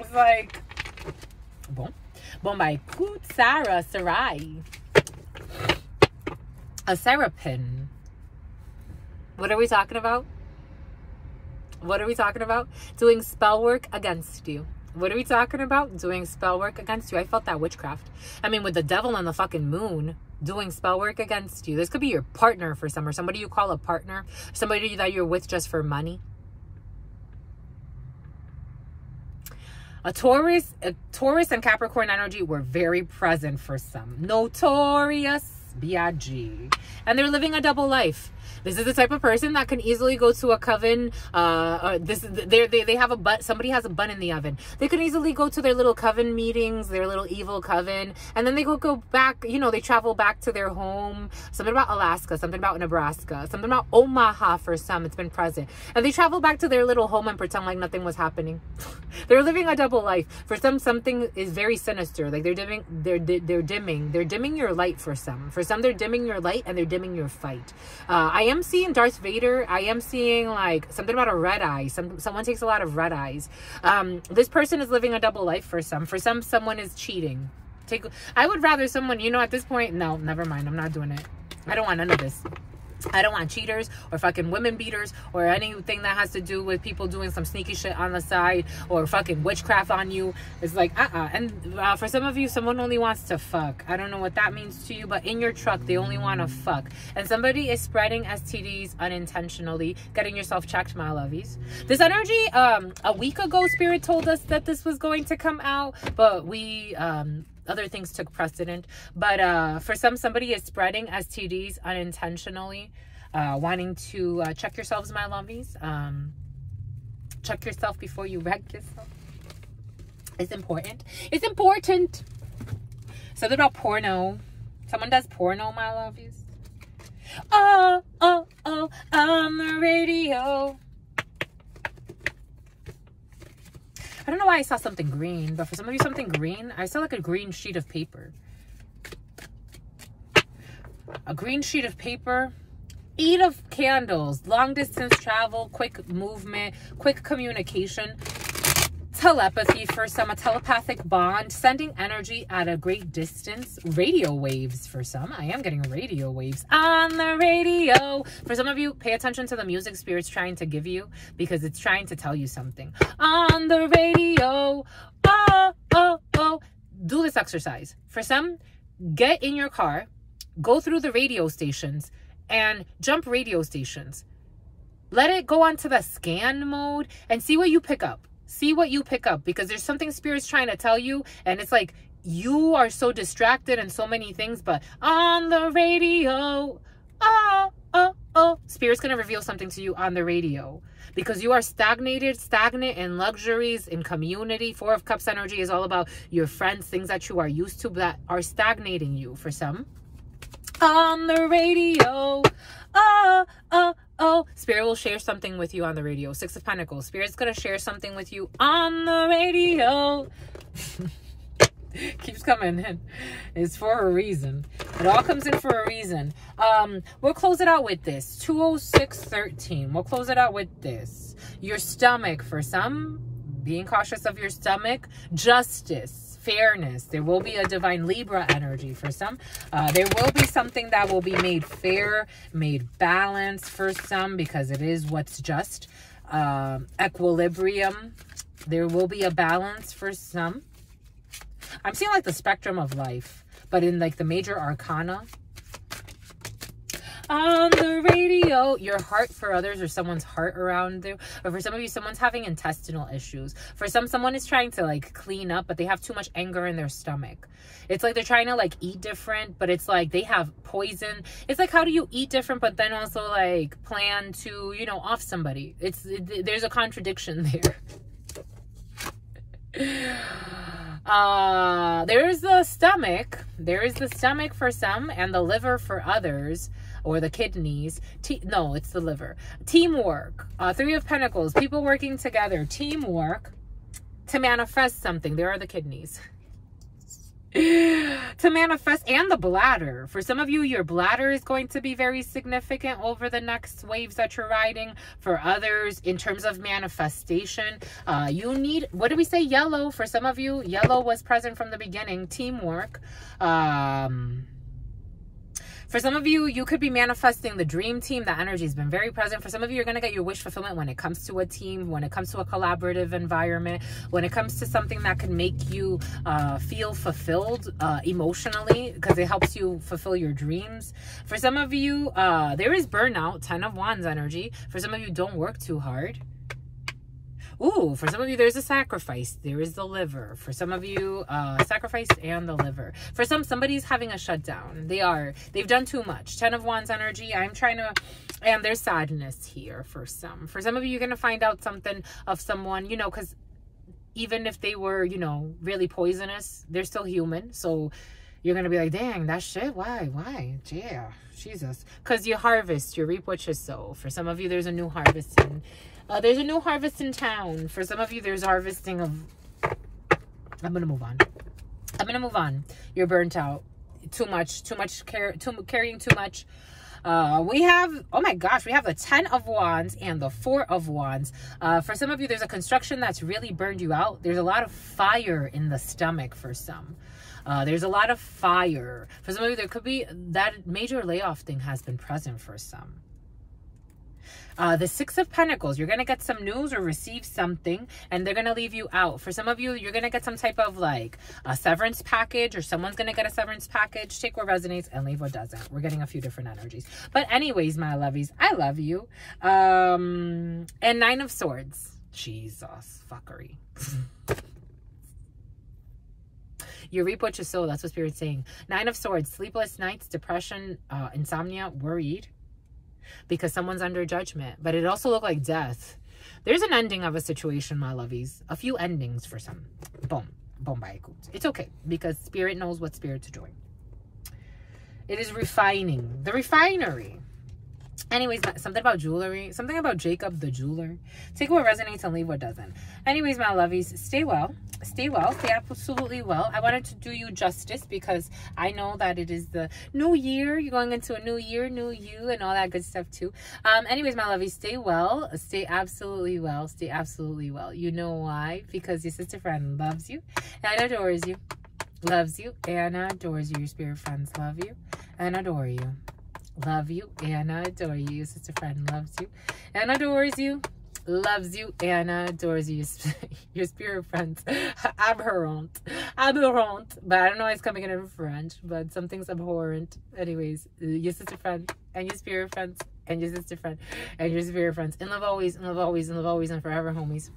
It's like, bon by Kutsara Sarai. A Serapin. What are we talking about? What are we talking about? Doing spell work against you. What are we talking about? Doing spell work against you. I felt that witchcraft. I mean, with the devil and the fucking moon, doing spell work against you. This could be your partner for some, or somebody you call a partner, somebody that you're with just for money. A Taurus and Capricorn energy were very present for some. Notorious B.I.G. And they're living a double life. This is the type of person that can easily go to a coven. They have a butt. Somebody has a bun in the oven. They can easily go to their little coven meetings, their little evil coven, and then they go back. You know, they travel back to their home. Something about Alaska, something about Nebraska, something about Omaha for some. It's been present, and they travel back to their little home and pretend like nothing was happening. They're living a double life. For some, something is very sinister. Like they're dimming your light. For some, they're dimming your light and they're dimming your fight. I am seeing Darth Vader. I am seeing like something about a red eye. Someone takes a lot of red eyes. This person is living a double life for some. For some, someone is cheating. I would rather someone, you know, at this point, no, never mind. I'm not doing it. I don't want none of this. I don't want cheaters or fucking women beaters or anything that has to do with people doing some sneaky shit on the side or fucking witchcraft on you. It's like, And for some of you, someone only wants to fuck. I don't know what that means to you, but in your truck, they only want to fuck. And somebody is spreading STDs unintentionally, getting yourself checked, my lovies. This energy, a week ago, Spirit told us that this was going to come out, but we... other things took precedent. But for somebody is spreading STDs unintentionally, wanting to check yourselves, my lovies. Check yourself before you wreck yourself. It's important. It's important. Something about porno. Someone does porno, my lovies. Oh, oh, oh, on the radio. I don't know why I saw something green, but for some of you, something green, I saw like a green sheet of paper. A green sheet of paper. 8 of candles. Long distance travel, quick movement, quick communication. Telepathy for some, a telepathic bond, sending energy at a great distance. Radio waves for some. I am getting radio waves on the radio. For some of you, pay attention to the music Spirit's trying to give you because it's trying to tell you something. On the radio. Oh, oh, oh. Do this exercise. For some, get in your car, go through the radio stations and jump radio stations. Let it go onto the scan mode and see what you pick up. See what you pick up, because there's something Spirit's trying to tell you, and it's like you are so distracted and so many things, but on the radio, oh, oh, oh, Spirit's going to reveal something to you on the radio, because you are stagnant in luxuries, in community. 4 of Cups energy is all about your friends, things that you are used to that are stagnating you for some. On the radio, oh, oh, oh. Spirit will share something with you on the radio. 6 of Pentacles. Spirit's going to share something with you on the radio. Keeps coming in. It's for a reason. It all comes in for a reason. We'll close it out with this. 20613. We'll close it out with this. Your stomach for some. Being cautious of your stomach. Justice. Fairness. There will be a divine Libra energy for some. There will be something that will be made fair, made balanced for some, because it is what's just. Equilibrium. There will be a balance for some. I'm seeing like the spectrum of life, but in like the major arcana. On the radio, your heart for others, or someone's heart around you, or for some of you, someone's having intestinal issues. For someone is trying to like clean up, but they have too much anger in their stomach. It's like they're trying to like eat different, but it's like they have poison. It's like, how do you eat different but then also like plan to, you know, off somebody? There's a contradiction there. There is the stomach for some, and the liver for others, or the kidneys. No, it's the liver. Teamwork. 3 of Pentacles. People working together. Teamwork to manifest something. There are the kidneys. To manifest, and the bladder. For some of you, your bladder is going to be very significant over the next waves that you're riding. For others, in terms of manifestation, you need, what did we say? Yellow. For some of you, yellow was present from the beginning. Teamwork. For some of you, you could be manifesting the dream team. That energy has been very present. For some of you, you're going to get your wish fulfillment when it comes to a team, when it comes to a collaborative environment, when it comes to something that can make you feel fulfilled emotionally, because it helps you fulfill your dreams. For some of you, there is burnout, 10 of Wands energy. For some of you, don't work too hard. Ooh, for some of you, there's a sacrifice. There is the liver. For some of you, sacrifice and the liver. For somebody's having a shutdown. They've done too much. 10 of Wands energy. I'm trying to, and there's sadness here for some. For some of you, you're going to find out something of someone, you know, because even if they were, you know, really poisonous, they're still human. So you're going to be like, dang, that shit, why? Yeah, Jesus. Because you harvest, you reap what you sow. For some of you, there's a new harvest in there's a new harvest in town. For some of you, there's harvesting of... I'm going to move on. You're burnt out. Carrying too much. We have, oh my gosh, we have the 10 of Wands and the 4 of Wands. For some of you, there's a construction that's really burned you out. There's a lot of fire in the stomach for some. There's a lot of fire. For some of you, there could be that major layoff thing has been present for some. The Six of Pentacles, you're going to get some news or receive something, and they're going to leave you out. For some of you, you're going to get some type of like a severance package, or someone's going to get a severance package. Take what resonates and leave what doesn't. We're getting a few different energies. But anyways, my lovies, I love you. And Nine of Swords. Jesus, fuckery. You reap what you sow. That's what Spirit's saying. Nine of Swords, sleepless nights, depression, insomnia, worried. Because someone's under judgment. But it also looked like death. There's an ending of a situation, my lovies. A few endings for some. Boom. Boom by Ikut. It's okay. Because Spirit knows what Spirit's doing. It is refining. The refinery. Anyways, something about jewelry. Something about Jacob the jeweler. Take what resonates and leave what doesn't. Anyways, my lovies, stay well. Stay well. Stay absolutely well. I wanted to do you justice because I know that it is the new year. You're going into a new year, new you, and all that good stuff too. Anyways, my lovies, stay well. Stay absolutely well. Stay absolutely well. You know why? Because your sister friend loves you and adores you. Loves you and adores you. Your spirit friends love you and adore you. Love you and adore you. Your sister friend loves you and adores you. Loves you and adores you. Your spirit friends. Abhorrent. Abhorrent. But I don't know why it's coming in French. But something's abhorrent. Anyways, your sister friend and your spirit friends and your sister friend and your spirit friends. In love always, in love always, in love always, and forever, homies.